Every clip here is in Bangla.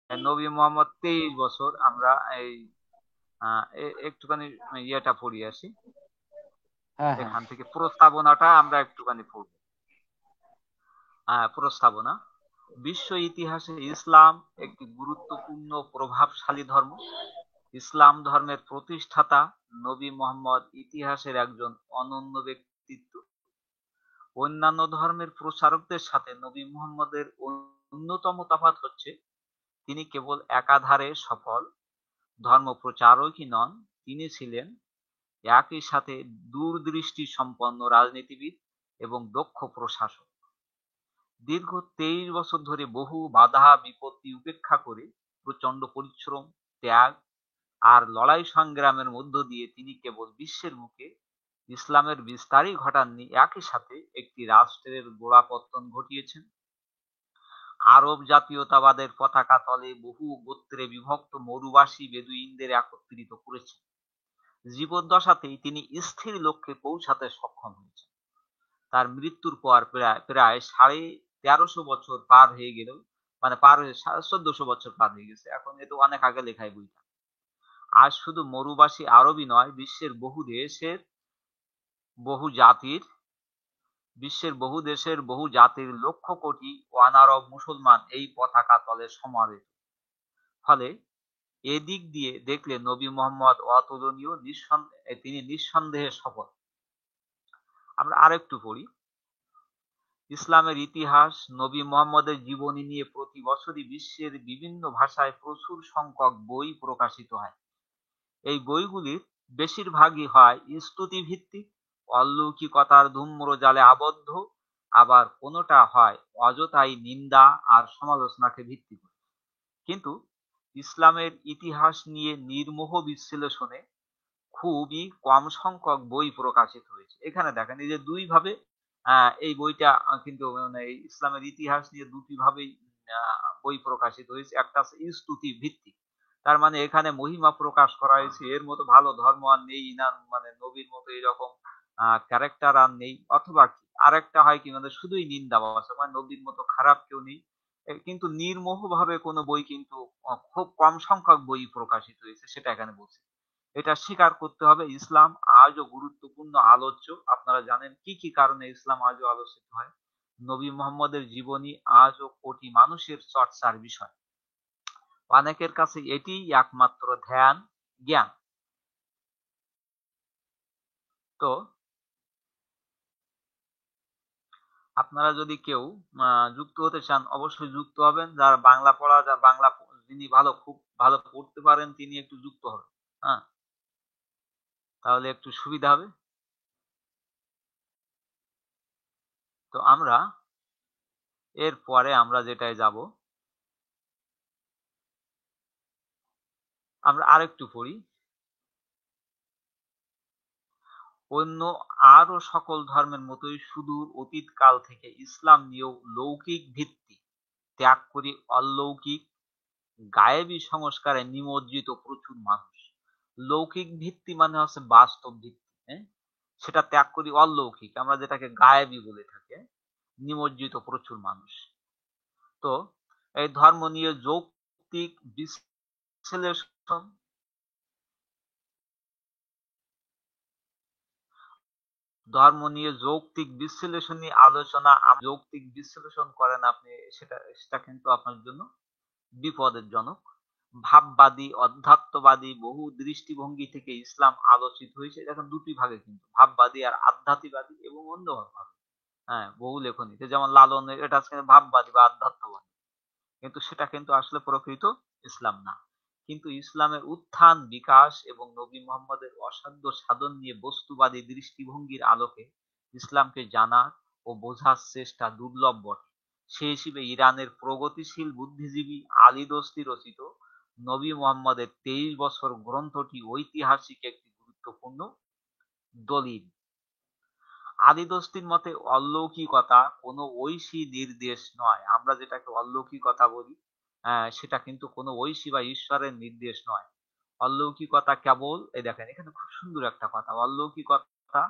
নবী মোহাম্মদ 23 বছর। আমরা এই একটুখানি ইয়েটা পড়ি আসি, হ্যাঁ, হ্যাঁ। এখান থেকে প্রস্তাবনাটা আমরা একটুখানি পড়ব। প্রস্তাবনা: বিশ্ব ইতিহাসে ইসলাম একটি গুরুত্বপূর্ণ প্রভাবশালী ধর্ম। ইসলাম ধর্মের প্রতিষ্ঠাতা নবী মোহাম্মদ ইতিহাসের একজন অনন্য ব্যক্তিত্ব। অন্যান্য ধর্মের প্রচারকদের সাথে নবী মুহাম্মদের অন্যতম তফাৎ হচ্ছে তিনি কেবল একাধারে সফল ধর্ম প্রচারকই নন, তিনি ছিলেন একই সাথে দূরদৃষ্টি সম্পন্ন রাজনীতিবিদ এবং দক্ষ প্রশাসক। দীর্ঘ 23 বছর ধরে বহু বাধা বিপত্তি উপেক্ষা করে প্রচন্ড পরিশ্রম, ত্যাগ আর লড়াই সংগ্রামের মধ্য দিয়ে তিনি কেবল বিশ্বের বুকে ইসলামের বিস্তারই ঘটাননি, একই সাথে একটি রাষ্ট্রের গোড়াপত্তন ঘটিয়েছেন। আরব জাতীয়তাবাদের পতাকা তলে বহু গোত্রে বিভক্ত মরুবাসী বেদুইনদের একত্রিত করেছেন। জীবদ্দশাতেই তিনি স্থির লক্ষ্যে পৌঁছাতে সক্ষম হয়েছেন। তার মৃত্যুর পর প্রায় প্রায় 1350 বছর পার হয়ে গেলেও, মানে পার হয়ে 1400 বছর পার হয়ে গেছে, এখন এ তো অনেক আগে লেখায় বইটা। আজ শুধু মরুবাসী আরবই নয়, বহু জাতির বহু জাতির লক্ষ কোটি অনারব মুসলমান এই পতাকা তলে সমাবেত। ফলে এদিক দিয়ে দেখলে নবী মোহাম্মদ অতুলনীয়, তিনি নিঃসন্দেহে সফল। আমরা আরেকটু পড়ি। ইসলামের ইতিহাস: নবী মুহাম্মদের জীবনী নিয়ে প্রতি বছরই বিশ্বের বিভিন্ন ভাষায় প্রচুর সংখ্যক বই প্রকাশিত হয়। এই বইগুলির বেশিরভাগই হয় স্তুতি ভিত্তিক, অলৌকিকতার ধূম্রজালে আবদ্ধ, আবার কোনোটা হয় অযথাই নিন্দা আর সমালোচনাকে ভিত্তি করে। কিন্তু ইসলামের ইতিহাস নিয়ে নির্মোহ বিশ্লেষণে খুবই কম সংখ্যক বই প্রকাশিত হয়েছে। এখানে দেখেন এই যে দুই ভাবে এই বইটা কিন্তু মানে এই ইসলামের ইতিহাস নিয়ে দুটি ভাবেই বই প্রকাশিত হয়েছে। একটা আছে স্তুতি ভিত্তিক, তার মানে এখানে মহিমা প্রকাশ করা হয়েছে, এর মতো ভালো ধর্ম আর নেই না, মানে নবীর মতো এরকম ক্যারেক্টার আর নেই, অথবা কি আরেকটা হয় কি মানে শুধুই নিন্দা বাসক, মানে নবীর মতো খারাপ কেউ নেই। কিন্তু নির্মোহ ভাবে কোনো বই কিন্তু খুব কম সংখ্যক বই প্রকাশিত হয়েছে, সেটা এখানে বলছি। এটা স্বীকার করতে হবে, ইসলাম আজও গুরুত্বপূর্ণ আলোচ্য। আপনারা জানেন কি কি কারণে ইসলাম আজও আলোচিত হয়। নবী মোহাম্মদের জীবনী আজও কোটি মানুষের চর্চার বিষয়। অনেকের কাছে এটিই একমাত্র ধ্যান, জ্ঞান। তো আপনারা যদি কেউ যুক্ত হতে চান অবশ্যই যুক্ত হবেন। যারা বাংলা পড়া, যারা যিনি খুব ভালো পড়তে পারেন তিনি একটু যুক্ত হবেন। হ্যাঁ, তাহলে একটু সুবিধা হবে। তো এরপরে আমরা যেটায় যাব, আমরা আরেকটু পড়ি। অন্য আরো সকল ধর্মের মতোই সুদূর অতীতকাল থেকে ইসলাম নিয়েও লৌকিক ভিত্তি ত্যাগ করে অলৌকিক গায়েবী সংস্কারে নিমজ্জিত প্রচুর মানুষ। লৌকিক ভিত্তি মানে হচ্ছে বাস্তব ভিত্তি, হ্যাঁ, সেটা ত্যাগ করি অলৌকিক, আমরা যেটাকে গায়েবী বলে থাকি, নিমজ্জিত প্রচুর মানুষ। তো এই ধর্ম নিয়ে যৌক্তিক বিশ্লেষণ যৌক্তিক আলোচনা, যৌক্তিক বিশ্লেষণ করেন আপনি, সেটা কিন্তু আপনার জন্য বিপদের জনক। ভাববাদী, অধ্যাত্মবাদী বহু দৃষ্টিভঙ্গি থেকে ইসলাম আলোচিত হয়েছে। দেখেন দুটি ভাগে কিন্তু, ভাববাদী আর আধ্যাত্মিকবাদী, এবং অন্যভাবে হ্যাঁ বহু লেখনীতে, যেমন লালনের এটা হচ্ছে ভাববাদী বা আধ্যাত্মবাদী, কিন্তু সেটা কিন্তু আসলে প্রকৃত ইসলাম না। কিন্তু ইসলামের উত্থান, বিকাশ এবং নবী মোহাম্মদের অসাধ্য সাধন নিয়ে বস্তুবাদী দৃষ্টিভঙ্গির আলোকে ইসলামকে জানার ও বোঝার চেষ্টা দুর্লভ বটে। সে হিসেবে ইরানের প্রগতিশীল বুদ্ধিজীবী আলী দোস্তি রচিত নবী মোহাম্মদের 23 বছর গ্রন্থটি ঐতিহাসিক একটি গুরুত্বপূর্ণ দলিল। আলী দোস্তির মতে অলৌকিকতা কোনো ঐশী নির্দেশ নয়। আমরা যেটাকে অলৌকিকতা বলি, সেটা কিন্তু কোনো ঐশী বা ঈশ্বরের নির্দেশ নয়। অলৌকিকতা কেবল, এই দেখেন এখানে খুব সুন্দর একটা কথা, অলৌকিকতা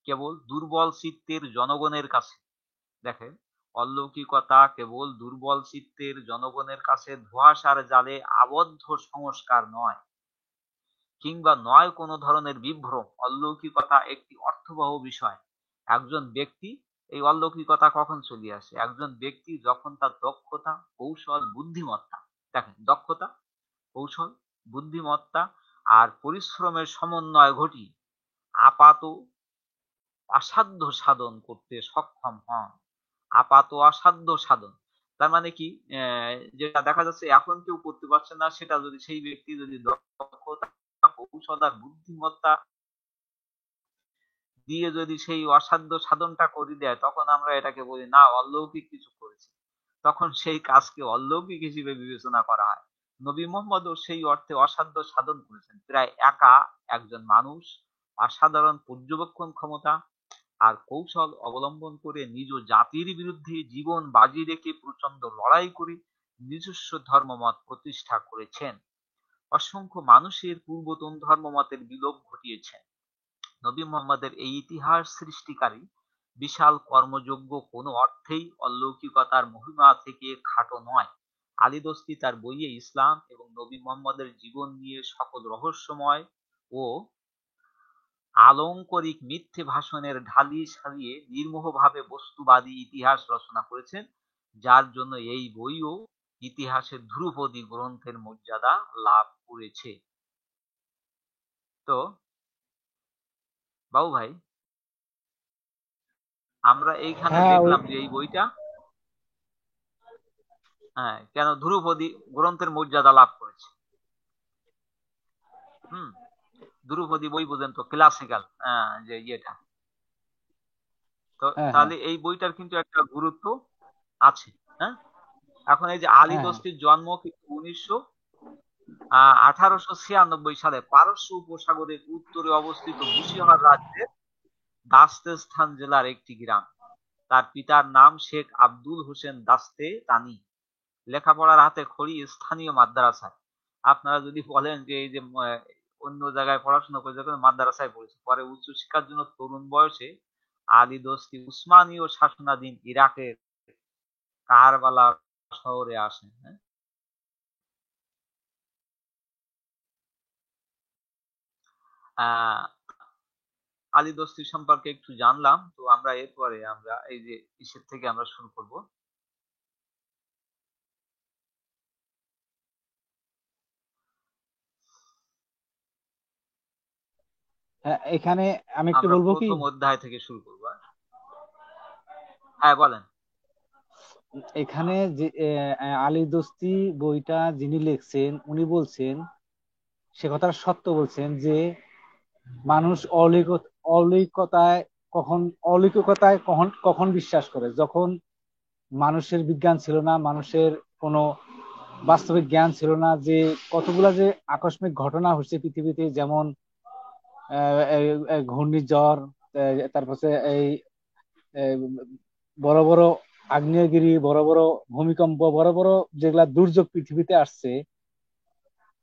কেবল দুর্বল চিত্তের জনগণের কাছে, দেখেন, অলৌকিকতা কেবল দুর্বল চিত্তের জনগণের কাছে ধোঁয়াশার জালে আবদ্ধ সংস্কার নয়, কিংবা নয় কোনো ধরনের বিভ্রম। অলৌকিকতা একটি অর্থবহ বিষয়। একজন ব্যক্তি, এই অলৌকিকতা কখন চলে আসে? একজন ব্যক্তি যখন তার দক্ষতা, কৌশল, বুদ্ধিমত্তা, দেখেন দক্ষতা, কৌশল, বুদ্ধিমত্তা আর পরিশ্রমের সমন্বয় ঘটিয়ে আপাত অসাধ্য সাধন করতে সক্ষম হন। আপাত অসাধ্য সাধন, তার মানে কি? যেটা দেখা যাচ্ছে এখন কেউ করতে পারছে না, সেটা যদি সেই ব্যক্তি যদি দক্ষতা, কৌশল আর বুদ্ধিমত্তা দিয়ে যদি সেই অসাধ্য সাধনটা করে দেয়, তখন আমরা এটাকে বলি না অলৌকিক কিছু করেছে, তখন সেই কাজকে অলৌকিক হিসেবে বিবেচনা করা হয়। নবী মোহাম্মদও সেই অর্থে অসাধ্য সাধন করেছেন। প্রায় একা একজন মানুষ অসাধারণ পর্যবেক্ষণ ক্ষমতা আর কৌশল অবলম্বন করে নিজ জাতির বিরুদ্ধে জীবন বাজি রেখে প্রচন্ড লড়াই করে নিজস্ব ধর্মমত প্রতিষ্ঠা করেছেন। অসংখ্য মানুষের পূর্বতন ধর্মমতের বিলোপ ঘটিয়েছেন। নবী মোহাম্মদের এই ইতিহাস সৃষ্টিকারী বিশাল কর্মযজ্ঞ কোনো অর্থেই অলৌকিকতার মহিমা থেকে খাটো নয়। আলী দস্তি তার বইয়ে ইসলাম এবং নবী মোহাম্মদের জীবন নিয়ে সকল রহস্যময় ও আলংকরিক মিথ্যে ভাষণের ঢালি সারিয়ে নির্মোহভাবে বস্তুবাদী ইতিহাস রচনা করেছেন, যার জন্য এই বইও ইতিহাসের ধ্রুপদী গ্রন্থের মর্যাদা লাভ করেছে। তো বাবু ভাই, আমরা এইখানে হ্যাঁ দেখলাম যে এই বইটা কেন ধ্রুপদী গ্রন্থের মর্যাদা লাভ করেছে। হুম, ধ্রুপদী বই বুঝেন তো, ক্লাসিক্যাল যে ইয়েটা। তো হ্যাঁ হ্যাঁ তাহলে এই বইটার কিন্তু একটা গুরুত্ব আছে। হ্যাঁ, এখন এই যে আলী হ্যাঁ হ্যাঁ দস্তির জন্ম কিন্তু 1896 সালে পারস্য উপসাগরের উত্তরে অবস্থিত বুশিহার রাজ্যের দাস্তেস্তান জেলার একটি গ্রাম। তার পিতার নাম শেখ আব্দুল হোসেন দাস্তে তানি। লেখাপড়ার হাতে খড়ি স্থানীয় মাদ্রাসায়। আপনারা যদি বলেন যে এই যে অন্য জায়গায় পড়াশোনা করে যখন মাদ্রাসায় পড়েছে, পরে উচ্চশিক্ষার জন্য তরুণ বয়সে আলী দস্তি উসমানীয় শাসনাধীন ইরাকের কারবালা শহরে আসেন। হ্যাঁ, আহ আলী দস্তি সম্পর্কে একটু জানলাম। তো আমরা এরপরে আমরা এই যে ইসের থেকে আমরা শুরু করব। হ্যাঁ, এখানে আমি একটু আমরা বলবো কি, প্রথম অধ্যায় থেকে শুরু করবো। হ্যাঁ বলেন। এখানে যে আলী দোস্তি বইটা যিনি লিখছেন উনি বলছেন, সে কথাটা সত্য বলছেন যে মানুষ অলৌকিকতায় কখন অলৌকিকতায় কখন কখন বিশ্বাস করে, যখন মানুষের বিজ্ঞান ছিল না, মানুষের কোনো বাস্তবিক জ্ঞান ছিল না, যে কতগুলা যে আকস্মিক ঘটনা হচ্ছে পৃথিবীতে, যেমন ঘূর্ণিঝড়, তারপরে এই আহ, বড় বড় আগ্নেয়গিরি, বড় বড় ভূমিকম্প, বড় বড় যেগুলা দুর্যোগ পৃথিবীতে আসছে,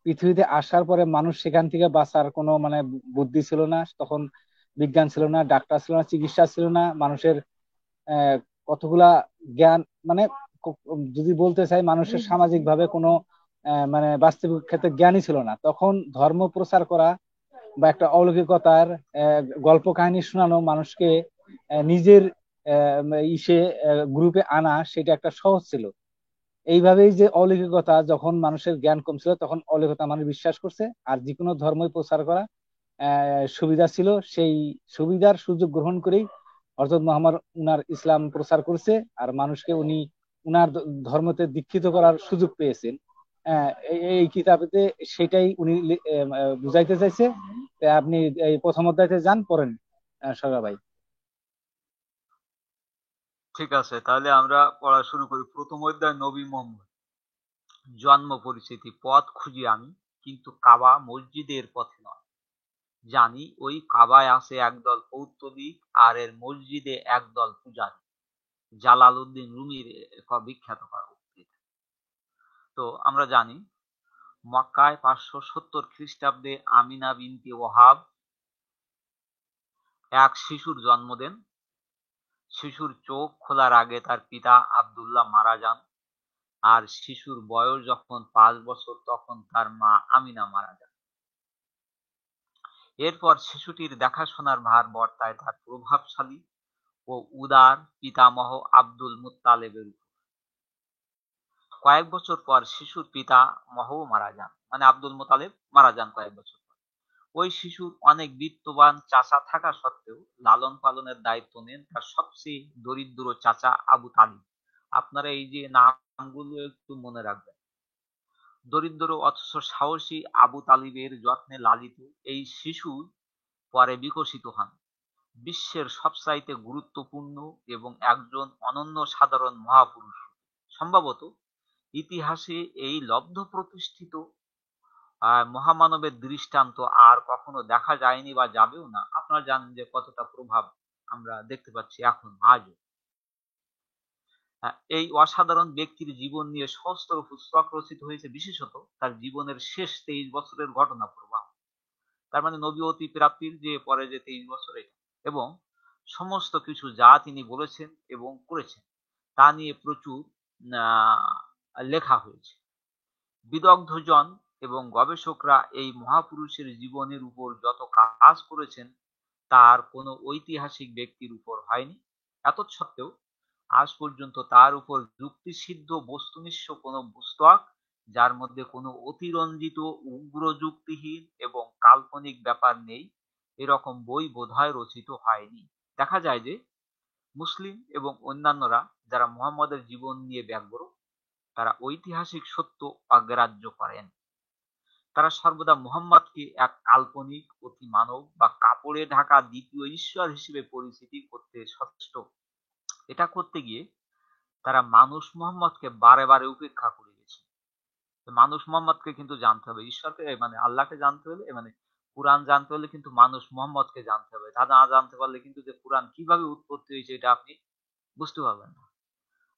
পৃথিবীতে আসার পরে মানুষ সেখান থেকে বাঁচার কোনো মানে বুদ্ধি ছিল না তখন, বিজ্ঞান ছিল না, ডাক্তার ছিল না, চিকিৎসা ছিল না, মানুষের আহ, কতগুলা জ্ঞান মানে যদি বলতে চাই মানুষের সামাজিক ভাবে কোনো মানে বাস্তবিক ক্ষেত্রে জ্ঞানই ছিল না। তখন ধর্ম প্রচার করা বা একটা অলৌকিকতার গল্প কাহিনী শোনানো, মানুষকে নিজের ইসে গ্রুপে আনা, সেটা একটা সহজ ছিল। এইভাবেই যে অলৌকিকতা, যখন মানুষের জ্ঞান কম ছিল তখন অলৌকিকতা মানুষ বিশ্বাস করছে, আর যে কোনো ধর্মই প্রচার করা সুবিধা ছিল, সেই সুবিধার সুযোগ গ্রহণ করেই হযরত মুহাম্মদ উনার ইসলাম প্রচার করছে, আর মানুষকে উনি উনার ধর্মতে দীক্ষিত করার সুযোগ পেয়েছেন। এই কিতাবেতে সেটাই উনি বুঝাইতে চাইছে। তাই আপনি এই প্রথম অধ্যায়তে যান, পড়েন সগা ভাই। ঠিক আছে, তাহলে আমরা পড়া শুরু করি। প্রথম অধ্যায়, নবী মোহাম্মদ জন্ম পরিচিতি। পথ খুঁজি আমি, কিন্তু কাবা মসজিদের পথে নয়। জানি ওই কাবায় আছে একদল পৌত্তলিক, আর এর মসজিদে একদল পূজারী। জালালউদ্দিন রুমির বিখ্যাত করা উক্তি। তো আমরা জানি মক্কায় 570 খ্রিস্টাব্দে আমিনা বিনতে ওহাব এক শিশুর জন্ম দেন। শিশুর চোখ খোলার আগে তার পিতা আব্দুল্লাহ মারা যান, আর শিশুর বয়স যখন 5 বছর তখন তার মা আমিনা মারা যান। এরপর শিশুটির দেখাশোনার ভার বর্তায় তার প্রভাবশালী ও উদার পিতামহ আব্দুল মুত্তালেবের উপর। কয়েক বছর পর শিশুর পিতামহও মারা যান, মানে আব্দুল মুতালেব মারা যান কয়েক বছর পর। ওই শিশুর অনেক বিত্তবান চাচা থাকা সত্ত্বেও লালন পালনের দায়িত্ব নেন তার সবচেয়ে দরিদ্র চাচা আবু তালিব। আপনারা এই যে নামগুলো একটু মনে রাখবেন। দরিদ্র অথচ সাহসী আবু তালিবের যত্নে লালিত এই শিশু পরে বিকশিত হন বিশ্বের সবচাইতে গুরুত্বপূর্ণ এবং একজন অনন্য সাধারণ মহাপুরুষ। সম্ভবত ইতিহাসে এই লব্ধ প্রতিষ্ঠিত মহামানবের দৃষ্টান্ত আর কখনো দেখা যায়নি বা যাবেও না। আপনারা জানেন যে কতটা প্রভাব আমরা দেখতে পাচ্ছি এখন আজও। এই অসাধারণ ব্যক্তির জীবন নিয়ে সহস্র পুস্তক রচিত হয়েছে, বিশেষত তার জীবনের শেষ 23 বছরের ঘটনা প্রবাহ। তার মানে নবুয়তি প্রাপ্তির যে পরে যে 23 বছর, এটা এবং সমস্ত কিছু যা তিনি বলেছেন এবং করেছেন তা নিয়ে প্রচুর লেখা হয়েছে। বিদগ্ধজন এবং গবেষকরা এই মহাপুরুষের জীবনের উপর যত কাজ করেছেন তার কোনো ঐতিহাসিক ব্যক্তির উপর হয়নি। এতৎসত্ত্বেও আজ পর্যন্ত তার উপর যুক্তিসিদ্ধ বস্তুনিষ্ঠ কোনো পুস্তক, যার মধ্যে কোনো অতিরঞ্জিত উগ্র যুক্তিহীন এবং কাল্পনিক ব্যাপার নেই, এরকম বই বোধহয় রচিত হয়নি। দেখা যায় যে মুসলিম এবং অন্যান্যরা যারা মুহাম্মদের জীবন নিয়ে ব্যগ্র, তারা ঐতিহাসিক সত্য অগ্রাহ্য করেন। তারা সর্বদা মুহাম্মদকে এক কাল্পনিক অতিমানব বা কাপড়ে ঢাকা দ্বিতীয় ঈশ্বর হিসেবে পরিচিতি করতে সচেষ্ট। এটা করতে গিয়ে তারা মানুষ মুহাম্মদকে বারে বারে উপেক্ষা করে গেছে। মানুষ মুহাম্মদকে কিন্তু জানতে হবে, ঈশ্বরকে মানে আল্লাহকে জানতে হলে, মানে কোরআন জানতে হলে কিন্তু মানুষ মুহাম্মদকে জানতে হবে। তা না জানতে পারলে কিন্তু যে কোরআন কিভাবে উৎপত্তি হয়েছে এটা আপনি বুঝতে পারবেন না।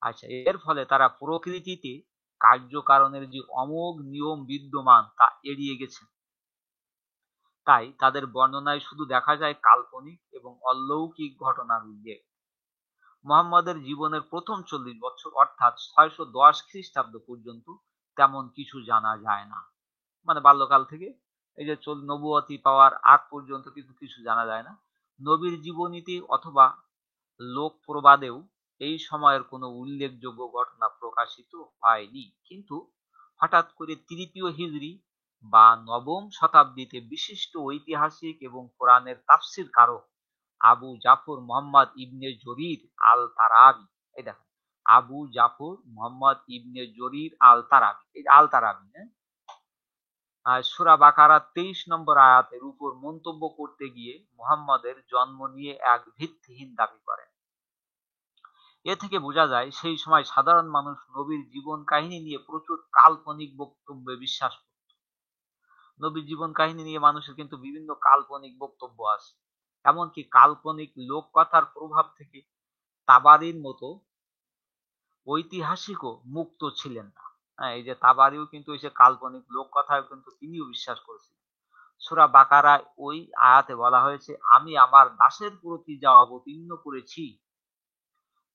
আচ্ছা, এর ফলে তারা প্রকৃতিতে কার্যকারণের যে অমোঘ নিয়ম বিদ্যমান তা এড়িয়ে গেছে। তাই তাদের বর্ণনায় শুধু দেখা যায় কাল্পনিক এবং অলৌকিক ঘটনার উল্লেখ। মুহাম্মদের জীবনের প্রথম 40 বছর অর্থাৎ 610 খ্রিস্টাব্দ পর্যন্ত তেমন কিছু জানা যায় না। মানে বাল্যকাল থেকে এই যে নবুয়তি পাওয়ার আগ পর্যন্ত কিন্তু কিছু জানা যায় না। নবীর জীবনীতে অথবা লোক প্রবাদেও এই সময়ের কোনো উল্লেখযোগ্য ঘটনা প্রকাশিত হয়নি। কিন্তু হঠাৎ করে তৃতীয় হিজরি বা নবম শতাব্দীতে বিশিষ্ট ঐতিহাসিক এবং কোরআনের তাফসির কারক আবু জাফর মোহাম্মদ ইবনে জরির আল তারাবি, এই দেখেন আবু জাফর মোহাম্মদ ইবনে জরির আল তারাবি, এই আল তারাবি, হ্যাঁ, সূরা বাকারার 23 নম্বর আয়াতের উপর মন্তব্য করতে গিয়ে মুহাম্মদের জন্ম নিয়ে এক ভিত্তিহীন দাবি করেন। এ থেকে বোঝা যায় সেই সময় সাধারণ মানুষ নবীর জীবন কাহিনী নিয়ে প্রচুর কাল্পনিক বক্তব্যে বিশ্বাস করত। নবীর জীবন কাহিনী নিয়ে মানুষের কিন্তু বিভিন্ন কাল্পনিক বক্তব্য আছে। এমনকি কাল্পনিক লোককথার প্রভাব থেকে তাবারির মতো ঐতিহাসিকও মুক্ত ছিলেন না। হ্যাঁ, এই যে তাবারিও কিন্তু এই যে কাল্পনিক লোককথায় কিন্তু তিনিও বিশ্বাস করেছিলেন। সূরা বাকারায় ওই আয়াতে বলা হয়েছে, আমি আমার দাসের প্রতি যা অবতীর্ণ করেছি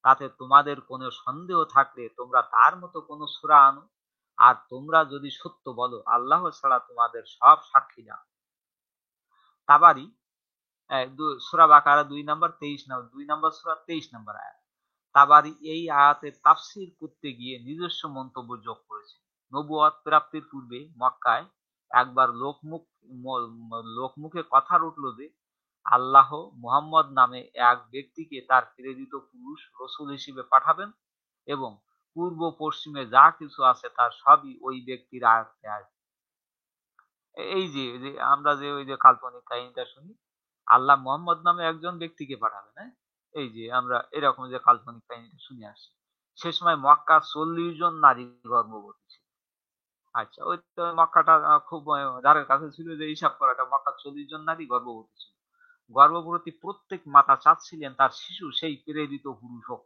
তাতে তোমাদের কোনো সন্দেহ থাকলে তোমরা তার মতো কোনো সূরা আনো, আর তোমরা যদি সত্য বলো আল্লাহ ছাড়া তোমাদের সব সাক্ষী দাও। তাবারি সূরা বাকারা 2 নম্বর সূরা 23 নম্বর আয়াত। তাবারি এই আয়াতের তাফসীর করতে গিয়ে নিজস্ব মন্তব্য যোগ করেছে। নবুয়ত প্রাপ্তির পূর্বে মক্কায় একবার লোকমুখে কথা উঠল যে আল্লাহ মুহাম্মদ নামে এক ব্যক্তিকে তার প্রেরিত পুরুষ রসুল হিসেবে পাঠাবেন এবং পূর্ব পশ্চিমে যা কিছু আছে তার সবই ওই ব্যক্তির আয়ত্তে আসবে। এই যে যে আমরা যে ওই যে কাল্পনিক কাহিনীটা শুনি, আল্লাহ মুহাম্মদ নামে একজন ব্যক্তিকে পাঠাবেন, হ্যাঁ, এই যে আমরা এরকম যে কাল্পনিক কাহিনীটা শুনে আসছি। সে সময় মক্কা 40 জন নারী গর্ভবতী ছিল। আচ্ছা, ওই তো মক্কাটা খুব ধারের কাছে ছিল যে হিসাব করাটা, মক্কা 40 জন নারী গর্ভবতী ছিল। গর্ভবতী প্রত্যেক মাতা চাচ্ছিলেন তার শিশু সেই প্রেরিত পুরুষ হোক।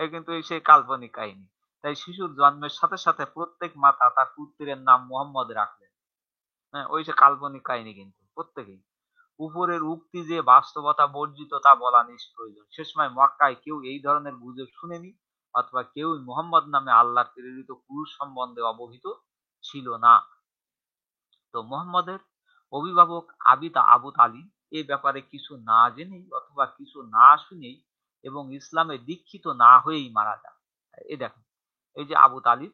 এ কিন্তু সেই কাল্পনিক কাহিনী। তাই শিশুর জন্মের সাথে সাথে প্রত্যেক মাতা তার পুত্রের নাম মুহাম্মদ রাখলেন। হ্যাঁ, ওই যে কাল্পনিক কাহিনী কিন্তু প্রত্যেকেই। উপরের উক্তি যে বাস্তবতা বর্জিত তা বলা নিষ্প্রয়োজন। সে সময় মক্কায় কেউ এই ধরনের গুজব শুনেনি, অথবা কেউ মুহাম্মদ নামে আল্লাহর প্রেরিত পুরুষ সম্বন্ধে অবহিত ছিল না। তো মুহাম্মদের অভিভাবক আবু তালিব এ ব্যাপারে কিছু না জেনেই অথবা কিছু না শুনেই এবং ইসলামে দীক্ষিত না হয়েই মারা যান। এই দেখেন, এই যে আবু তালিব,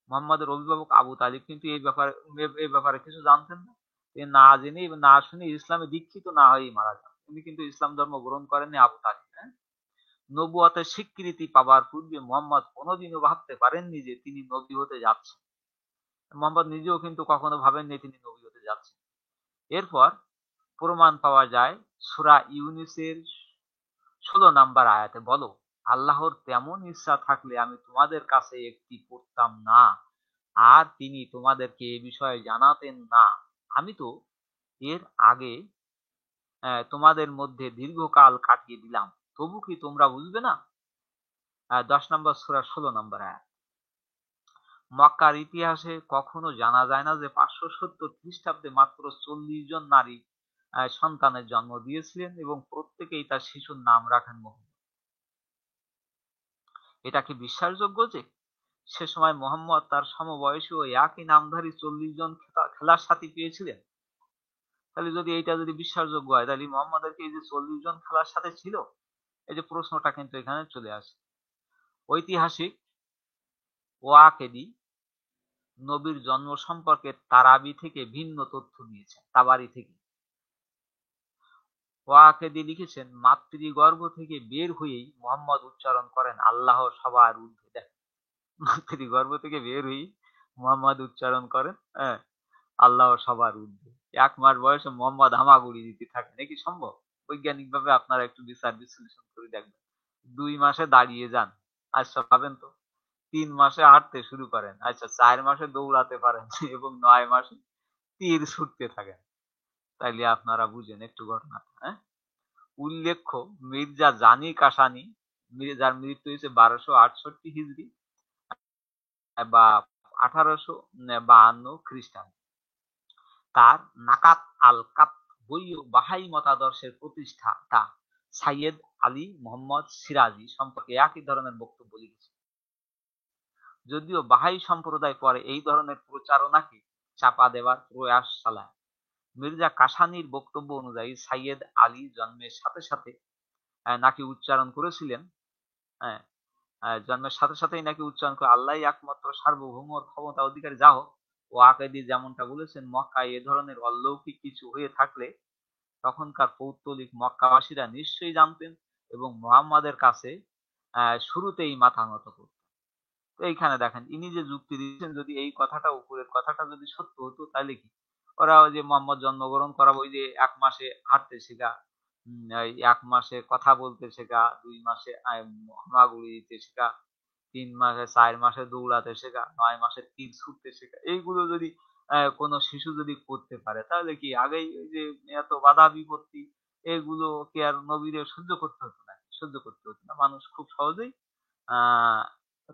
মুহাম্মদের অভিভাবক আবু তালিব কিন্তু এই ব্যাপারে কিছু জানতেন না। এ না জেনে এবং না শুনে ইসলামে দীক্ষিত না হয়েই মারা যান। তিনি কিন্তু ইসলাম ধর্ম গ্রহণ করেননি আবু তালিব। হ্যাঁ, নবুয়তের স্বীকৃতি পাবার পূর্বে মুহাম্মদ কোনোদিনও ভাবতে পারেননি যে তিনি নবী হতে যাচ্ছেন। মুহাম্মদ নিজেও কিন্তু কখনো ভাবেননি তিনি নবী হতে যাচ্ছেন। এরপর প্রমাণ পাওয়া যায় সূরা ইউনূসের 16 নম্বর আয়াতে, বলো, আল্লাহর তেমন ইচ্ছা থাকলে আমি তোমাদের কাছে একটি করতাম না, আর তিনি তোমাদেরকে এ বিষয়ে জানাতেন না। আমি তো এর আগে তোমাদের মধ্যে দীর্ঘকাল কাটিয়ে দিলাম, তবু কি তোমরা বুঝবে না? 10 নম্বর সূরা 16 নম্বর আয়াত। মক্কার ইতিহাসে কখনো জানা যায় না যে 570 খ্রিস্টাব্দে মাত্র 40 জন নারী সন্তানের জন্ম দিয়েছিলেন এবং প্রত্যেকেই তার শিশুর নাম রাখেন মুহাম্মদ। এটা কি বিশ্বাসযোগ্য যে সে সময় মুহাম্মদ তার সমবয়সী ও একই নামধারী 40 জন খেলার সাথী পেয়েছিলেন? তাহলে যদি এইটা যদি বিশ্বাসযোগ্য হয়, তাহলে মুহাম্মদের কি এই যে 40 জন খেলার সাথে ছিল? এই যে প্রশ্নটা কিন্তু এখানে চলে আসে। ঐতিহাসিক ওয়াকেদি নবীর জন্ম সম্পর্কে তারাবি থেকে ভিন্ন তথ্য দিয়েছেন, তাবারি থেকে। ওয়াকেদি লিখেছেন, মাতৃগর্ভ থেকে বের হয়েই মুহাম্মদ উচ্চারণ করেন আল্লাহ সবার ঊর্ধ্বে। দেখেন, মাতৃগর্ভ থেকে বের হয়েই মুহাম্মদ উচ্চারণ করেন, হ্যাঁ, আল্লাহ সবার ঊর্ধ্বে। 1 মাস বয়সে মুহাম্মদ হামাগুড়ি দিতে থাকে, নাকি সম্ভব? বৈজ্ঞানিক ভাবে আপনারা একটু বিচার বিশ্লেষণ করে দেখবেন। 2 মাসে দাঁড়িয়ে যান, আচ্ছা ভাবেন তো। 3 মাসে হাঁটতে শুরু করেন, আচ্ছা 4 মাসে দৌড়াতে পারেন এবং 9 মাসে তীর ছুটতে থাকেন। তাইলে আপনারা বুঝেন একটু ঘটনা। হ্যাঁ, উল্লেখ্য, মির্জা জানি কাসানি, যার মৃত্যু হয়েছে 1268 হিজরি বা 1852 খ্রিস্টাব্দে, তার নাকাত আল কাত বই ও বাহাই মতাদর্শের প্রতিষ্ঠাতা সাইয়েদ আলী মোহাম্মদ সিরাজি সম্পর্কে একই ধরনের বক্তব্য লিখেছে। যদিও বাহাই সম্প্রদায় পরে এই ধরনের প্রচারণাকে চাপা দেওয়ার প্রয়াস চালায়। মির্জা কাসানির বক্তব্য অনুযায়ী সাইয়েদ আলী জন্মের সাথে সাথে নাকি উচ্চারণ করেছিলেন, হ্যাঁ, জন্মের সাথে সাথেই নাকি উচ্চারণ করে আল্লাহই একমাত্র সার্বভৌম ক্ষমতা অধিকারী। যা হোক, ও আকাইদি যেমনটা বলেছেন, মক্কায় এ ধরনের অলৌকিক কিছু হয়ে থাকলে তখনকার পৌত্তলিক মক্কাবাসীরা নিশ্চয়ই জানতেন এবং মুহাম্মাদের কাছে শুরুতেই মাথা নত করতেন। তো এইখানে দেখেন, ইনি যে যুক্তি দিচ্ছেন, যদি এই কথাটা, উপরের কথাটা যদি সত্য হতো, তাহলে কি ওরা ওই যে মোহাম্মদ জন্মগ্রহণ করাবো, ওই যে 1 মাসে হাঁটতে শেখা, এই 1 মাসে কথা বলতে শেখা, 2 মাসে হামাগুড়ি দিতে শেখা, 3 মাসে 4 মাসে দৌড়াতে শেখা, 9 মাসে তীর ছুটতে শেখা, এইগুলো যদি কোনো শিশু যদি করতে পারে, তাহলে কি আগেই ওই যে এত বাধা বিপত্তি, এগুলো কি আর নবীরে সহ্য করতে হতো না? সহ্য করতে হতো না, মানুষ খুব সহজেই আহ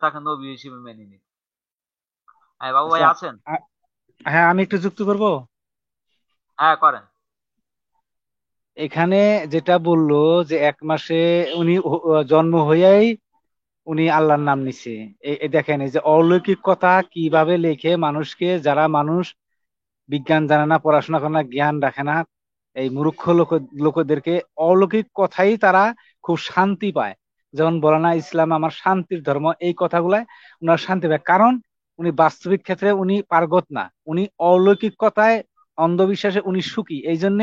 তাকে নবী হিসেবে মেনে নিত। বাবু ভাই আচ্ছা, আছেন? আ- হ্যাঁ, আমি একটু যুক্ত করব। হ্যাঁ, করেন। এখানে যেটা বললো যে 1 মাসে উনি জন্ম হইয়াই উনি আল্লাহর নাম নিছে। এই দেখেন, এই যে অলৌকিক কথা কিভাবে লেখে মানুষকে, যারা মানুষ বিজ্ঞান জানে না, পড়াশোনা করে না, জ্ঞান রাখে না, এই মূর্খ লোকদেরকে অলৌকিক কথাই তারা খুব শান্তি পায়। যেমন বলে না, ইসলাম আমার শান্তির ধর্ম, এই কথাগুলাই উনার শান্তি পায়। কারণ উনি বাস্তবিক ক্ষেত্রে উনি পার্গত না, উনি অলৌকিক কথায়, অন্ধবিশ্বাসে উনি সুখী। এই জন্য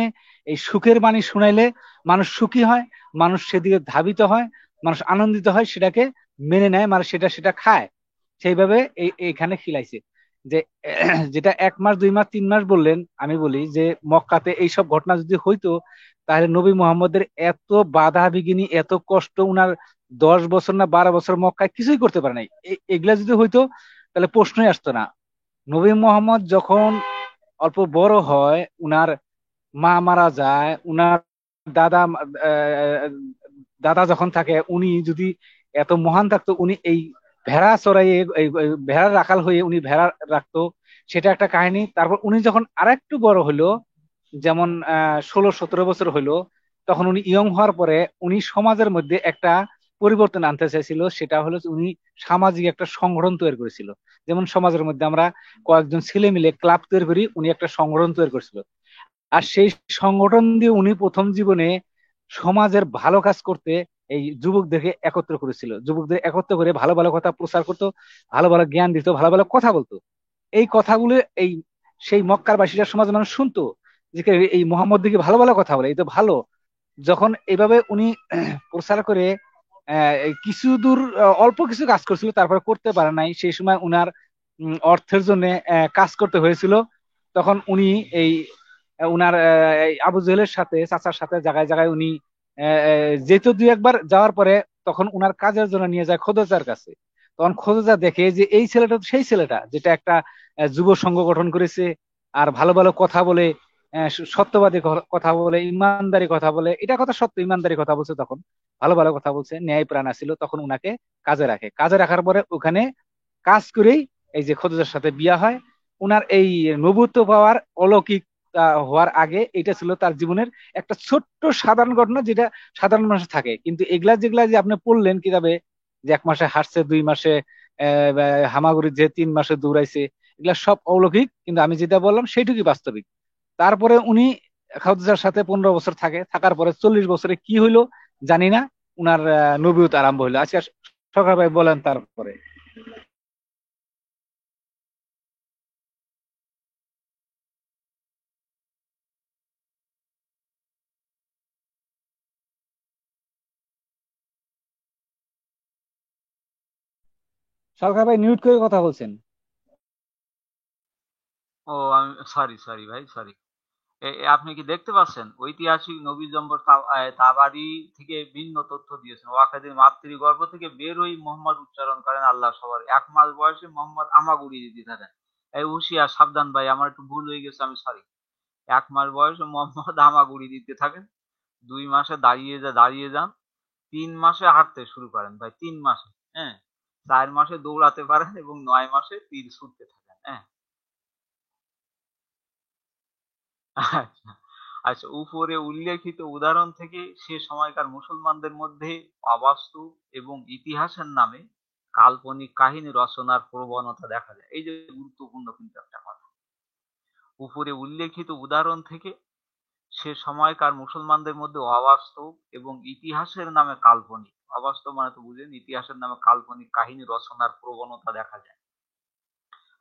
এই সুখের বাণী শুনাইলে মানুষ সুখী হয়, মানুষ সেদিকে ধাবিত হয়, মানুষ আনন্দিত হয়, সেটাকে মেনে নেয়, মানে সেটা সেটা খায়। সেইভাবে এইখানে খিলাইছে যে যেটা 1 মাস 2 মাস 3 মাস বললেন, আমি বলি যে মক্কাতে এইসব ঘটনা যদি হইতো, তাহলে নবী মুহাম্মদের এত বাধা বিঘিনি, এত কষ্ট, উনার 10 বছর না 12 বছর মক্কায় কিছুই করতে পারে নাই, এগুলা যদি হইতো তাহলে প্রশ্নই আসতো না। নবী মুহাম্মদ যখন অল্প বড় হয়, উনার মা মারা যায়, উনার দাদা দাদা যখন থাকে, উনি যদি এত মহান থাকতো, উনি এই ভেড়া চড়াইয়ে, এই ভেড়ার রাখাল হয়ে উনি ভেড়া রাখতো, সেটা একটা কাহিনী। তারপর উনি যখন আরেকটু বড় হলো, যেমন 16-17 বছর হইলো, তখন উনি ইয়ং হওয়ার পরে উনি সমাজের মধ্যে একটা পরিবর্তন আনতে চাইছিল। সেটা হলো যে উনি সামাজিক একটা সংগঠন তৈরি করেছিল। যেমন সমাজের মধ্যে আমরা কয়েকজন ছেলে মিলে ক্লাব তৈরি করি, উনি একটা সংগঠন তৈরি করেছিল। আর সেই সংগঠন দিয়ে উনি প্রথম জীবনে সমাজের ভালো কাজ করতে এই যুবকদেরকে একত্র করেছিল। যুবকদের একত্র করে ভালো ভালো কথা প্রচার করতো, ভালো ভালো জ্ঞান দিত, ভালো ভালো কথা বলতো। এই কথাগুলো এই সেই মক্কার বাসীরা, সমাজের মানুষ শুনতো যে এই মোহাম্মদ দিকে ভালো ভালো কথা বলে, এই তো ভালো। যখন এইভাবে উনি প্রচার করে এই কিছু দূর অল্প কিছু কাজ করছিল, তারপরে করতে পারে নাই, সেই সময় উনার অর্থের জন্য কাজ করতে হয়েছিল। তখন উনি এই উনার এই আবু জেহেলের সাথে, চাচার সাথে জায়গায় জায়গায় উনি যেত। দুই একবার যাওয়ার পরে তখন উনার কাজের জন্য নিয়ে যায় খোদজার কাছে। তখন খোদজা দেখে যে এই ছেলেটা তো সেই ছেলেটা যেটা একটা যুব সংঘ গঠন করেছে, আর ভালো ভালো কথা বলে, সত্যবাদী কথা বলে, ইমানদারি কথা বলে, এটা কথা সত্য, ইমানদারি কথা বলছে, তখন ভালো ভালো কথা বলছে, ন্যায় প্রাণ ছিল। তখন উনাকে কাজে রাখে। কাজে রাখার পরে ওখানে কাজ করেই এই যে খোদজার সাথে বিয়া হয়। উনার এই নবুত্ব পাওয়ার অলৌকিক হওয়ার আগে এটা ছিল তার জীবনের একটা ছোট্ট সাধারণ ঘটনা, যেটা সাধারণ মানুষ থাকে। কিন্তু এগুলা যেগুলা যে আপনি পড়লেন কিতাবে, যে 1 মাসে হাঁটছে, 2 মাসে হামাগুড়ি, যে 3 মাসে দৌড়াইছে, এগুলা সব অলৌকিক। কিন্তু আমি যেটা বললাম সেইটুকুই বাস্তবিক। তারপরে উনি খাদিজার সাথে 15 বছর থাকে। থাকার পরে 40 বছরে কি হইলো জানি না, উনার নবুয়ত আরম্ভ হইলো। আজকে সরকার ভাই বলেন তারপরে। সরকার ভাই মিউট করে কথা বলছেন। ও, আমি সরি সরি ভাই, সরি। আপনি কি দেখতে পাচ্ছেন ঐতিহাসিক নবী জম্বর তাবারি থেকে ভিন্ন তথ্য দিয়েছেন। ওয়াকাদির মাতৃগর্ভ থেকে বের হয়ে মোহাম্মদ উচ্চারণ করেন আল্লাহ সবার। 1 মাস বয়সে মোহাম্মদ আমাগুড়ি দিতে থাকেন। এই হুশিয়ার, সাবধান ভাই, আমার একটু ভুল হয়ে গেছে, আমি সরি। 1 মাস বয়সে মোহাম্মদ আমাগুড়ি দিতে থাকেন। 2 মাসে দাঁড়িয়ে যান। 3 মাসে হাঁটতে শুরু করেন ভাই, 3 মাসে। হ্যাঁ। 4 মাসে দৌড়াতে পারেন এবং 9 মাসে তীর ছুটতে থাকেন। হ্যাঁ। আচ্ছা, আচ্ছা, উপরে উল্লেখিত উদাহরণ থেকে সে সময়কার মুসলমানদের মধ্যে অবাস্তব এবং ইতিহাসের নামে কাল্পনিক কাহিনী রচনার প্রবণতা দেখা যায়। এই যে গুরুত্বপূর্ণ কিন্তু একটা কথা। উপরে উল্লেখিত উদাহরণ থেকে সে সময়কার মুসলমানদের মধ্যে অবাস্তব এবং ইতিহাসের নামে কাল্পনিক, অবাস্তব মানে তো বুঝেন, ইতিহাসের নামে কাল্পনিক কাহিনী রচনার প্রবণতা দেখা যায়।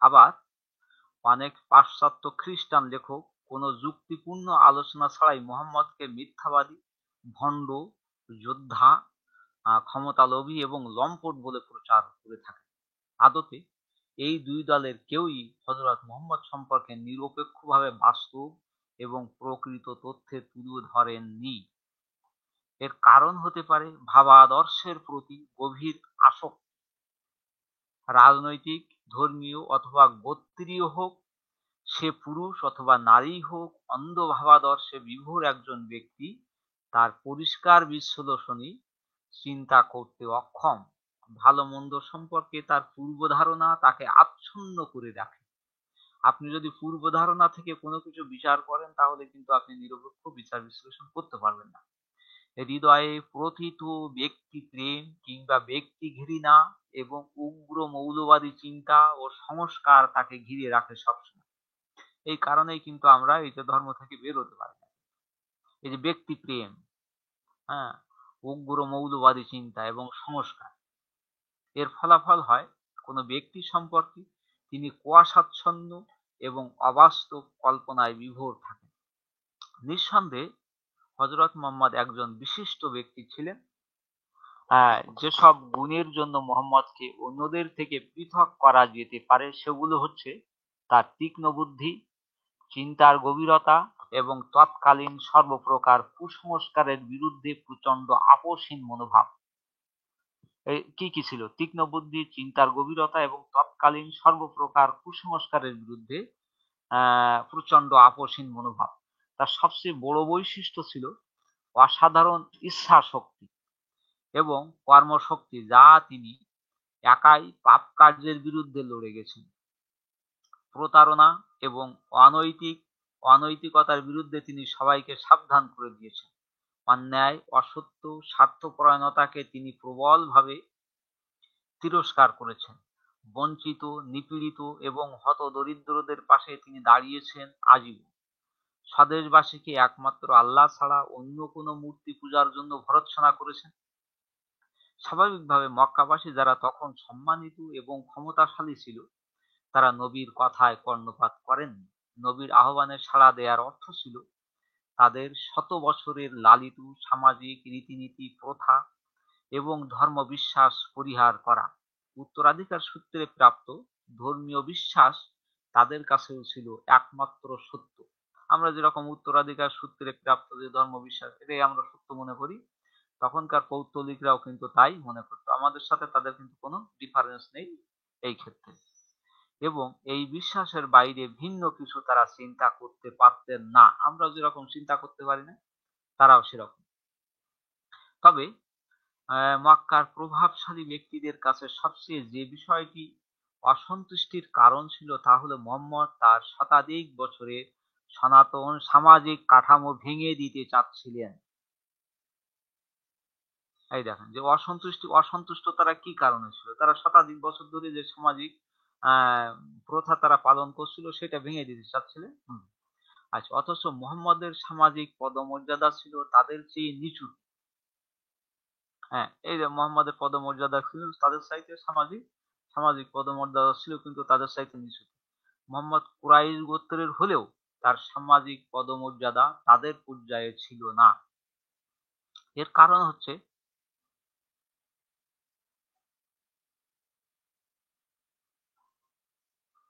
আবার অনেক পাশ্চাত্য খ্রিস্টান লেখক কোনো যুক্তিপূর্ণ আলোচনা ছাড়াই মুহাম্মদকে মিথ্যাবাদী, ভণ্ড, যোদ্ধা, ক্ষমতালোভী এবং লম্পট বলে প্রচার করে থাকে। আদতে এই দুই দলের কেউই হযরত মুহাম্মদ সম্পর্কে নিরপেক্ষভাবে বাস্তব এবং প্রকৃত তথ্যে তুলে ধরেননি। এর কারণ হতে পারে ভাবাদর্শের প্রতি গভীর আসক্তি, রাজনৈতিক, ধর্মীয় অথবা গোত্রীয় হোক, সে পুরুষ অথবা নারী হোক, অন্ধ ভাবাদর্শে বিভোর একজন ব্যক্তি তার পরিষ্কার বিশ্লেষণী চিন্তা করতে অক্ষম। ভালো মন্দ সম্পর্কে তার পূর্বধারণা তাকে আচ্ছন্ন করে রাখে। আপনি যদি পূর্বধারণা থেকে কোনো কিছু বিচার করেন, তাহলে কিন্তু আপনি নিরপেক্ষ বিচার বিশ্লেষণ করতে পারবেন না। হৃদয়ে প্রথিত ব্যক্তি প্রেম কিংবা ব্যক্তি ঘৃণা এবং উগ্র মৌলবাদী চিন্তা ও সংস্কার তাকে ঘিরে রাখে সবসময়। এই কারণেই কিন্তু আমরা এই যে ধর্ম থেকে বের হতে পারি না। এই যে ব্যক্তি প্রেম, হ্যাঁ, উগ্র মৌলবাদী চিন্তা এবং সংস্কার, এর ফলাফল হয় কোনো ব্যক্তি সম্পর্কে তিনি কুয়াশাচ্ছন্ন এবং অবাস্তব কল্পনায় বিভোর থাকেন। নিঃসন্দেহে হযরত মুহাম্মদ একজন বিশিষ্ট ব্যক্তি ছিলেন। যেসব গুণের জন্য মুহাম্মদকে অন্যদের থেকে পৃথক করা যেতে পারে সেগুলো হচ্ছে তার তীক্ষ্ণ বুদ্ধি, চিন্তার গভীরতা এবং তৎকালীন সর্বপ্রকার কুসংস্কারের বিরুদ্ধে প্রচন্ড আপোষহীন মনোভাব। কি কি ছিল? তীক্ষ্ণ বুদ্ধি, চিন্তার গভীরতা এবং তৎকালীন সর্বপ্রকার কুসংস্কারের বিরুদ্ধে প্রচন্ড আপোষহীন মনোভাব। তার সবচেয়ে বড় বৈশিষ্ট্য ছিল অসাধারণ ইচ্ছা শক্তি এবং কর্মশক্তি, যা তিনি একাই পাপ কার্যের বিরুদ্ধে লড়ে গেছেন। প্রতারণা এবং অনৈতিক অনৈতিকতার বিরুদ্ধে তিনি সবাইকে সাবধান করে দিয়েছেন। অন্যায়, অসত্য, স্বার্থপরায়ণতাকে তিনি প্রবলভাবে তিরস্কার করেছেন। বঞ্চিত, নিপীড়িত এবং হতদরিদ্রদের পাশে তিনি দাঁড়িয়েছেন আজীবন। স্বদেশবাসীকে একমাত্র আল্লাহ ছাড়া অন্য কোনো মূর্তি পূজার জন্য ভর্ৎসনা করেছেন। স্বাভাবিকভাবে মক্কাবাসী, যারা তখন সম্মানিত এবং ক্ষমতাশালী ছিল, তারা নবীর কথায় কর্ণপাত করেননি। নবীর আহ্বানে সাড়া দেওয়ার অর্থ ছিল তাদের শত বছরের লালিত সামাজিক রীতিনীতি, প্রথা এবং ধর্মবিশ্বাস পরিহার করা। উত্তরাধিকার সূত্রে প্রাপ্ত ধর্মীয় বিশ্বাস তাদের কাছেও ছিল একমাত্র সত্য। আমরা যেরকম উত্তরাধিকার সূত্রে প্রাপ্ত যে ধর্মবিশ্বাস, এটাই আমরা সত্য মনে করি, তখনকার পৌত্তলিকরাও কিন্তু তাই মনে করতো। আমাদের সাথে তাদের কিন্তু কোনো ডিফারেন্স নেই এই ক্ষেত্রে। এবং এই বিশ্বাসের বাইরে ভিন্ন কিছু তারা চিন্তা করতে পারতেন না। আমরা যেরকম চিন্তা করতে পারি না, তারাও সেরকম। তবে মক্কার প্রভাবশালী ব্যক্তিদের কাছে সবচেয়ে যে বিষয়টি অসন্তুষ্টির কারণ ছিল, তা হলো মুহাম্মদ তার শতাধিক বছরের সনাতন সামাজিক কাঠামো ভেঙে দিতে চাচ্ছিলেন। এই দেখেন যে অসন্তুষ্ট তারা কি কারণে ছিল। তারা শতাধিক বছর ধরে যে সামাজিক প্রথা তারা পালন করছিল, সেটা ভেঙে দিতে চাচ্ছিলেন। আচ্ছা, অথচ মুহাম্মদের সামাজিক পদমর্যাদা ছিল তাদের চেয়ে নিচু। হ্যাঁ, এই যে মুহাম্মদের পদমর্যাদা ছিল তাদের চাইতে, সামাজিক সামাজিক পদমর্যাদা ছিল কিন্তু তাদের চাইতে নিচু। মুহাম্মদ কুরাইশ গোত্রের হলেও তার সামাজিক পদমর্যাদা তাদের পর্যায়ে ছিল না। এর কারণ হচ্ছে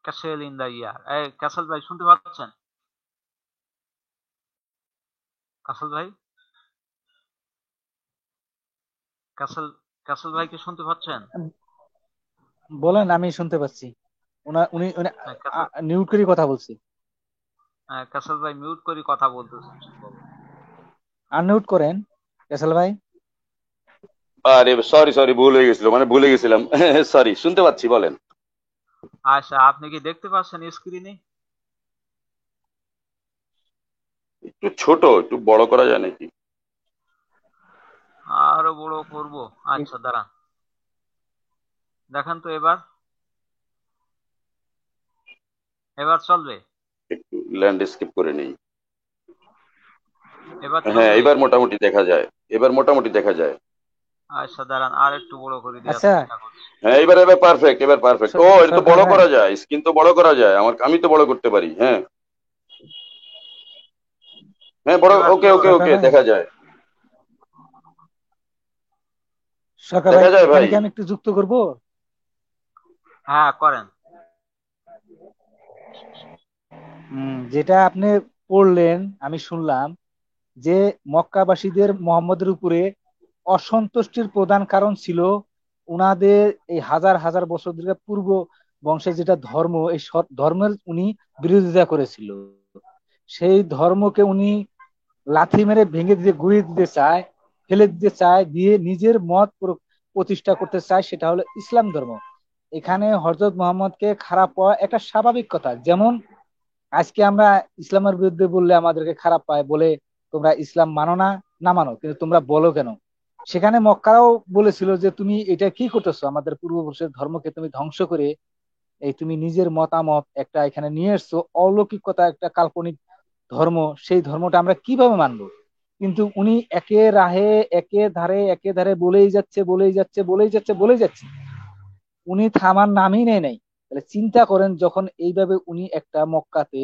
castle in the air. Castle ভাই শুনতে পাচ্ছেন? ক্যাসেল ভাই, ক্যাসেল ক্যাসেল ভাই কি শুনতে পাচ্ছেন? বলেন, আমি শুনতে পাচ্ছি। উনি ক্যাসেল মিউট করে কথা বলছি। ক্যাসেল ভাই মিউট করে কথা বলতেছেন সম্ভবত। আনমিউট করেন ক্যাসেল ভাই। আরে সরি সরি, ভুল হয়ে গেছিল, মানে ভুলে গেছিলাম। সরি, শুনতে পাচ্ছি, বলেন। আচ্ছা, আপনি কি দেখতে পাচ্ছেন স্ক্রিনে? একটু ছোট, একটু বড় করা যায় নাকি? আরো বড় করব? আচ্ছা দাঁড়ান, দেখেন তো এবার, এবার চলবে? একটু ল্যান্ডস্কেপ করে নেই। এবার হ্যাঁ, চলবে? এবার মোটামুটি দেখা যায়, এবার মোটামুটি দেখা যায়। আচ্ছা দাঁড়ান, আর একটু বড় করে দেওয়ার আচ্ছা, চেষ্টা করছি। হ্যাঁ, এবার এবার পারফেক্ট, এবার পারফেক্ট। ও, এটা তো সরকার বড় ভাই, করা যায়, স্ক্রিন তো বড় করা যায়, আমি তো বড় করতে পারি। হ্যাঁ হ্যাঁ, বড়, এবার ওকে ওকে সরকার ওকে, ভাই, দেখা যায়, সরকার ভাই, দেখা যায় এখানে ভাই। কি আমি একটু যুক্ত করব? হ্যাঁ করেন। যেটা আপনি পড়লেন, আমি শুনলাম যে মক্কাবাসীদের মুহাম্মদের উপরে অসন্তুষ্টির প্রধান কারণ ছিল উনাদের এই হাজার হাজার বছর ধরে পূর্ব বংশের যেটা ধর্ম, এই ধর্মের উনি বিরোধিতা করেছিল। সেই ধর্মকে উনি লাথি মেরে ভেঙে দিতে, গুঁড়িয়ে দিতে চায়, ফেলে দিতে চায়, দিয়ে নিজের মত প্রতিষ্ঠা করতে চায়, সেটা হলো ইসলাম ধর্ম। এখানে হযরত মুহাম্মদকে খারাপ পাওয়া একটা স্বাভাবিক কথা। যেমন আজকে আমরা ইসলামের বিরুদ্ধে বললে আমাদেরকে খারাপ পায়, বলে তোমরা ইসলাম মানো না, না মানো, কিন্তু তোমরা বলো কেন? সেখানে মক্কারাও বলেছিল যে তুমি এটা কি করতেছো, আমাদের পূর্বপুরুষের ধর্মকে তুমি ধ্বংস করে এই তুমি নিজের মতামত একটা এখানে নিয়ে এসছো, অলৌকিকতা, একটা কাল্পনিক ধর্ম, সেই ধর্মটা আমরা কিভাবে মানবো? কিন্তু উনি একে রাহে একে ধারে একে ধারে বলেই যাচ্ছে, বলেই যাচ্ছে, বলেই যাচ্ছে, বলেই যাচ্ছে, উনি থামার নামই নেই নাই। তাহলে চিন্তা করেন, যখন এইভাবে উনি একটা মক্কাতে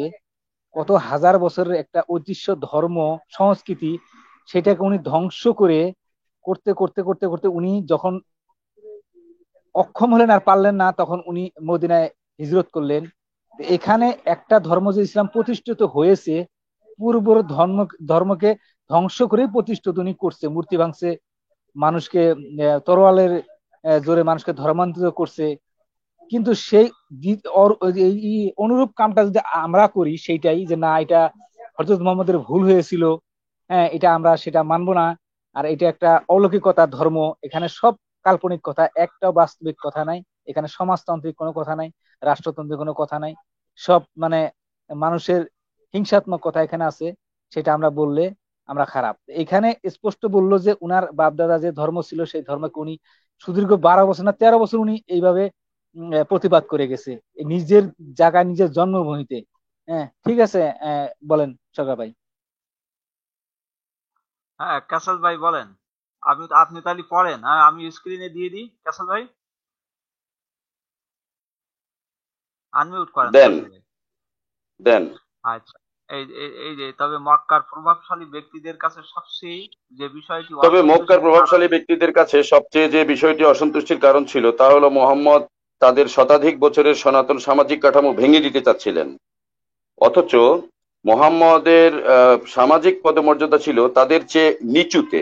কত হাজার বছরের একটা ঐতিহ্য, ধর্ম, সংস্কৃতি, সেটাকে উনি ধ্বংস করে করতে করতে করতে করতে উনি যখন অক্ষম হলেন, আর পারলেন না, তখন উনি মদিনায় হিজরত করলেন। এখানে একটা ধর্ম যে ইসলাম প্রতিষ্ঠিত হয়েছে, পূর্ব ধর্মকে ধ্বংস করে প্রতিষ্ঠিত উনি করছে, মূর্তি ভাঙছে, মানুষকে তরোয়ালের জোরে মানুষকে ধর্মান্তরিত করছে। কিন্তু সেই এই অনুরূপ কামটা যদি আমরা করি, সেইটাই যে না, এটা হযরত মুহাম্মদের ভুল হয়েছিল, হ্যাঁ, এটা আমরা সেটা মানবো না, আর এটা একটা অলৌকিকতার ধর্ম, এখানে সব কাল্পনিক কথা, একটাও বাস্তবিক কথা নাই, এখানে সমাজতান্ত্রিক কোনো কথা নাই, রাষ্ট্রতান্ত্রিক কোনো কথা নাই, সব মানে মানুষের হিংসাত্মক কথা এখানে আছে, সেটা আমরা বললে আমরা খারাপ। এখানে স্পষ্ট বললো যে উনার বাপদাদা যে ধর্ম ছিল সেই ধর্মকে উনি সুদীর্ঘ 12 বছর না 13 বছর উনি এইভাবে প্রতিবাদ করে গেছে নিজের জায়গায়, নিজের জন্মভূমিতে। হ্যাঁ, ঠিক আছে। বলেন সগা ভাই। হ্যাঁ, ক্যাসেল ভাই বলেন। আপনি তাহলে পড়েন, হ্যাঁ আমি স্ক্রিনে দিয়ে দিই। ক্যাসেল ভাই আনমিউট করেন দেন ক্যাসেল ভাই। দেন। আচ্ছা, এই যে তবে মক্কার প্রভাবশালী ব্যক্তিদের কাছে সবচেয়ে যে বিষয়টি তবে মক্কার অসন্তুষ্টির কারণ। প্রভাবশালী ব্যক্তিদের কাছে সবচেয়ে যে বিষয়টি অসন্তুষ্টির কারণ ছিল তা হলো মোহাম্মদ তাদের শতাধিক বছরের সনাতন সামাজিক কাঠামো ভেঙে দিতে চাচ্ছিলেন। অথচ মোহাম্মদের সামাজিক পদমর্যাদা ছিল তাদের চেয়ে নিচুতে।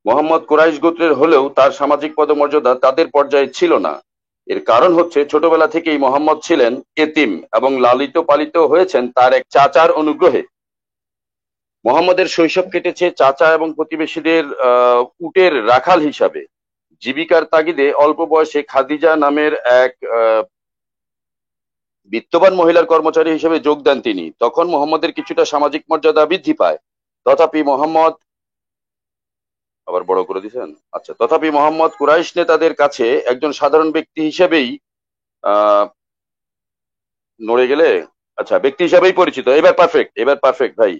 মোহাম্মদ কুরাইশ গোত্রের হলেও তার সামাজিক পদমর্যাদা তাদের পর্যায়ে ছিল না। এর কারণ হচ্ছে ছোটবেলা থেকেই মোহাম্মদ ছিলেন এতিম এবং লালিত পালিত হয়েছেন তার এক চাচার অনুগ্রহে। মোহাম্মদের শৈশব কেটেছে চাচা এবং প্রতিবেশীদের উটের রাখাল হিসাবে। জীবিকার তাগিদে অল্প বয়সে খাদিজা নামের এক বিত্তবান মহিলার কর্মচারী হিসেবে যোগ দেন তিনি। তখন মোহাম্মদের কিছুটা সামাজিক মর্যাদা বৃদ্ধি পায়। তথাপি মোহাম্মদ আবার বড় করে দিয়েছেন। আচ্ছা, তথাপি মোহাম্মদ কুরাইশ নেতাদের কাছে একজন সাধারণ ব্যক্তি হিসেবেই আহ নড়ে গেলে আচ্ছা ব্যক্তি হিসেবেই পরিচিত। এবার পারফেক্ট, এবার পারফেক্ট ভাই।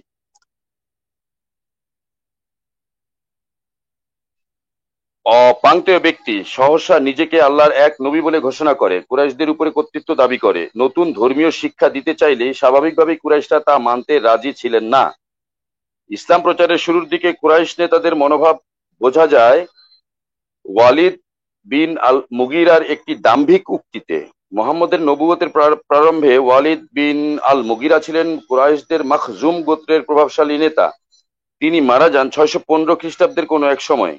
অপাঙ্ক্তেয় ব্যক্তি সহসা নিজেকে আল্লাহর এক নবী বলে ঘোষণা করে, কুরাইশদের উপরে কর্তৃত্ব দাবি করে। নতুন ধর্মীয় শিক্ষা দিতে চাইলে স্বাভাবিকভাবেই কুরাইশরা তা মানতে রাজি ছিলেন না। ইসলাম প্রচারের শুরুর দিকে কুরাইশ নেতাদের মনোভাব বোঝা যায় ওয়ালিদ বিন আল মুগিরার একটি দাম্ভিক উক্তিতে। মোহাম্মদের নবুয়তের প্রারম্ভে ওয়ালিদ বিন আল মুগিরা ছিলেন কুরাইশদের মাখজুম গোত্রের প্রভাবশালী নেতা। তিনি মারা যান 615 খ্রিস্টাব্দের কোনো এক সময়।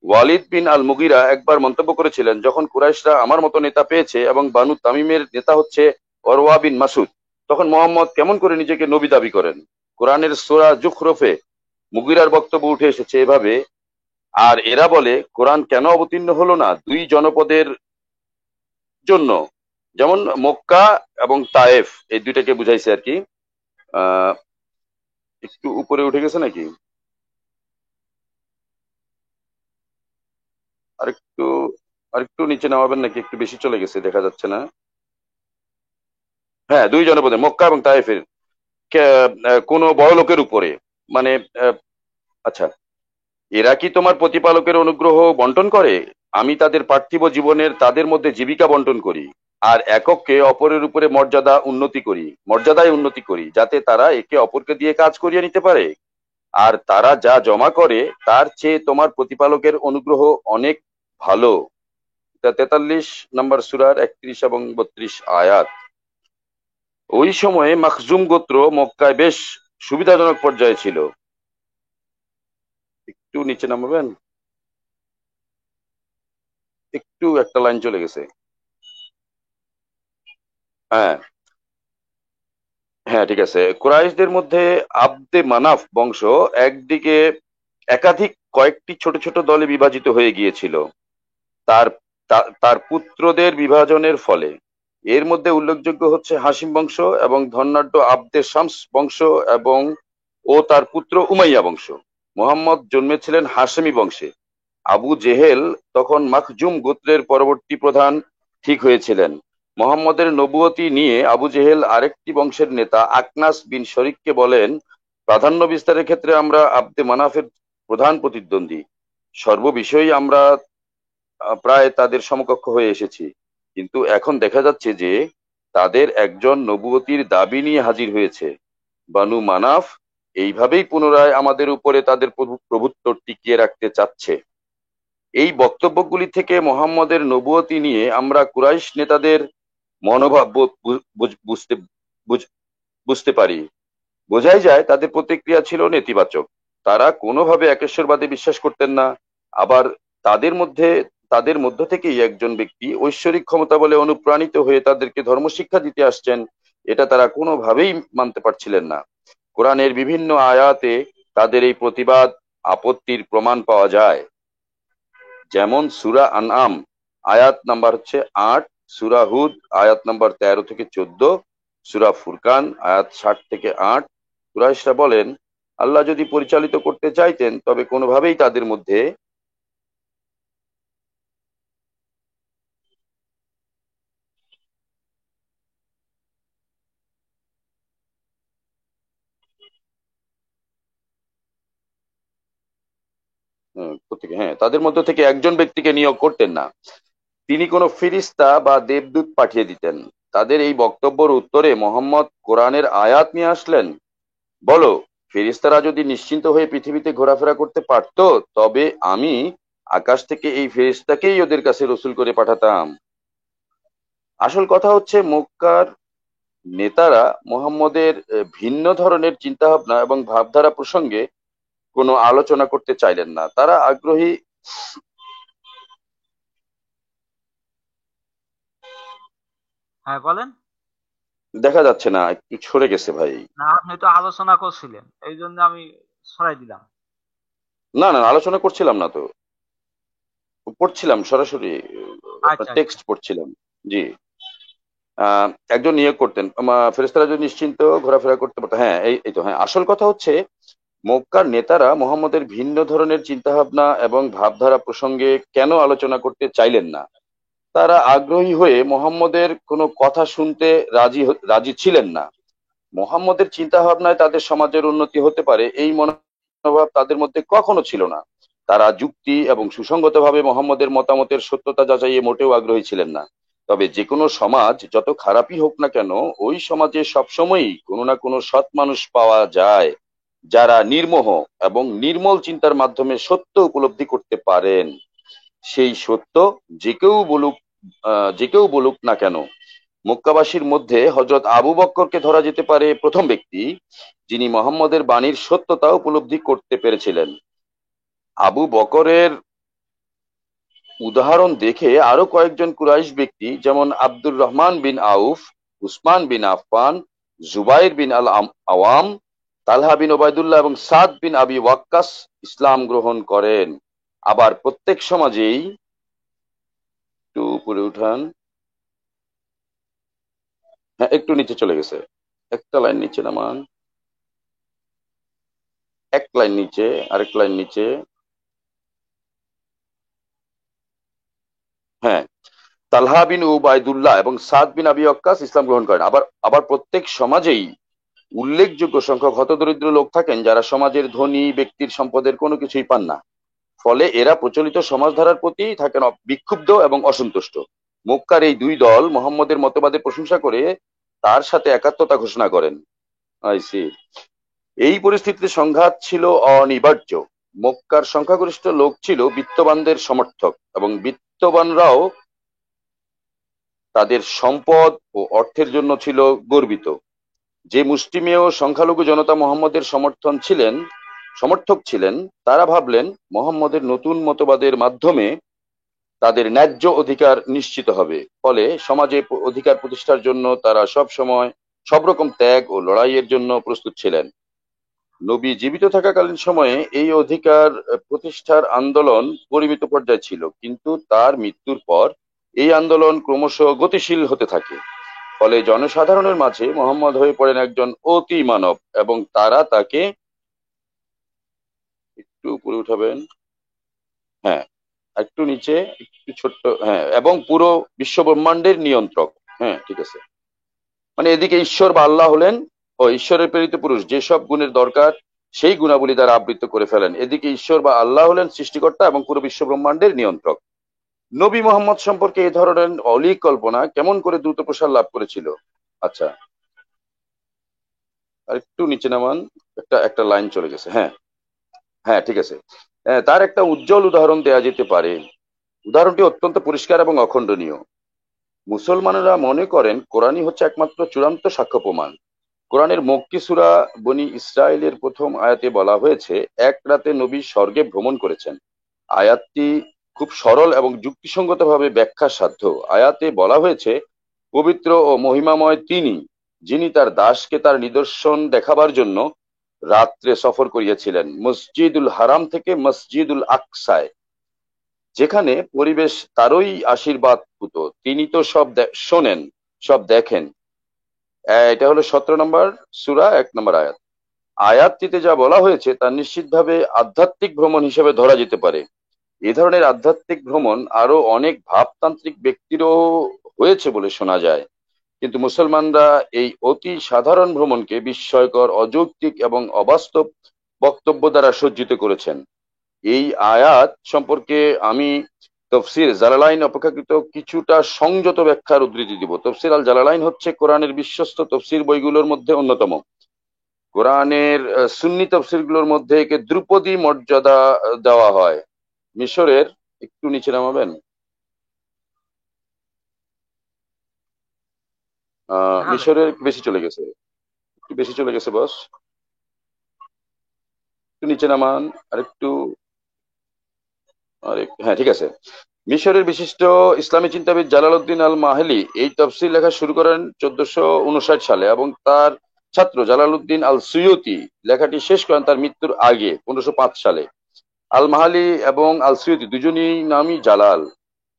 ওয়ালিদ বিন আল মুগিরা একবার মন্তব্য করেছিলেন, যখন কুরাইশরা আমার মতো নেতা পেয়েছে এবং বানু তামিমের নেতা হচ্ছে অরওয়া বিন মাসুদ, তখন মোহাম্মদ কেমন করে নিজেকে নবী দাবি করেন। কোরআনের সূরা জুখরুফে মুগিরার বক্তব্য উঠে এসেছে এভাবে, আর এরা বলে কোরআন কেন অবতীর্ণ হলো না দুই জনপদের জন্য, যেমন মক্কা এবং তায়েফ, এই দুইটাকে বুঝাইছে আর কি। আহ একটু উপরে উঠে গেছে নাকি? আরেকটু আরেকটু নিচে নামাবেন নাকি? একটু বেশি চলে গেছে, দেখা যাচ্ছে না। হ্যাঁ, দুই জনপদে মক্কা এবং তায়েফের কোন বড় লোকের উপরে, মানে আচ্ছা, এরা কি তোমার প্রতিপালকের অনুগ্রহ বন্টন করে? আমি তাদের পার্থিব জীবনের তাদের মধ্যে জীবিকা বন্টন করি, আর এককে অপরের উপরে মর্যাদায় উন্নতি করি, যাতে তারা একে অপরকে দিয়ে কাজ করিয়ে নিতে পারে। আর তারা যা জমা করে তার চেয়ে তোমার প্রতিপালকের অনুগ্রহ অনেক ভালো। 43 নম্বর সূরার 31 এবং 32 আয়াত। ওই সময়ে মাখজুম গোত্র মক্কায় বেশ সুবিধাজনক পর্যায়ে ছিল। একটু নিচে নামাবেন, একটু একটা লাইন চলে গেছে। হ্যাঁ হ্যাঁ, ঠিক আছে। কুরাইশদের মধ্যে আব্দে মানাফ বংশ একদিকে একাধিক কয়েকটি ছোট ছোট দলে বিভাজিত হয়ে গিয়েছিল তার তার পুত্রদের বিভাজনের ফলে। এর মধ্যে উল্লেখযোগ্য হচ্ছে হাসিম বংশ এবং ধনাঢ্য আব্দে শামস বংশ এবং তার পুত্র উমাইয়া বংশ। মুহাম্মদ জন্মেছিলেন হাশেমি বংশে। আবু জেহেল তখন মাখজুম গোত্রের পরবর্তী প্রধান ঠিক হয়েছিলেন। মুহাম্মদের নবুয়তি নিয়ে আবু জেহেল আরেকটি বংশের নেতা আকনাস বিন শরিককে বলেন, প্রাধান্য বিস্তারের ক্ষেত্রে আমরা আব্দে মানাফের প্রধান প্রতিদ্বন্দ্বী। সর্ববিষয়েই আমরা প্রায় তাদের সমকক্ষ হয়ে এসেছি, কিন্তু এখন দেখা যাচ্ছে যে তাদের একজন নবুয়তির দাবি নিয়ে হাজির হয়েছে। বানু মানাফ এইভাবেই পুনরায় আমাদের উপরে তাদের প্রভুত্ব টিকিয়ে রাখতে চাচ্ছে। এই বক্তব্যগুলি থেকে মোহাম্মদের নবুয়তি নিয়ে আমরা কুরাইশ নেতাদের মনোভাব বুঝতে বুঝতে পারি। বোঝাই যায় তাদের প্রতিক্রিয়া ছিল নেতিবাচক। তারা কোনোভাবে একেশ্বরবাদে বিশ্বাস করতেন না। আবার তাদের মধ্য থেকেই একজন ব্যক্তি ঐশ্বরিক ক্ষমতা বলে অনুপ্রাণিত হয়ে তাদেরকে ধর্মশিক্ষা দিতে আসছেন, এটা তারা কোনোভাবেই মানতে পারছিলেন না। কোরআনের বিভিন্ন আয়াতে তাদের এই প্রতিবাদ আপত্তির প্রমাণ পাওয়া যায়। যেমন সূরা আনআম আয়াত নাম্বার হচ্ছে 8, সূরা হুদ আয়াত নাম্বার 13 থেকে 14, সূরা ফুরকান আয়াত 60 থেকে 8। কুরাইশরা বলেন, আল্লাহ যদি পরিচালিত করতে চাইতেন তবে কোনোভাবেই তাদের মধ্যে তাদের মধ্য থেকে একজন ব্যক্তিকে নিয়োগ করতেন না, তিনি কোনো ফিরিস্তা বা দেবদূত পাঠিয়ে দিতেন। তাদের এই বক্তব্যের উত্তরে মোহাম্মদ কোরআনের আয়াত নিয়ে আসলেন, বলো, ফেরেশতারা যদি নিশ্চিন্ত হয়ে পৃথিবীতে ঘোরাফেরা করতে পারতো তবে আমি আকাশ থেকে এই ফেরেশতাকেই ওদের কাছে রসুল করে পাঠাতাম। আসল কথা হচ্ছে, মক্কার নেতারা মোহাম্মদের ভিন্ন ধরনের চিন্তাভাবনা এবং ভাবধারা প্রসঙ্গে কোনো আলোচনা করতে চাইলেন না। তারা আগ্রহী হ্যাঁ বলেন। দেখা যাচ্ছে না, একটু সরে গেছে ভাই। না, আপনি তো আলোচনা করছিলেন, এই জন্য আমি সরাই দিলাম। না না, আলোচনা করছিলাম না তো, পড়ছিলাম সরাসরি, আচ্ছা আচ্ছা। টেক্সট পড়ছিলাম। জি। একজন নিয়োগ করতেন, ফেরেশতারা যদি নিশ্চিন্ত ঘোরাফেরা করতে পারতো। হ্যাঁ, এই তো। হ্যাঁ, আসল কথা হচ্ছে, মক্কার নেতারা মোহাম্মদের ভিন্ন ধরনের চিন্তাভাবনা এবং ভাবধারা প্রসঙ্গে কেন আলোচনা করতে চাইলেন না? তারা আগ্রহী হয়ে মোহাম্মদের কোনো কথা শুনতে রাজি ছিলেন না। মোহাম্মদের চিন্তা ভাবনায় তাদের সমাজের উন্নতি হতে পারে এই মনোভাব তাদের মধ্যে কখনো ছিল না। তারা যুক্তি এবং সুসঙ্গতভাবে মোহাম্মদের মতামতের সত্যতা যাচাইয়ে মোটেও আগ্রহী ছিলেন না। তবে যে কোনো সমাজ যত খারাপই হোক না কেন, ওই সমাজে সবসময়ই কোনো না কোনো সৎ মানুষ পাওয়া যায়, যারা নির্মোহ এবং নির্মল চিন্তার মাধ্যমে সত্য উপলব্ধি করতে পারেন। সেই সত্য যে কেউ বলুক না কেন। মক্কাবাসীর মধ্যে হযরত আবু বক্করকে ধরা যেতে পারে প্রথম ব্যক্তি, যিনি মোহাম্মদের বাণীর সত্যতা উপলব্ধি করতে পেরেছিলেন। আবু বকরের উদাহরণ দেখে আরো কয়েকজন কুরাইশ ব্যক্তি, যেমন আব্দুর রহমান বিন আউফ, উসমান বিন আফফান, জুবাইর বিন আল আওয়াম, তালহা বিন ওবায়দুল্লাহ এবং সাদ বিন আবি ওয়াক্কাস ইসলাম গ্রহণ করেন। আবার প্রত্যেক সমাজেই, একটু উপরে উঠান, হ্যাঁ একটু নিচে চলে গেছে, একটা লাইন নিচে নামান, এক লাইন নিচে, আরেক লাইন নিচে। হ্যাঁ, তালহা বিন উবাইদুল্লাহ এবং সাদ বিন আবি ওয়াক্কাস ইসলাম গ্রহণ করেন। আবার আবার প্রত্যেক সমাজেই উল্লেখযোগ্য সংখ্যক হতদরিদ্র লোক থাকেন, যারা সমাজের ধনী ব্যক্তির সম্পদের কোনো কিছুই পান না। ফলে এরা প্রচলিত সমাজধারার প্রতি থাকেন বিক্ষুব্ধ এবং অসন্তুষ্ট। মক্কার এই দুই দল মোহাম্মদের মতবাদের প্রশংসা করে তার সাথে একাত্মতা ঘোষণা করেন। আইসি। এই পরিস্থিতিতে সংঘাত ছিল অনিবার্য। মক্কার সংখ্যাগরিষ্ঠ লোক ছিল বিত্তবানদের সমর্থক এবং বিত্তবানরাও তাদের সম্পদ ও অর্থের জন্য ছিল গর্বিত। যে মুষ্টিমেয় সংখ্যালঘু জনতা মোহাম্মদের সমর্থক ছিলেন, তারা ভাবলেন মোহাম্মদের নতুন মতবাদের মাধ্যমে তাদের ন্যায্য অধিকার নিশ্চিত হবে। ফলে সমাজে অধিকার প্রতিষ্ঠার জন্য তারা সব সময় সব রকম ত্যাগ ও লড়াইয়ের জন্য প্রস্তুত ছিলেন। নবী জীবিত থাকাকালীন সময়ে এই অধিকার প্রতিষ্ঠার আন্দোলন পরিমিত পর্যায়ে ছিল, কিন্তু তার মৃত্যুর পর এই আন্দোলন ক্রমশ গতিশীল হতে থাকে। ফলে জনসাধারণের মাঝে মোহাম্মদ হয়ে পড়েন একজন অতি মানব এবং তারা তাকে, একটু উপরে উঠাবেন, হ্যাঁ একটু নিচে, একটু ছোট্ট, হ্যাঁ, এবং পুরো বিশ্ব ব্রহ্মাণ্ডের নিয়ন্ত্রক। হ্যাঁ ঠিক আছে। মানে এদিকে ঈশ্বর বা আল্লাহ হলেন, ও ঈশ্বরের প্রেরিত পুরুষ যেসব গুণের দরকার সেই গুণাবলী দ্বারা আবৃত করে ফেলেন। এদিকে ঈশ্বর বা আল্লাহ হলেন সৃষ্টিকর্তা এবং পুরো বিশ্ব ব্রহ্মাণ্ডের নিয়ন্ত্রক। নবী মোহাম্মদ সম্পর্কে এই ধরনের অলীক কল্পনা কেমন করে দ্রুত প্রসার লাভ করেছিল? আচ্ছা, আর একটু নিচে নামান, একটা একটা লাইন চলে গেছে। হ্যাঁ হ্যাঁ ঠিক আছে। তার একটা উজ্জ্বল উদাহরণ দেয়া যেতে পারে। উদাহরণটি অত্যন্ত পরিষ্কার এবং অখণ্ডনীয়। মুসলমানেরা মনে করেন কোরআনই হচ্ছে একমাত্র চূড়ান্ত সাক্ষ্য প্রমাণ। কোরআনের মক্কি সূরা বনি ইসরাইলের প্রথম আয়াতে বলা হয়েছে, এক রাতে নবী স্বর্গে ভ্রমণ করেছেন। আয়াতটি খুব সরল এবং যুক্তিসঙ্গতভাবে ব্যাখ্যা সাধ্য। আয়াতে বলা হয়েছে, পবিত্র ও মহিমাময় তিনি, যিনি তার দাসকে তার নিদর্শন দেখাবার জন্য রাত্রে সফর করিয়েছিলেন মসজিদুল হারাম থেকে মসজিদুল আকসায়, যেখানে পরিবেশ তারই আশীর্বাদ পুত। তিনি তো সব শোনেন, সব দেখেন। এটা হলো 17 নম্বর সূরা 1 নম্বর আয়াত। আয়াতটিতে যা বলা হয়েছে তা নিশ্চিতভাবে আধ্যাত্মিক ভ্রমণ হিসেবে ধরা যেতে পারে। এ ধরনের আধ্যাত্মিক ভ্রমণ আরো অনেক ভাবতান্ত্রিক ব্যক্তিরও হয়েছে বলে শোনা যায়, কিন্তু মুসলমানরা এই অতি সাধারণ ভ্রমণকে বিস্ময়কর, অযৌক্তিক এবং অবাস্তব বক্তব্য দ্বারা সজ্জিত করেছেন। এই আয়াত সম্পর্কে আমি তফসির জালালাইন অপেক্ষাকৃত কিছুটা সংযত ব্যাখ্যার উদ্ধৃতি দিব। তফসির আল জালালাইন হচ্ছে কোরআনের বিশ্বস্ত তফসির বইগুলোর মধ্যে অন্যতম। কোরআনের সুন্নি তফসিরগুলোর মধ্যে একে ধ্রুপদী মর্যাদা দেওয়া হয়। মিশরের, একটু নিচে নামাবেন, তাহলে মিশরের বেশি চলে গেছে, একটু বেশি চলে গেছে বস, একটু নিচে নামান, আরেকটু, হ্যাঁ ঠিক আছে। মিশরের বিশিষ্ট ইসলামী চিন্তাবিদ জালালউদ্দিন আল মাহলি এই তফসির লেখা শুরু করেন 1459 সালে এবং তার ছাত্র জালালউদ্দিন আল সুয়ুতি লেখাটি শেষ করেন তার মৃত্যুর আগে 1505 সালে। আল মাহালি এবং আল সুয়ুতি দুজনই নামই জালাল,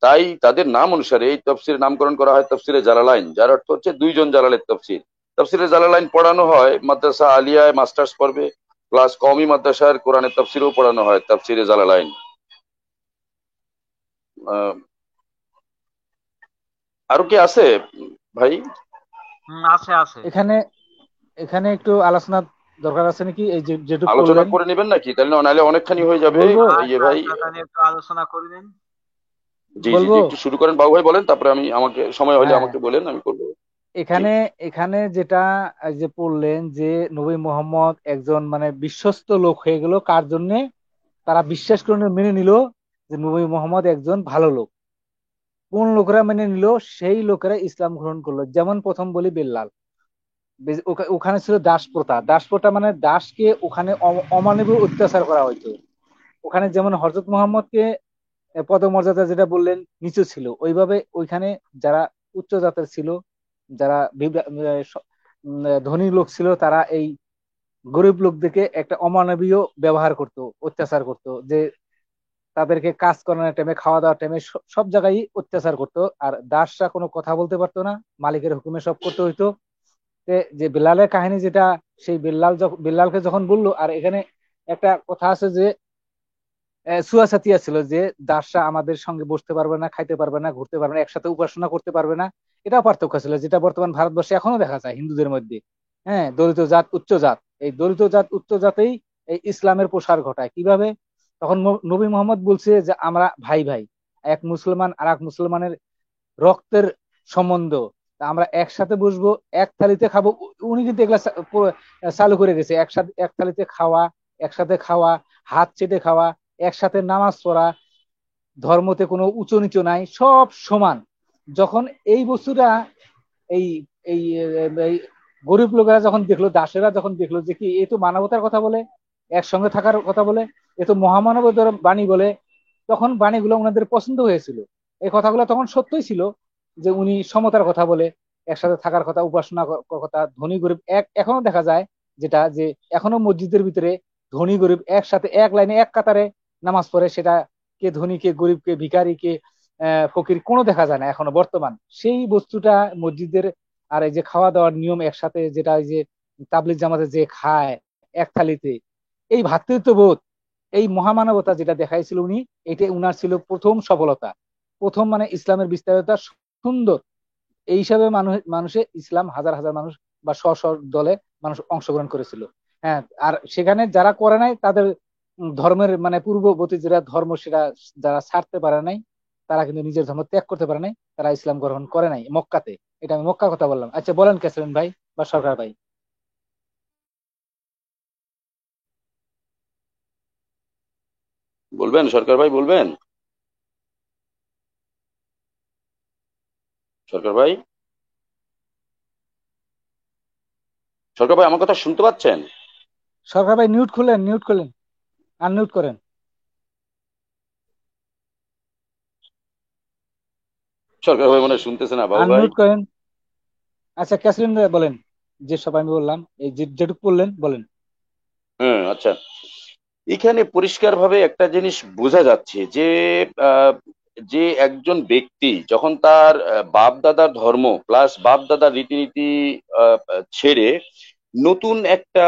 তাই তাদের নাম অনুসারে এই তফসিরের নামকরণ করা হয় তফসিরে জালালাইন, যার অর্থ হচ্ছে দুইজন জালালের তফসির। তফসিরে জালালাইন পড়ানো হয় মাদ্রাসা আলিয়ায় মাস্টার্স পর্বে, প্লাস কওমি মাদ্রাসার কোরআনের তফসিরও পড়ানো হয় তফসিরে জালালাইন। আহ, আরো কি আছে ভাই? আছে আছে। এখানে এখানে একটু আলোচনা দরকার আছে নাকি, এই যে যেটুকু আলোচনা বললেন করে নেবেন নাকি? তাহলে নাহলে অনেকখানি হয়ে যাবে। বলবো ইয়ে আচ্ছা ভাই, আচ্ছা, তাহলে একটু আলোচনা করে নিন। জি জি জি, বলবো একটু শুরু করেন বাবু ভাই, বলেন, তারপরে আমি, আমাকে সময় হলে হ্যাঁ, আমাকে বলেন, আমি করবো। জি। এখানে এখানে যেটা এই যে পড়লেন যে নবী মোহাম্মদ একজন মানে বিশ্বস্ত লোক হয়ে গেল কার জন্য, তারা বিশ্বাস করে মেনে নিল যে নবী মোহাম্মদ একজন ভালো লোক। কোন লোকেরা মেনে নিল? সেই লোকেরা ইসলাম গ্রহণ করলো। যেমন প্রথম বলি বেল্লাল। ওখানে ছিল দাস প্রথা। দাস প্রথা মানে দাসকে ওখানে অমানবীয় অত্যাচার করা হইতো। ওখানে যেমন হযরত মুহাম্মদকে পদমর্যাদা যেটা বললেন নিচু ছিল, ওইভাবে ওইখানে যারা উচ্চ জাতের ছিল, যারা ধনী লোক ছিল, তারা এই গরিব লোকদেরকে একটা অমানবীয় ব্যবহার করত, অত্যাচার করত, যে তাদেরকে কাজ করানোর টাইমে, খাওয়া দাওয়ার টাইমে সব জায়গায় অত্যাচার করতো। আর দাসরা কোনো কথা বলতে পারতো না, মালিকের হুকুমে সব করতে হইতো। যে বেল্লালের কাহিনী যেটা, সেই বেল্লালকে যখন বললো, আর এখানে একটা কথা আছে যে সুয়াসাতিয়া ছিল, যে দাসরা আমাদের সঙ্গে বসতে পারবে না, খাইতে পারবে না, ঘুরতে পারবে না, একসাথে উপাসনা করতে পারবে না। এটাও পার্থক্য ছিল, যেটা বর্তমান ভারতবর্ষে এখনো দেখা যায় হিন্দুদের মধ্যে। হ্যাঁ, দলিত জাত উচ্চ জাত, এই দলিত জাত উচ্চ জাতেই এই ইসলামের প্রসার ঘটায় কিভাবে? তখন নবী মোহাম্মদ বলছে যে আমরা ভাই ভাই, এক মুসলমান আর এক মুসলমানের রক্তের সম্বন্ধ, তা আমরা একসাথে বসবো, এক থালিতে খাবো। উনি কিন্তু এগুলা চালু করে গেছে, একসাথে এক থালিতে খাওয়া, একসাথে খাওয়া, হাত চেটে খাওয়া, একসাথে নামাজ পড়া, ধর্মতে কোনো উঁচু নিচু নাই, সব সমান। যখন এই বস্তুটা এই এই এই গরিব লোকেরা যখন দেখলো, দাসেরা যখন দেখলো যে কি এ তো মানবতার কথা বলে, একসঙ্গে থাকার কথা বলে, এ তো মহামানবতার বাণী বলে, তখন বাণীগুলো ওনাদের পছন্দ হয়েছিল। এই কথাগুলো তখন সত্যই ছিল যে উনি সমতার কথা বলে, একসাথে থাকার কথা, উপাসনা কথা, ধনী গরিব এক। এখনো দেখা যায় যেটা, যে এখনো মসজিদের ভিতরে ধনী গরিব একসাথে এক লাইনে এক কাতারে নামাজ পড়ে, সেটা কে ধনী কে গরিব কে ভিখারি কে ফকির কোনো দেখা যায় না এখনো বর্তমান। সেই বস্তুটা মসজিদের, আর এই যে খাওয়া দাওয়ার নিয়ম একসাথে, যেটা এই যে তাবলিগ জামাতে যে খায় এক থালিতে, এই ভ্রাতৃত্ববোধ, এই মহামানবতা যেটা দেখাইছিল উনি, এটা উনার ছিল প্রথম সফলতা। প্রথম মানে ইসলামের বিস্তারিত সুন্দর। এই হিসাবে মানুষে ইসলাম হাজার হাজার মানুষ বা স্ব দলে মানুষ অংশগ্রহণ করেছিল। হ্যাঁ, আর সেখানে যারা করে নাই তাদের ধর্মের মানে পূর্ববর্তী যেটা ধর্ম, সেটা যারা ছাড়তে পারে নাই, তারা কিন্তু নিজের ধর্ম ত্যাগ করতে পারে নাই, তারা ইসলাম গ্রহণ করে নাই মক্কাতে। এটা আমি মক্কার কথা বললাম। আচ্ছা বলেন ক্যাসরিন ভাই বা সরকার ভাই। বলবেন সরকার ভাই, বলবেন সরকার ভাই, সরকার ভাই আমার কথা শুনতে পাচ্ছেন? সরকার ভাই মিউট খুলেন, মিউট খুলেন, আনমিউট করেন। সরকার ভাই মনে হয় শুনতেছে না বাবু ভাই। আনমিউট করেন। আচ্ছা ক্যাসরিন ভাই বলেন, যে সব আমি বললাম, এই যেটুকু বললেন বলেন। হ্যাঁ আচ্ছা, এখানে পরিষ্কারভাবে একটা জিনিস বোঝা যাচ্ছে যে যে একজন ব্যক্তি যখন তার বাপ দাদার ধর্ম প্লাস বাপ দাদার রীতিনীতি ছেড়ে নতুন একটা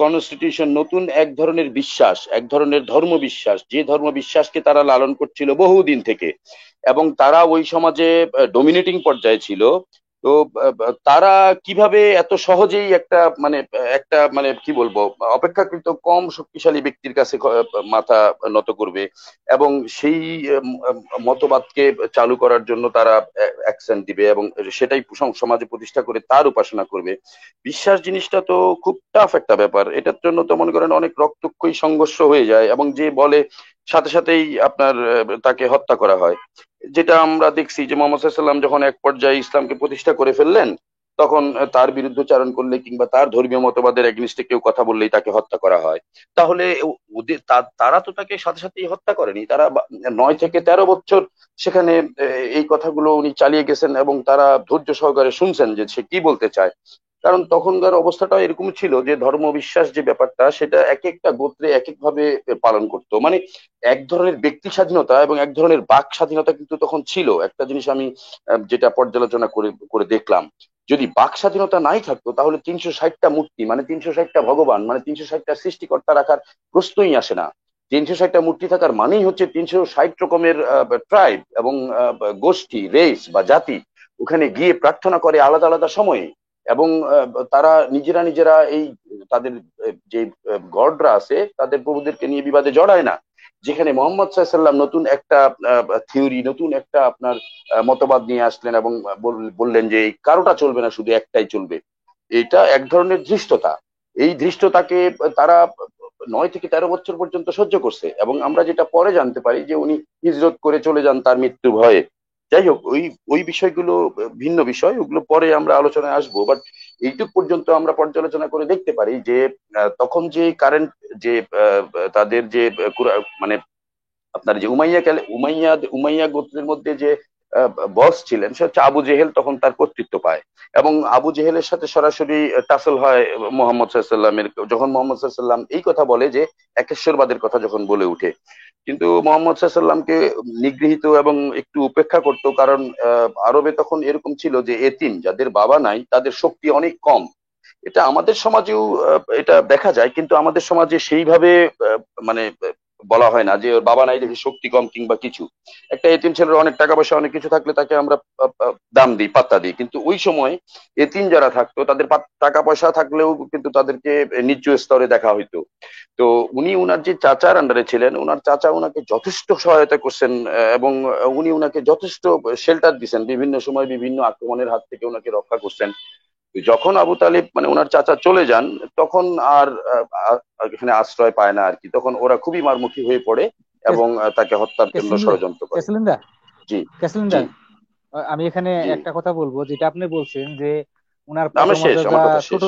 কনস্টিটিউশন, নতুন এক ধরনের বিশ্বাস, এক ধরনের ধর্ম বিশ্বাস, যে ধর্ম বিশ্বাসকে তারা লালন করছিল বহুদিন থেকে, এবং তারা ওই সমাজে ডমিনেটিং পর্যায়ে ছিল, তো তারা কিভাবে এত সহজেই একটা কি বলবো, অপেক্ষাকৃত কম শক্তিশালী ব্যক্তির কাছে মাথা নত করবে, এবং সেই মতবাদকে চালু করার জন্য তারা অ্যাকশন দিবে এবং সেটাই সমাজে প্রতিষ্ঠা করে তার উপাসনা করবে। বিশ্বাস জিনিসটা তো খুব টাফ একটা ব্যাপার, এটার জন্য তো মনে করেন অনেক রক্তক্ষয়ী সংঘর্ষ হয়ে যায়, এবং যে বলে সাথে সাথেই আপনার তাকে হত্যা করা হয়। যেটা আমরা দেখছি যে মোহাম্মদ সাল্লাম যখন এক পর্যায়ে ইসলামকে প্রতিষ্ঠা করে ফেললেন, তখন তার বিরুদ্ধচারণ করলে কিংবা তার ধর্মীয় মতবাদের এগেনিস্টে কেউ কথা বললেই তাকে হত্যা করা হয়। তাহলে ওদের তারা তো তাকে সাথে সাথেই হত্যা করেনি, তারা 9 থেকে 13 বছর সেখানে এই কথাগুলো উনি চালিয়ে গেছেন, এবং তারা ধৈর্য সহকারে শুনছেন যে সে কি বলতে চায়। কারণ তখনকার অবস্থাটা এরকম ছিল যে ধর্ম বিশ্বাস যে ব্যাপারটা সেটা এক একটা গোত্রে এক এক ভাবে পালন করতো, মানে এক ধরনের ব্যক্তি স্বাধীনতা এবং এক ধরনের বাক স্বাধীনতা কিন্তু তখন ছিল। একটা জিনিস আমি যেটা পর্যালোচনা করে করে দেখলাম, যদি বাক স্বাধীনতা নাই থাকতো তাহলে 360টা মূর্তি মানে 360টা ভগবান মানে 360টা সৃষ্টিকর্তা রাখার প্রশ্নই আসে না। 360টা মূর্তি থাকার মানেই হচ্ছে 360 রকমের ট্রাইব এবং গোষ্ঠী, রেস বা জাতি ওখানে গিয়ে প্রার্থনা করে আলাদা আলাদা সময়ে, এবং তারা নিজেরা নিজেরা এই তাদের যে গডরা আছে তাদের প্রভুদেরকে নিয়ে বিবাদে জড়ায় না। যেখানে মোহাম্মদ সাল্লাম নতুন একটা থিওরি, নতুন একটা আপনার মতবাদ নিয়ে আসলেন এবং বললেন যে এই কারোটা চলবে না, শুধু একটাই চলবে। এটা এক ধরনের ধৃষ্টতা। এই ধৃষ্টতাকে তারা 9 থেকে 13 বছর পর্যন্ত সহ্য করছে, এবং আমরা যেটা পরে জানতে পারি যে উনি হিজরত করে চলে যান তার মৃত্যু ভয়ে। যাই হোক, ওই ওই বিষয়গুলো ভিন্ন বিষয়, ওগুলো পরে আমরা আলোচনায় আসবো, বাট এইটুক পর্যন্ত আমরা পর্যালোচনা করে দেখতে পারি যে তখন যে কারেন্ট যে তাদের যে মানে আপনার যে উমাইয়া গোত্রের মধ্যে যে বস ছিলেন সে হচ্ছে আবু জেহেল, তখন তার কর্তৃত্ব পায়, এবং আবু জেহেলের সাথে সরাসরি টাসল হয় মোহাম্মদ সাল্লামের, যখন মোহাম্মদ সাল্লাম এই কথা বলে যে একেশ্বরবাদের কথা যখন বলে উঠে। কিন্তু মোহাম্মদ সাল্লামকে নিগৃহীত এবং একটু উপেক্ষা করতো, কারণ আরবে তখন এরকম ছিল যে এতিম যাদের বাবা নাই তাদের শক্তি অনেক কম। এটা আমাদের সমাজেও এটা দেখা যায়, কিন্তু আমাদের সমাজে সেইভাবে মানে বলা হয় না যে ওর বাবা নাই দেখে শক্তি কম কিংবা কিছু। একটা এতিম ছেলের অনেক টাকা পয়সা অনেক কিছু থাকলে তাকে আমরা দাম দিই, পাত্তা দিই, কিন্তু ওই সময় এতিম যারা থাকতো তাদের টাকা পয়সা থাকলেও কিন্তু তাদেরকে নিচু স্তরে দেখা হইতো। তো উনি উনার যে চাচার আন্ডারে ছিলেন, উনার চাচা উনাকে যথেষ্ট সহায়তা করছেন, এবং উনি উনাকে যথেষ্ট শেল্টার দিচ্ছেন, বিভিন্ন সময় বিভিন্ন আক্রমণের হাত থেকে উনাকে রক্ষা করছেন। যখন আবু তালিব মানে ওনার চাচা চলে যান, তখন আর এখানে আশ্রয় পায় না আর কি, তখন ওরা খুবই মারমুখী হয়ে পড়ে এবং তাকে হত্যার জন্য ষড়যন্ত্র করে। জি ক্যাসলিনদা, আমি এখানে একটা কথা বলবো, যেটা আপনি বলছেন যে উনার পদমর্যাদা ছোট।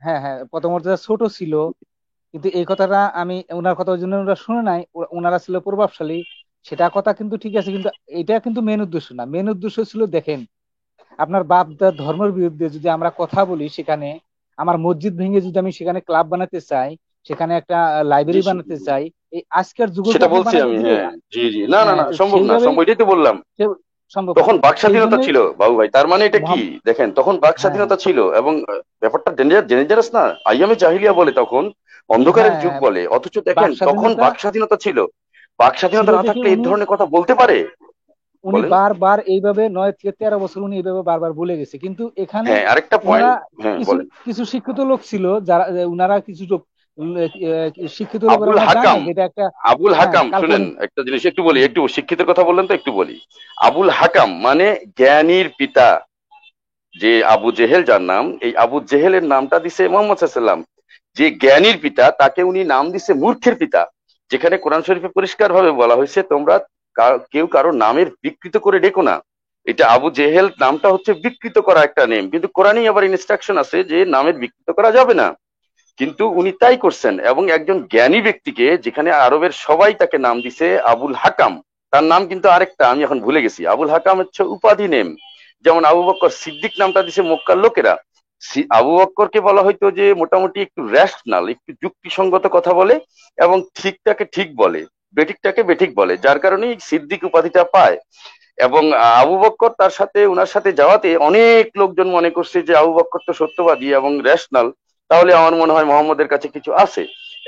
হ্যাঁ হ্যাঁ, পদমর্যাদা ছোট ছিল, কিন্তু এই কথাটা আমি ওনার কথা ওই জন্য ওরা শুনে নাই, ওনারা ছিল প্রভাবশালী, সেটা কথা কিন্তু ঠিক আছে, কিন্তু এটা কিন্তু মেন উদ্দেশ্য না। মেন উদ্দেশ্য ছিল, দেখেন, আপনার বাপ দাদার ধর্মের বিরুদ্ধে যদি আমরা কথা বলি, সেখানে আমার মসজিদ ভেঙে যদি আমি সেখানে ক্লাব বানাতে চাই, সেখানে একটা লাইব্রেরি বানাতে চাই, এই আজকের যুগে সেটা বলছি আমি। হ্যাঁ, জি জি, না না না, সম্ভব না, এটাই তো বললাম। তখন বাক স্বাধীনতা ছিল বাবু ভাই, তার মানে এটা কি দেখেন, তখন বাক স্বাধীনতা ছিল, এবং ব্যাপারটা ডেঞ্জারাস না, আইয়ামে জাহিলিয়া বলে, তখন অন্ধকারের যুগ বলে, অথচ দেখেন তখন বাক স্বাধীনতা ছিল। বাক স্বাধীনতা না থাকলে এই ধরনের কথা বলতে পারে? উনি বারবার এইভাবে 9 থেকে 13 বছর উনি এইভাবে বারবার বলে গেছে, কিন্তু এখানে আরেকটা পয়েন্ট, কিছু শিক্ষিত লোক ছিল যারা উনারা কিছু শিক্ষিত লোক আবুল হাকাম, শুনেন একটা জিনিস একটু বলি, একটু শিক্ষিতের কথা বললেন তো একটু বলি। আবুল হাকাম মানে জ্ঞানীর পিতা, যে আবু জেহেল যার নাম, এই আবু জেহেলের নামটা দিছে মোহাম্মদ সাল্লাম। যে জ্ঞানীর পিতা তাকে উনি নাম দিছে মূর্খের পিতা, যেখানে কোরআন শরীফে পরিষ্কার ভাবে বলা হয়েছে তোমরা কেউ কারো নামের বিকৃত করে ডেকো না। এটা আবু জেহেল নামটা হচ্ছে বিকৃত করা একটা নেম, কিন্তু কোরআনেই আবার ইনস্ট্রাকশন আছে যে নামের বিকৃত করা যাবে না, কিন্তু উনি তাই করছেন। এবং একজন জ্ঞানী ব্যক্তিকে, যেখানে আরবের সবাই তাকে নাম দিছে আবুল হাকাম, তার নাম কিন্তু আরেকটা আমি এখন ভুলে গেছি। আবুল হাকাম হচ্ছে উপাধি নেম, যেমন আবু বকর সিদ্দিক নামটা দিছে মক্কার লোকেরা। আবু বকরকে বলা হয়তো যে মোটামুটি একটু রেশনাল, একটু যুক্তিসঙ্গত কথা বলে এবং ঠিকটাকে ঠিক বলে, বেঠিকটাকে বেঠিক বলে, যার কারণে সিদ্দিক উপাধিটা পায়। এবং আবু বক্কর তার সাথে উনার সাথে যাওয়াতে অনেক লোকজন মনে করছে যে আবু বক্কর তো সত্যবাদী এবং রেশনাল, তাহলে আমার মনে হয় মোহাম্মদের কাছে কিছু আছে।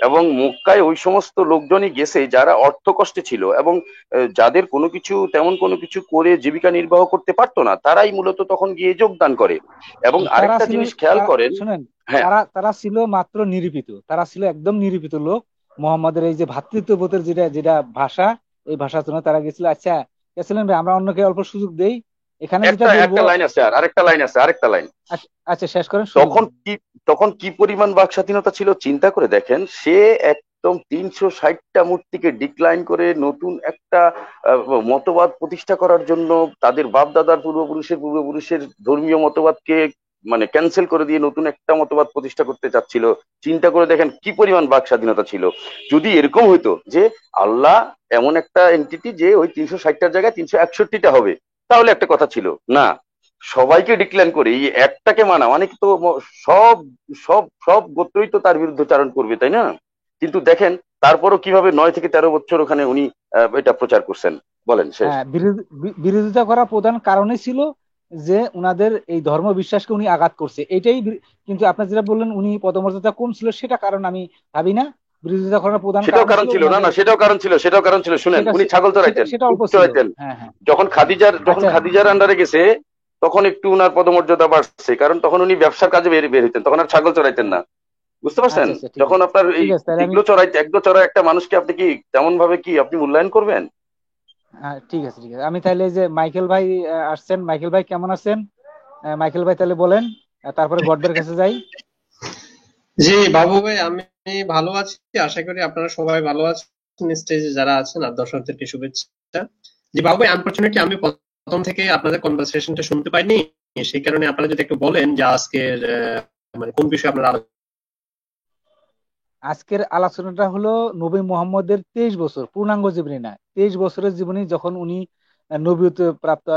এবং মক্কায় ওই সমস্ত লোকজনই গেছে যারা অর্থ কষ্টে ছিল এবং যাদের তেমন কোনো কিছু করে জীবিকা নির্বাহ করতে পারতো না, তারাই মূলত তখন গিয়ে যোগদান করে। এবং তারা আরেকটা ছিল জিনিস খেয়াল করেন। শুনেন, হ্যাঁ, তারা তারা ছিল মাত্র নিরূপিত, তারা ছিল একদম নিরূপিত লোক। মোহাম্মদের এই যে ভ্রাতৃত্ববোধের যেটা যেটা ভাষা, এই ভাষার জন্য তারা গেছিল। আচ্ছা গেছিলেন ভাই, আমরা অন্যকে অল্প সুযোগ দেই। এখানে যেটা একটা বলবো, একটা লাইন আছে, আরেকটা লাইন। আচ্ছা আচ্ছা, শেষ করেন, শুনি। তখন কি পরিমাণ বাক স্বাধীনতা ছিল চিন্তা করে দেখেন। সে একদম 360টা মূর্তিকে ডিক্লাইন করে নতুন একটা মতবাদ প্রতিষ্ঠা করার জন্য তাদের বাপ দাদার পূর্বপুরুষের ধর্মীয় মতবাদকে মানে ক্যান্সেল করে দিয়ে নতুন একটা মতবাদ প্রতিষ্ঠা করতে চাচ্ছিল। চিন্তা করে দেখেন কি পরিমাণ বাক স্বাধীনতা ছিল। যদি এরকম হইতো যে আল্লাহ এমন একটা এন্টিটি যে ওই 360টার জায়গায় 361টা হবে, তাহলে একটা কথা ছিল। না, সবাইকে ডিক্লেয়ার করে এই একটাকে মানা মানে তো সব সব সব গোত্রই তো তার বিরুদ্ধে চারণ করবে, তাই না? কিন্তু দেখেন তারপরও কিভাবে 9 থেকে 13 বছর ওখানে উনি এটা প্রচার করছেন। বলেন শেষ। হ্যাঁ, বিরোধিতা করার প্রধান কারণই ছিল যে উনাদের এই ধর্ম বিশ্বাসকে উনি আঘাত করছে, এটাই কিন্তু আপনি যেটা বললেন উনি পদমর্যাদা কম ছিল, সেটা কারণ আমি ভাবি না। বিরোধিতা করার প্রধান সেটাও কারণ কারণ ছিল ছিল, না উনাদের, না, সেটাও কারণ ছিল। শুনেন, সেটা উনি ছাগল সেটা চড়াইতেন, সেটা অল্প উট ছিল। চড়াইতেন। হ্যাঁ হ্যাঁ। যখন আচ্ছা খাদিজার আন্ডারে গেছে, তখন একটু উনার পদমর্যাদা বাড়ছে, কারণ তখন উনি ব্যবসার কাজে বের হইতেন, তখন আর ছাগল চড়াইতেন হ্যাঁ, না। বুঝতে পারছেন? আচ্ছা আচ্ছা, ঠিক যখন আছে। আপনার এই ঠিক আছে, তাহলে আমি, এগলো চড়া একটা মানুষকে আপনি কি তেমন ভাবে কি আপনি মূল্যায়ন করবেন? ঠিক আছে ঠিক আছে, আমি তাহলে এই যে মাইকেল ভাই আসছেন, মাইকেল ভাই কেমন আছেন? মাইকেল ভাই তাহলে বলেন, তারপরে গডবের কাছে যাই। জি বাবু ভাই, আমি ভালো আছি। আশা করি আপনারা সবাই ভালো আছেন, স্টেজে যারা আছেন, আর দর্শকদেরকে শুভেচ্ছা। জি বাবু ভাই, আনফরচুনেটলি আমি প্রথম থেকে আপনাদের কনভারসেশনটা শুনতে পাইনি, সেই কারণে আপনারা যদি একটু বলেন যে আজকের মানে কোন বিষয়ে আপনারা আজকের আলোচনাটা হলো নবী মোহাম্মদের 23 বছর পূর্ণাঙ্গ জীবনী, না 23 বছরের জীবনী, যখন উনি নবীয়ত প্রাপ্ত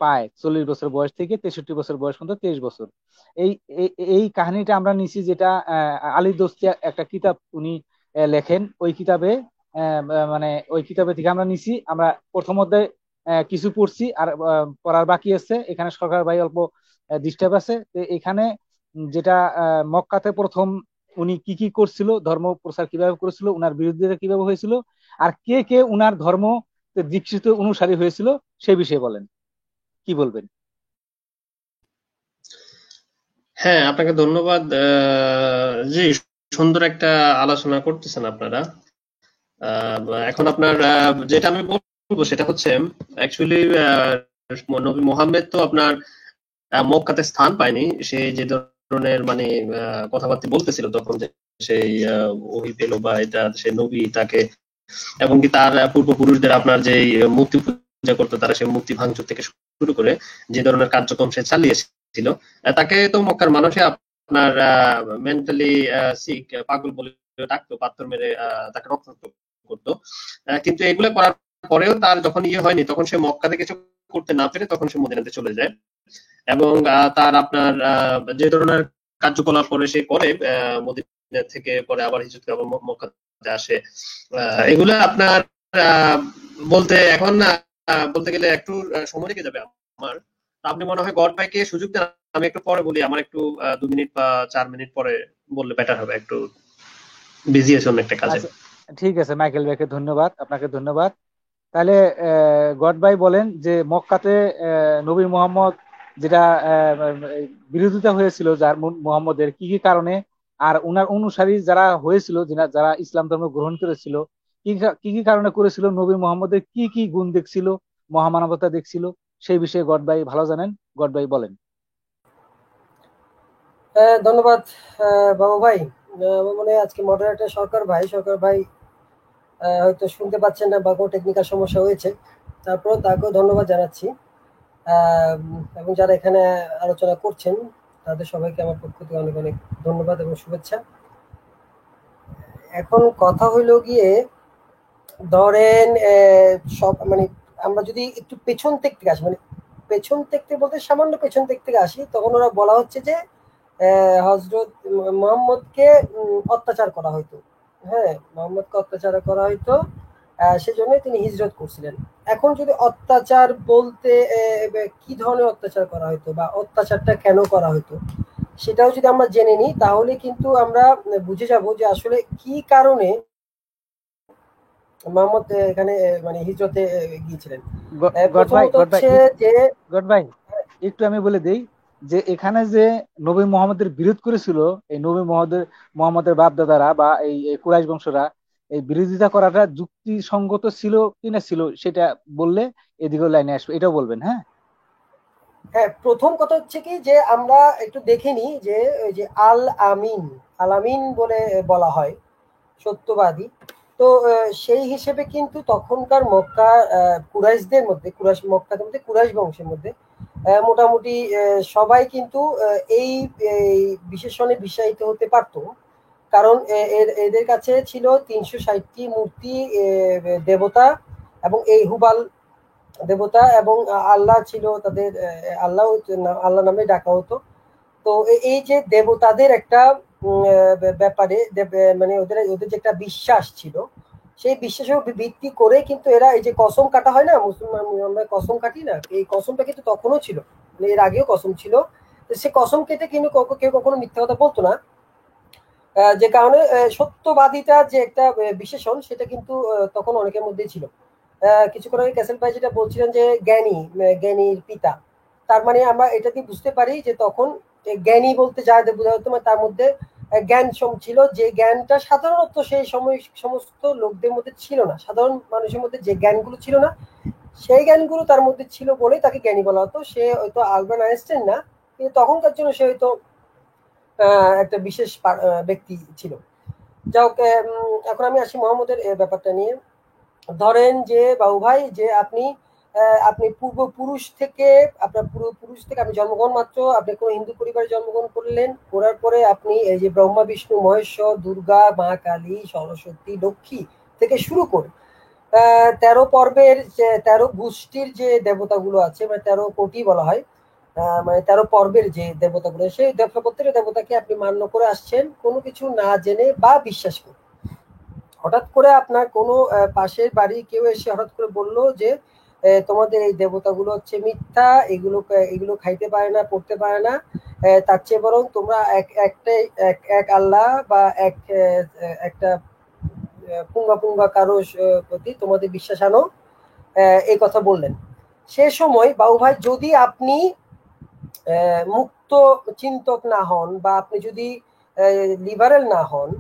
পায় 40 বছর বয়স থেকে 63 বছর বয়স পর্যন্ত 23 বছর। এই এই এই কাহিনীটা আমরা নিছি, যেটা আলী দোস্তি একটা কিতাব উনি লেখেন, ওই কিতাবে মানে ওই কিতাবে থেকে আমরা নিছি। আমরা প্রথম অধ্যায়ে কিছু পড়ছি, আর পড়ার বাকি আছে। এখানে সরকার ভাই অল্প ডিস্টার্ব আছে। তো এখানে যেটা মক্কাতে প্রথম উনি কি কি করছিল, ধর্ম প্রচার কিভাবে করেছিল, উনার বিরোধিতা কিভাবে হয়েছিল, আর কে কে উনার ধর্ম দীক্ষিত অনুসারী হয়েছিল, সে বিষয়ে বলেন, কি বলবেন? হ্যাঁ, আপনাকে ধন্যবাদ। জি, সুন্দর একটা আলোচনা করতেছেন আপনারা। এখন আপনার যেটা আমি বলবো সেটা হচ্ছে অ্যাকচুয়ালি নবী মোহাম্মদ তো আপনার মক্কাতে স্থান পায়নি। সে যে ধরনের মানে কথাবার্তা বলতেছিল তখন, যে সেই ওহী পেল বা এটা সে নবী তাকে, এবং কি তার পূর্বপুরুষদের আপনার যে মূর্তি পূজা করতো, তারা সেই মূর্তি ভাঙচুর থেকে শুরু করে যে ধরনের কার্যক্রম সে চালিয়েছিল, তাকে তো মক্কার মানুষে আপনার মেন্টালি সিক, পাগল বলে ডাকতো, পাথর মেরে তাকে রক্তাক্ত করতো। কিন্তু এগুলো করার পরেও তার যখন হয়নি, তখন সে মক্কাতে কিছু করতে না পেরে তখন সে মদিনাতে চলে যায়। এবং তার আপনার যে ধরনের কার্যকলাপ পরে সে করে, মদিনা থেকে পরে আবার হিজরত করে আবার মক্কাতে আসে। এগুলা আপনার বলতে এখন বলতে গেলে একটু সময় লেগে যাবে আমার। আপনি মনে হয় গড ভাইকে সুযোগ দেন, আমি একটু পরে বলি। আমার একটু 2 মিনিট বা 4 মিনিট পরে বললে বেটার হবে, একটু বিজি আছে অন্য একটা কাজে। আচ্ছা, ঠিক আছে, মাইকেল ভাইকে ধন্যবাদ, আপনাকে ধন্যবাদ। তাহলে গড ভাই বলেন যে মক্কাতে নবী মোহাম্মদ যেটা বিরোধিতা হয়েছিল, যার মোহাম্মদের কি কি কারণে, আর উনার অনুসারী যারা হয়েছিল, যারা ইসলাম ধর্ম গ্রহণ করেছিল, কি কি কারণে করেছিল, নবী মোহাম্মদের কি কি গুণ দেখছিল, মহামানবতা দেখছিল, সেই বিষয়ে গড ভাই ভালো জানেন। গড ভাই বলেন। ধন্যবাদ বাবু ভাই। আমার মনে হয় আজকে মডারেটর সরকার ভাই হয়তো শুনতে পাচ্ছেন না বা কোনো টেকনিক্যাল সমস্যা হয়েছে, তারপরেও তাকেও ধন্যবাদ জানাচ্ছি। এবং যারা এখানে আলোচনা করছেন তাদের সবাইকে আমার পক্ষ থেকে অনেক অনেক ধন্যবাদ এবং শুভেচ্ছা। এখন কথা হইল গিয়ে, ধরেন সব মানে আমরা যদি একটু পেছন থেকে আসি, মানে পেছন থেকে বলতে সামান্য পেছন থেকে আসি, তখন ওরা বলা হচ্ছে যে হজরত মোহাম্মদকে অত্যাচার করা হইতো। হ্যাঁ, মোহাম্মদকে অত্যাচার করা হইতো। সেজন্য তিনি হিজরত করছিলেন। এখন যদি অত্যাচার বলতে কি ধরনের অত্যাচার করা হতো বা অত্যাচারটা কেন করা হতো সেটাও যদি আমরা জেনে নিই তাহলে কিন্তু আমরা বুঝে যাব যে আসলে কি কারণে মোহাম্মদ এখানে মানে হিজরতে গিয়েছিলেন। গড ভাই, প্রথমত হচ্ছে যে গড ভাই একটু আমি বলে দেই যে এখানে যে নবী মোহাম্মদের বিরোধ করেছিল এই নবী মোহাম্মদের বাপ দাদারা বা এই কুরাইশ বংশরা, এই বিরোধিতা করাটা যুক্তিসঙ্গত ছিল কিনা ছিল সেটা বললে এদিকেও লাইনে আসবে, এটাও বলবেন। হ্যাঁ হ্যাঁ, প্রথম কথা হচ্ছে কি যে আমরা একটু দেখে নিই যে ওই যে আল আমিন বলে বলা হয় সত্যবাদী। তো সেই হিসেবে কিন্তু তখনকার মক্কা কুরাইশদের মধ্যে মক্কাদের মধ্যে কুরাইশ বংশের মধ্যে মোটামুটি সবাই কিন্তু এই বিশেষণে বিশ্বায়িত হতে পারতো, কারণ এদের কাছে ছিল 360টি মূর্তি দেবতা এবং এই হুবাল দেবতা এবং আল্লাহ ছিল তাদের, আল্লাহ নামে ডাকা হতো। তো এই যে দেবতাদের একটা ব্যাপারে মানে ওদের ওদের যে একটা বিশ্বাস ছিল সেই বিশ্বাসের ভিত্তি করে কিন্তু এরা এই যে কসম কাটা হয় না, মুসলমান আমরা কসম কাটি না, এই কসমটা কিন্তু তখনও ছিল, মানে এর আগেও কসম ছিল। তো সে কসম কেটে কিন্তু কেউ কখনো মিথ্যা কথা বলতো না, যে কারণে সত্যবাদিতা যে একটা বিশেষণ সেটা কিন্তু তখন অনেকের মধ্যেই ছিল। কিছুক্ষণ আগে ক্যাসেল ভাই যেটা বলছিলেন যে জ্ঞানীর পিতা, তার মানে আমরা এটা দিয়ে বুঝতে পারি যে তখন জ্ঞানী বলতে যা বোঝা হতো মানে তার মধ্যে জ্ঞান ছিল, যে জ্ঞানটা সাধারণত সেই সময় সমস্ত লোকদের মধ্যে ছিল না, সাধারণ মানুষের মধ্যে যে জ্ঞানগুলো ছিল না সেই জ্ঞানগুলো তার মধ্যে ছিল বলেই তাকে জ্ঞানী বলা হতো। সে হয়তো আলবার্ট আইনস্টাইন না, কিন্তু তখনকার জন্য সে হয়তো একটা বিশেষ ব্যক্তি ছিল। যাই হোক, এখন আমি আসি মোহাম্মদের ব্যাপারটা নিয়ে। ধরেন যে বাবু ভাই যে আপনি পূর্বপুরুষ থেকে আপনি জন্মগ্রহণ মাত্র আপনি কোনো হিন্দু পরিবারে জন্মগ্রহণ করলেন, করার পরে আপনি এই যে ব্রহ্মা বিষ্ণু মহেশ্বর দুর্গা মা কালী সরস্বতী লক্ষ্মী থেকে শুরু করে 13 পর্বের 13 গোষ্ঠীর যে দেবতাগুলো আছে, মানে 13 কোটি বলা হয়, মানে 13 পর্বের যে দেবতাগুলো, সেই প্রত্যেকটা দেবতাকে আপনি মান্য করে আসছেন কোনো কিছু না জেনে বা বিশ্বাস করে। হঠাৎ করে আপনার কোনো পাশের বাড়ি কেউ এসে হঠাৎ করে বলল যে তোমাদের এই দেবতাগুলো হচ্ছে মিথ্যা, এগুলো খাইতে পারে না, পড়তে পারে না, তার চেয়ে বরং তোমরা এক আল্লাহ বা একটা পুঙ্গা কারো প্রতি তোমাদের বিশ্বাস আনো, এই কথা বললেন। সে সময় বাবু ভাই যদি আপনি মুক্ত চিন্তক না হন বা আপনি যদি লিবারেল না হন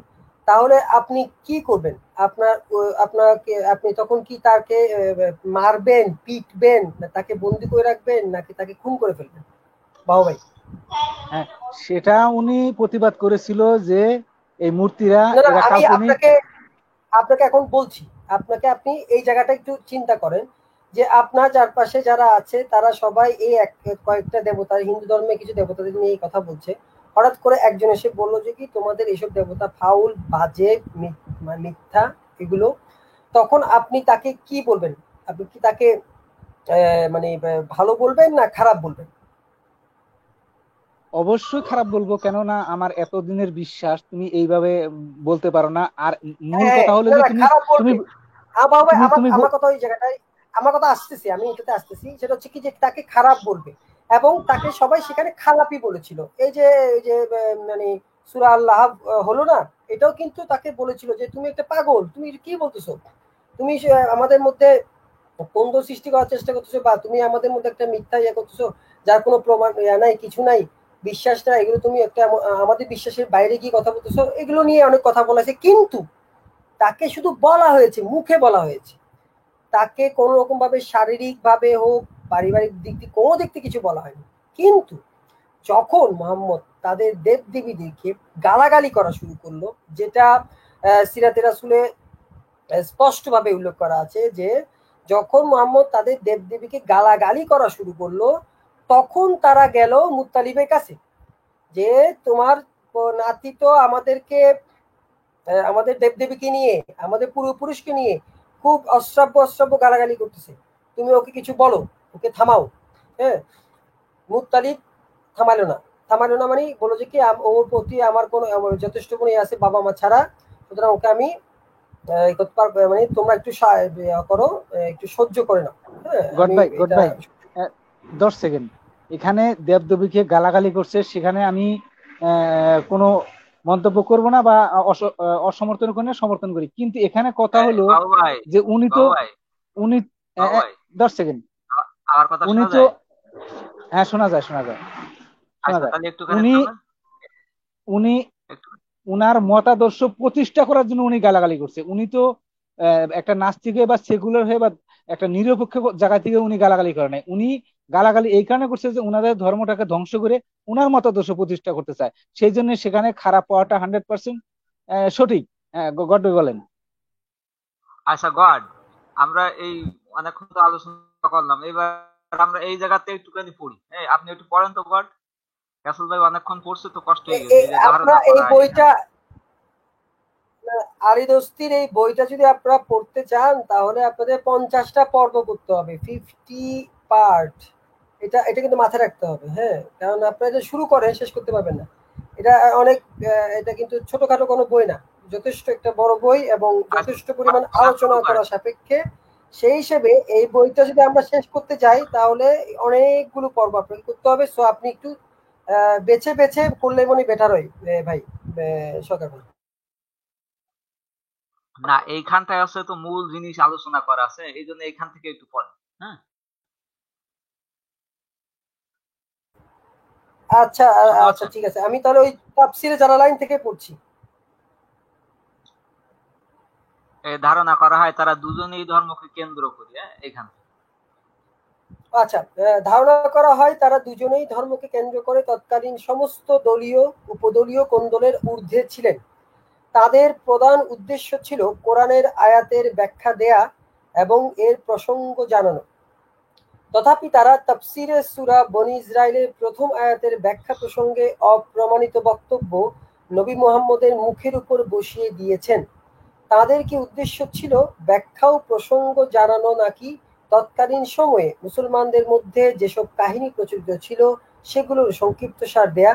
তাহলে আপনি কি করবেন? আপনি তখন কি তাকে মারবেন, পিটবেন, তাকে বন্দি করে রাখবেন, নাকি তাকে খুন করে ফেলবেন বাবু ভাই? হ্যাঁ, সেটা উনি প্রতিবাদ করেছিল যে এই মূর্তিরা এরা আমি কাল্পনিক। আপনাকে এখন বলছি, আপনি এই জায়গাটা একটু চিন্তা করেন যে আপনার চারপাশে যারা আছে তারা সবাই এই কয়েকটা দেবতা, হিন্দু ধর্মে কিছু দেবতাদের নিয়ে এই কথা বলছে। হঠাৎ করে একজন এসে বললো যে কি তোমাদের এইসব দেবতা ফাউল, বাজে, মিথ্যা এগুলো, তখন আপনি তাকে কি বলবেন? আপনি কি তাকে মানে ভালো বলবেন না খারাপ বলবেন? অবশ্যই খারাপ বলবো, কেননা আমার এতদিনের বিশ্বাস তুমি এইভাবে বলতে পারো না। আর মূল হ্যাঁ, কথা হলো যে তুমি খারাপ তুমি বলবে। বাবা তুমি তুমি আমার কথা ওই জায়গাটায়, আমার কথা আসতেছি, আমি এটাতে আসতেছি, সেটা হচ্ছে কি যে তাকে খারাপ বলবে এবং তাকে সবাই সেখানে খারাপই বলেছিল। এই যে মানে সূরা আল্লাহ হলো না, এটাও কিন্তু তাকে বলেছিল যে তুমি একটা পাগল, তুমি কি বলতেছো, তুমি আমাদের মধ্যে দ্বন্দ্ব সৃষ্টি করার চেষ্টা করতেছো, বা তুমি আমাদের মধ্যে একটা মিথ্যা ইয়ে করতেছো যার কোনো প্রমাণ নাই, কিছু নাই, বিশ্বাস নাই, এগুলো তুমি একটা আমাদের বিশ্বাসের বাইরে গিয়ে কথা বলতেছো। এগুলো নিয়ে অনেক কথা বলা হয়েছে, কিন্তু তাকে শুধু বলা হয়েছে, মুখে বলা হয়েছে, তাকে কোনো রকম ভাবে শারীরিক ভাবে হোক, পারিবারিক দিক থেকে কোনো দিক থেকে কিছু বলা হয়নি। কিন্তু যখন মোহাম্মদ তাদের দেব দেবীদেরকে গালাগালি করা শুরু করলো, যেটা সিরাতে রাসূলে স্পষ্ট ভাবে উল্লেখ করা আছে যে যখন মোহাম্মদ তাদের দেব দেবীকে গালাগালি করা শুরু করলো তখন তারা গেল মুত্তালিবের কাছে যে তোমার নাতি তো আমাদেরকে আমাদের দেবদেবীকে নিয়ে, আমাদের পূর্বপুরুষকে নিয়ে খুব অশ্রাব্য গালাগালি করতেছে, তুমি ওকে কিছু বলো, ওকে থামাও। হ্যাঁ, মুত্তালিব থামালো না মানে বলো যে কি ওর প্রতি আমার কোনো যথেষ্ট কোনো আছে বাবা মা ছাড়া, সুতরাং ওকে আমি করতে পারবে, মানে তোমরা একটু করো, একটু সহ্য করে নাও। হ্যাঁ, গড আমি ভাই, গড এটা ভাই, 10 সেকেন্ড। এখানে দেবদেবীকে গালাগালি করছে, সেখানে আমি কোনো মন্তব্য করব না বা অসমর্থন করি না, সমর্থন করি, কিন্তু এখানে কথা হলো বাবু ভাই, যে উনি তো বাবু ভাই, উনি বাবু ভাই, 10 সেকেন্ড। আমার কথা উনি শোনা তো, যায়? হ্যাঁ, শোনা যায়, শোনা যায়, শোনা আচ্ছা, যায়। তাহলে একটুখানি উনি থামেন উনি একটু। উনার মতাদর্শ প্রতিষ্ঠা করার জন্য উনি গালাগালি করছে। উনি তো একটা নাস্তিক হয়ে বা সেকুলার হয়ে বা একটা নিরপেক্ষ জায়গা থেকে উনি গালাগালি করে নাই। উনি গালাগালি এই কারণে করছে যে উনাদের ধর্মটাকে ধ্বংস করে উনার মতাদর্শ প্রতিষ্ঠা করতে চায়, সেই জন্য সেখানে খারাপ পাওয়াটা 100% সঠিক। গড বলেন। আচ্ছা গড, আমরা এই অনেকক্ষণ তো আলোচনা করলাম, এবার আমরা এই জায়গাতে একটুখানি পড়ি। আপনি একটু পড়েন তো গড। রাসেল ভাই অনেকক্ষণ পড়ছে তো কষ্ট হয়ে গেছে, এই যে আপনারা ধারণা এই করা বইটা, এখানে। আলী দোস্তির এই বইটা যদি আপনারা পড়তে চান তাহলে আপনাদের 50টা পর্ব করতে হবে, 50 পার্ট। এটা এটা কিন্তু মাথায় রাখতে হবে, হ্যাঁ, কারণ আপনারা যে শুরু করেন শেষ করতে পারবেন না। এটা অনেক, এটা কিন্তু ছোটখাটো কোনো বই না, যথেষ্ট একটা বড় বই এবং আচ্ছা, যথেষ্ট পরিমাণ শুরু আলোচনা করেন। করা সাপেক্ষে। সেই হিসেবে এই বইটা যদি আমরা শেষ করতে যাই তাহলে অনেকগুলো পর্ব আপনাকে করতে হবে। সো আপনি একটু বেছে বেছে করলে মনে বেটার হয় ভাই, সরকার ভাই। না, এইখানটায় আছে তো মূল জিনিস আলোচনা করা আছে, এই জন্য এইখান থেকে একটু পড়েন। হ্যাঁ, আচ্ছা, শুনতে আচ্ছা, পাচ্ছেন? ঠিক আছে, আমি তাহলে ওই তাফসিরে জালালাইন থেকে পড়ছি। ধারণা করা হয় তারা দুজনেই ধর্মকে কেন্দ্র করে, এখান থেকে। আচ্ছা, ধারণা করা হয় তারা দুজনেই ধর্মকে কেন্দ্র করে তৎকালীন সমস্ত দলীয় উপদলীয় কোন্দলের ঊর্ধ্বে ছিলেন। তাদের প্রধান উদ্দেশ্য ছিল কোরআনের আয়াতের ব্যাখ্যা দেয়া এবং এর প্রসঙ্গ জানানো। তথাপি তারা তাফসিরে সূরা বনী ইসরাইলের প্রথম আয়াতের ব্যাখ্যা প্রসঙ্গে অপ্রমাণিত বক্তব্য নবী মুহাম্মদের মুখের উপর বসিয়ে দিয়েছেন। তাদের কি উদ্দেশ্য ছিল ব্যাখ্যা ও প্রসঙ্গ জানানো, নাকি তৎকালীন সময়ে মুসলমানদের মধ্যে যেসব কাহিনী প্রচলিত ছিল সেগুলোর সংক্ষিপ্তসার দেয়া?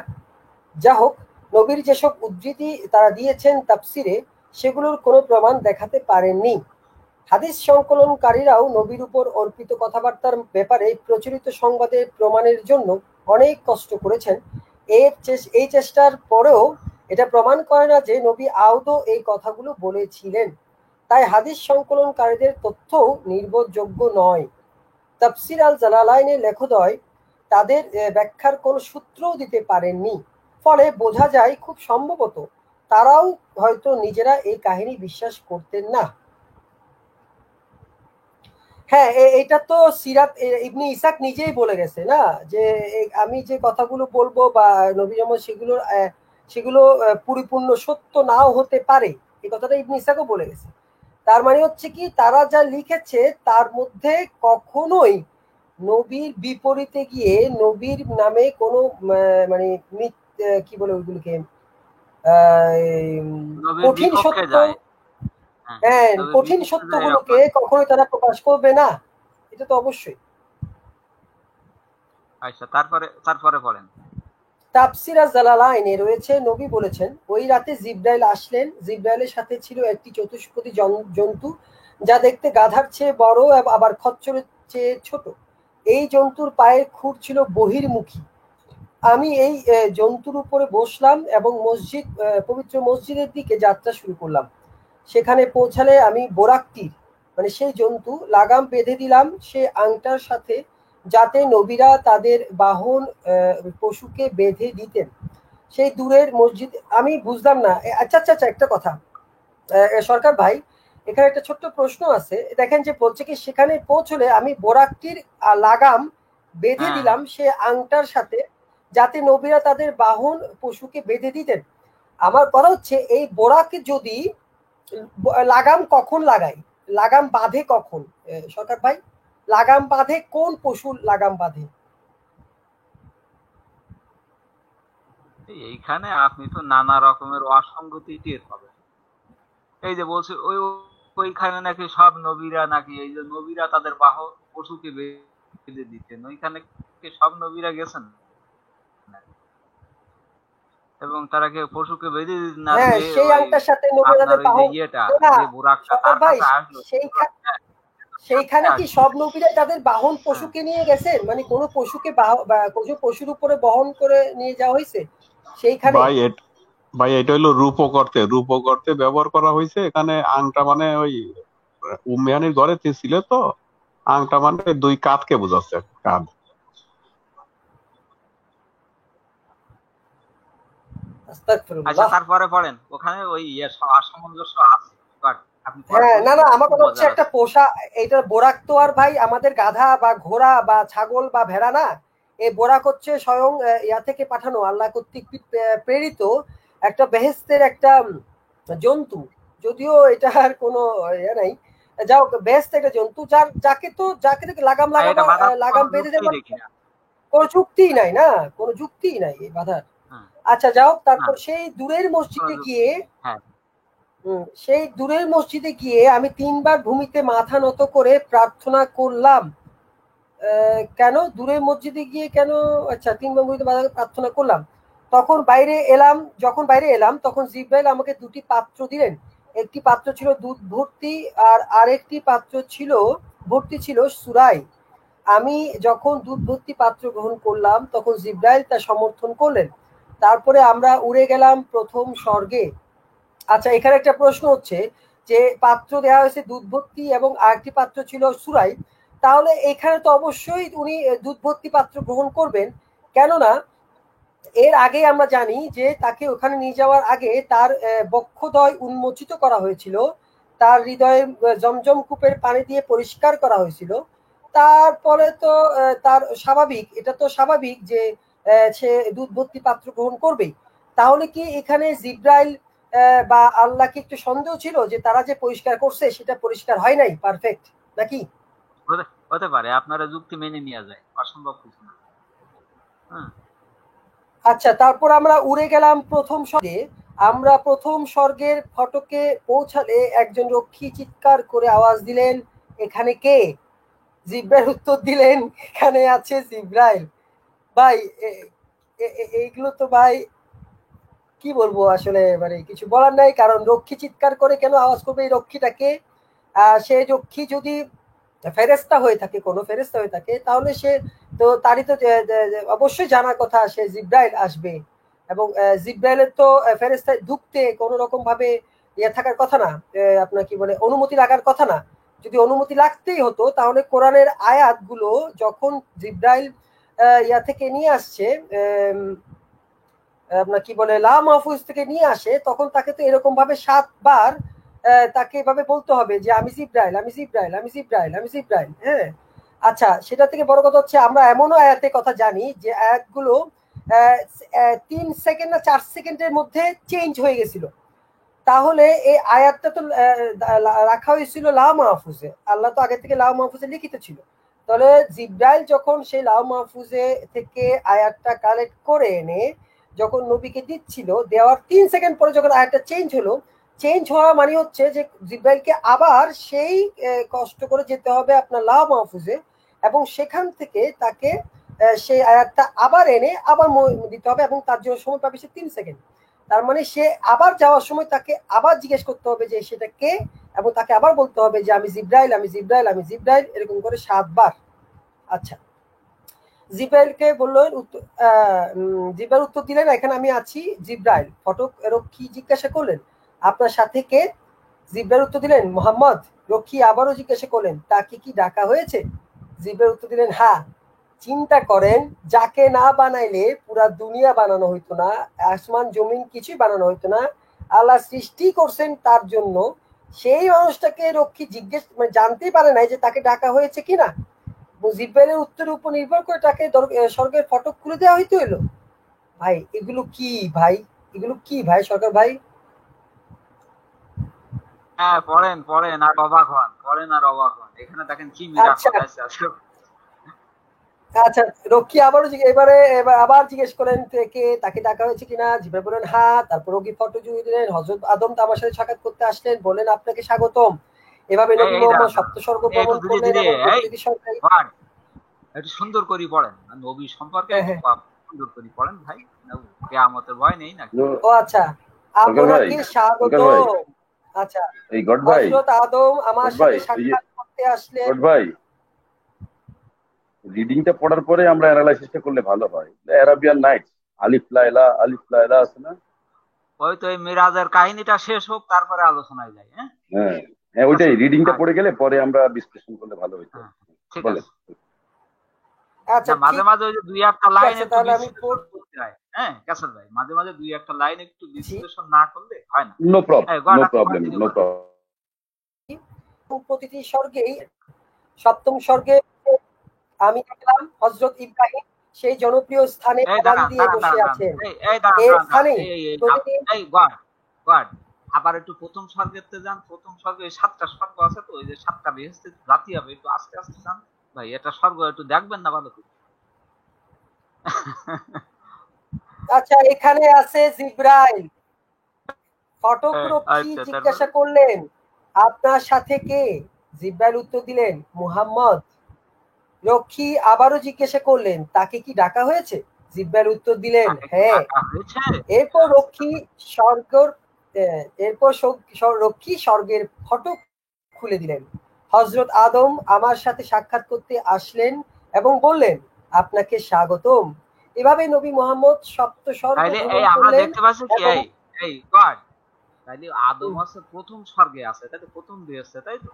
যা হোক, নবীর যেসব উদ্ধৃতি তারা দিয়েছেন তাফসিরে, সেগুলোর কোনো প্রমাণ দেখাতে পারেননি। হাদিস সংকলনকারীরাও নবীর উপর অর্পিত কথাবার্তার ব্যাপারে প্রচলিত সংবাদের প্রমাণের জন্য অনেক কষ্ট করেছেন। এই চেষ্টার পরেও এটা প্রমাণ করে না যে নবী আদৌ এই কথাগুলো বলেছিলেন। তাই হাদিস সংকলনকারীদের তথ্যও নির্ভরযোগ্য নয়। তাফসির আল জালালাইনের লেখকদ্বয় তাদের ব্যাখ্যার কোনো সূত্রও দিতে পারেননি। ফলে বোঝা যায় খুব সম্ভবত তারাও হয়তো নিজেরা এই কাহিনী বিশ্বাস করতেন না। হ্যাঁ, এটা তো সিরাত ইবনে ইসাক নিজেই বলে গেছে না, যে আমি যে কথাগুলো বলবো বা নবী মোহাম্মদ সেগুলো পরিপূর্ণ সত্য নাও হতে পারে, এই কথাটা ইবনে ইসাকও বলে গেছে। তার মানে হচ্ছে কি, তারা যা লিখেছে তার মধ্যে কখনোই নবীর বিপরীতে গিয়ে নবীর নামে কোনো মানে কি বলে ওইগুলোকে, নবীর কঠিন বিপক্ষে সত্য, যায়। হ্যাঁ, হ্যাঁ, নবীর কঠিন বিপক্ষে যায় এরকম সত্যগুলোকে আর কি। কখনোই তারা প্রকাশ করবে না, এটা তো অবশ্যই। আচ্ছা, তারপরে তারপরে বলেন। তাফসির আজ-জালালাইনে রয়েছে, নবী বলেছেন, ওই রাতে জিবরাইল আসলেন। জিবরাইলের সাথে ছিল একটি চতুষ্পদী জন্তু, যা দেখতে গাধার চেয়ে বড় আবার খচ্চরের চেয়ে ছোট। এই জন্তুর পায়ের খুর ছিল বহির্মুখী। আমি এই জন্তুর উপরে বসলাম এবং পবিত্র মসজিদের দিকে যাত্রা শুরু করলাম। সেখানে পৌঁছালে আমি বোরাকটির, মানে সেই জন্তু, লাগাম বেঁধে দিলাম সে আংটার সাথে, যাতে নবীরা তাদের বাহন পশুকে বেঁধে দিতেন। সেই দূরের মসজিদ আমি বুঝলাম না। আচ্ছা, আচ্ছা, আচ্ছা, একটা কথা, সরকার ভাই, এখানে একটা ছোট্ট প্রশ্ন আছে। দেখেন যে বলছে কি, সেখানে পৌঁছলে আমি বোরাকটির লাগাম বেঁধে হ্যাঁ, দিলাম সে আংটার সাথে, যাতে নবীরা তাদের বাহন পশুকে বেঁধে দিতেন। আমার কথা হচ্ছে, এই বোরাকে যদি লাগাম কখন লাগাই, লাগাম বাঁধে কখন সরকার ভাই? লাগাম বাঁধে কোন পশুর লাগাম বাঁধে? এইখানে আপনি তো নানা রকমের অসঙ্গতি টের পাবেন। এই যে বলছে ওইখানে নাকি সব নবীরা, নাকি এই যে নবীরা তাদের পশুকে বেঁধে দিতেন, ওইখানে কি সব নবীরা গেছেন? এবং তারাকে পশুকে বেঁধে না হ্যাঁ, দিয়ে সেই ওই আংটার সাথে নবী আপনার তাদের ওই যে বাহন ইয়েটা না যে বুরাকটা সরকার তার ভাই, কাছে আসলো হ্যাঁ, সেইখানে কি আসলো সব নবীরা তাদের বাহন হ্যাঁ পশুকে নিয়ে গেছেন? মানে কোনো পশুকে কোনো পশুর উপরে বহন করে নিয়ে যাওয়া হয়েছে সেইখানে? ভাই ভাই এটা হলো রূপক অর্থে ব্যবহার করা হয়েছে এখানে। আংটা মানে ওই উম্মেহানির ঘরে ছিল তো, আংটা মানে দুই কাঁধকে বোঝাচ্ছে, কাঁধ। আচ্ছা আস্তাগফিরুল্লাহ। তারপরে পড়েন ওখানে ওই ইয়ে অসামঞ্জস্য আছে বাট আপনি পরে হ্যাঁ, না পড়বেন না, আমার খুব কথা হচ্ছে মজার একটা আছে পোষা, এটা বোরাক তো আর ভাই আমাদের গাধা বা ঘোড়া বা ছাগল বা ভেড়া না। এই বোরাক হচ্ছে স্বয়ং ইয়া থেকে পাঠানো, আল্লাহ কর্তৃক প্রেরিত একটা বেহেশতের একটা জন্তু। যদিও এটার কোনো ইয়ে নাই, যাও বেহেশত একটা জন্তু যাকে থেকে লাগাম আর এটা বাধা লাগাম কোনো বেঁধে যুক্তিই দেবার দেখি না কোনো যুক্তিই নাই, না কোনো যুক্তিই নাই এই বাধার। হ্যাঁ আচ্ছা যাও, না তারপর সেই দূরের কোনো মসজিদে যুক্তি গিয়ে নেই হ্যাঁ সেই দূরের মসজিদে গিয়ে আমি 3 বার ভূমিতে মাথা নত করে প্রার্থনা করলাম। কেন দূরের মসজিদে গিয়ে কেন? আচ্ছা, 3 বার ভূমিতে মাথা করে প্রার্থনা করলাম। যখন বাইরে এলাম তখন জিব্রাইল আমাকে 2টি পাত্র দিলেন। একটি পাত্র ছিল দুধ ভর্তি আর আরেকটি পাত্র ভর্তি ছিল সুরাই। আমি যখন দুধ ভর্তি পাত্র গ্রহণ করলাম তখন জিব্রাইল তা সমর্থন করলেন। তারপরে আমরা উড়ে গেলাম প্রথম স্বর্গে। আচ্ছা, এখানে একটা প্রশ্ন হচ্ছে যে পাত্র দেওয়া হয়েছে দুধ ভর্তি এবং আরেকটি পাত্র ছিল সুরাই, তাহলে এখানে তো অবশ্যই উনি দুধ ভর্তি পাত্র গ্রহণ করবেন। কেননা এর আগে আমরা জানি যে তাকে ওখানে নিয়ে যাওয়ার আগে তার বক্ষদ্বয় উন্মোচিত করা হয়েছিল, তার হৃদয়ে জমজম কূপের পানি দিয়ে পরিষ্কার করা হয়েছিল। তারপরে তো এটা তো স্বাভাবিক যে সে দুধ ভর্তি পাত্র গ্রহণ করবেই। তাহলে কি এখানে জিব্রাইল বা আল্লাহ কি একটু সন্দেহ ছিল যে তারা যে পরিষ্কার করছে সেটা পরিষ্কার হয় নাই পারফেক্ট নাকি? হতে পারে আপনারা যুক্তি মেনে নেওয়া যায় অসম্ভব কিছু না হ্যাঁ আচ্ছা, তারপর আমরা উড়ে গেলাম প্রথম স্বর্গে। আমরা প্রথম স্বর্গের ফটকে পৌঁছালে একজন রক্ষী চিৎকার করে আওয়াজ দিলেন, এখানে কে? জিব্রাইল উত্তর দিলেন, এখানে আছে জিব্রাইল। ভাই এইগুলো তো ভাই কি বলবো আসলে, মানে কিছু বলার নাই। কারণ রক্ষী চিৎকার করে কেন আওয়াজ করবে? এই রক্ষীটাকে সেই রক্ষী যদি ফেরেস্তা হয়ে থাকে, কোনো ফেরেস্তা হয়ে থাকে, তাহলে সে তো তারই তো অবশ্যই জানার কথা সে জিব্রাইল আসবে। এবং জিব্রাইলের তো ফেরেস্তায় ঢুকতে কোনো রকম ভাবে ইয়ে থাকার কথা না, আপনার কি বলে অনুমতি লাগার কথা না। যদি অনুমতি লাগতেই হতো তাহলে কোরআনের আয়াতগুলো যখন জিব্রাইল ইয়া থেকে নিয়ে আসছে, আপনার কি বলে লা মাহফুজ থেকে নিয়ে আসে, তখন তাকে তো এরকম ভাবে 7 বার তাকে এভাবে বলতে হবে যে আমি জিব্রাইল, আমি জিব্রাইল, আমি জিব্রাইল, আমি জিব্রাইল। হ্যাঁ, আচ্ছা, সেটা থেকে বড় কথা হচ্ছে আমরা এমনও আয়াতের কথা জানি যে আয়াতগুলো 3 সেকেন্ড না 4 সেকেন্ডের মধ্যে চেঞ্জ হয়ে গেছিল। তাহলে এই আয়াতটা তো রাখা হয়েছিল লাউ মাহফুজে, আল্লাহ তো আগে থেকে লাউ মাহফুজে লিখিত ছিল। তাহলে জিব্রাইল যখন সেই লাউ মাহফুজে থেকে আয়াতটা কালেক্ট করে এনে যখন নবীকে দিচ্ছিল, দেওয়ার 3 সেকেন্ড পরে যখন আয়াতটা চেঞ্জ হওয়া মানে হচ্ছে যে জিব্রাইলকে আবার সেই কষ্ট করে যেতে হবে আপনার লাউ মাহফুজে, এবং সেখান থেকে তাকে সেই আয়াতটা আবার এনে আবার দিতে হবে, এবং তার জন্য সময় পাবে সে 3 সেকেন্ড। তার মানে সে আবার যাওয়ার সময় তাকে আবার জিজ্ঞেস করতে হবে যে সেটা কে, এবং তাকে আবার বলতে হবে যে আমি জিব্রাইল, আমি জিব্রাইল, আমি জিব্রাইল, এরকম করে 7 বার। আচ্ছা, জিব্রাইলকে বললেন, জিব্রাইল উত্তর দিলেন, এখানে আমি আছি জিব্রাইল। ফটক রক্ষী জিজ্ঞাসা করলেন, আপনার সাথে কে? জিব্রাইল উত্তর দিলেন, মোহাম্মদ। রক্ষী আবারও জিজ্ঞাসা করলেন, তাকে কি ডাকা হয়েছে? জিব্রাইল উত্তর দিলেন, হ্যাঁ। চিন্তা করেন, যাকে না বানাইলে পুরা দুনিয়া বানানো হইতো না, আসমান জমিন কিছুই বানানো হইতো না। আল্লাহ সৃষ্টি করছেন তার জন্য। সেই মানুষটাকে রক্ষী মানে জানতেই পারে নাই যে তাকে ডাকা হয়েছে কিনা। জিব্রাইলের উত্তরের উপর নির্ভর করে তাকে স্বর্গের ফটক খুলে দেওয়া হইতে হইলো। ভাই এগুলো কি ভাই, এগুলো কি ভাই সরকার ভাই? হ্যাঁ পড়েন আর অবাক হন এখানে দেখেন কি মিরাকল আছে আসলে। আচ্ছা, রক্ষী এবার আবার জিজ্ঞেস করেন কে, তাকে ডাকা হয়েছে কিনা। জিব্রাইল বলেন হ্যাঁ। তারপর রক্ষী ফটো জুড়ে দিলেন, হযরত আদম তো আমার সাথে সাক্ষাৎ করতে আসলেন, বলেন আপনাকে স্বাগতম। এভাবে নবী মুহাম্মদ সপ্তস্বর্গ ভ্রমণ করলেন এবং প্রতিটি সরকারি একটু সুন্দর করে পড়েন নবী সম্পর্কে সুন্দর করে পড়েন ভাই, কিয়ামতের ভয় নেই নাকি? ও আচ্ছা, সরকার ভাই, আপনাকে স্বাগত। সরকার ভাই, আচ্ছা, এই গড ভাই, হযরত আদম আমার গড ভাই, সাথে সাক্ষাৎ করতে আসলেন। গড ভাই, রিডিংটা পড়ার পরে আমরা অ্যানালাইসিসটা করলে ভালো হয়। অ্যারাবিয়ান নাইটস, আলিফ লায়লা, আলিফ লায়লা আছে না? ওই তো এই মিরাজের কাহিনীটা শেষ হোক, তারপরে আলোচনায় যাই। হ্যাঁ হ্যাঁ হ্যাঁ, ওইটাই রিডিংটা আচ্ছা, পড়ে গেলে পরে আমরা বিশ্লেষণ করলে ভালো হইতো। হ্যাঁ, ঠিক বলেন। আছে। আচ্ছা, না, মাঝে ঠিক মাঝে ওই যে দুই একটা লাইন আছে, একটু তাহলে আমি বিশ্লেষণ করতে হয়। হ্যাঁ ক্যাসেল ভাই, মাঝে মাঝে দুই একটা লাইন একটু পড়ছি। বিশ্লেষণ না করলে হয় না। নো প্রবলেম, এই গড, নো আপনি প্রবলেম, কন্টিনিউ নো করেন। প্রবলেম। প্রতিটি স্বর্গেই সপ্তম স্বর্গে আমি দেখলাম হযরত ইব্রাহিম সেই জনপ্রিয় স্থানে এই হেলান দাঁড়ান দিয়ে দাঁড়ান বসে দাঁড়ান আছেন। এই দাঁড়ান এই দাঁড়ান দাঁড়ান, স্থানেই প্রতিদিন এই গড গড, আবার একটু প্রথম স্বর্গেতে যান। প্রথম স্বর্গে ওই 7টা স্বর্গ আছে তো, ওই যে 7টা বেহেশতের জাতি হবে, একটু আস্তে আস্তে যান ভাই। এটা স্বর্গ একটু দেখবেন না ভালো করে? আচ্ছা, এখানে আছে জিব্রাইল। ফটকরক্ষী আচ্ছা, জিজ্ঞাসা তারপরে করলেন, আপনার সাথে কে? জিব্রাইল উত্তর দিলেন, মুহাম্মদ। রক্ষী আবারও জিজ্ঞাসা করলেন, তাকে কি ডাকা হয়েছে? জিব্রাইল উত্তর দিলেন, তাকে কি হ্যাঁ। ডাকা হয়েছে? এরপর রক্ষী স্বর্গের ফটক খুলে দিলেন। হযরত আদম আমার সাথে সাক্ষাৎ করতে আসলেন এবং বললেন, আপনাকে স্বাগতম। এভাবে নবী মুহাম্মদ সপ্ত স্বর্গ তাইলে ভ্রমণ এই আমরা করলেন দেখতে পাচ্ছি কি, এবং এই গড, তাইলে আদম হচ্ছে প্রথম স্বর্গে আছে, তাই তো? প্রথম বেহেশতে, তাই তো?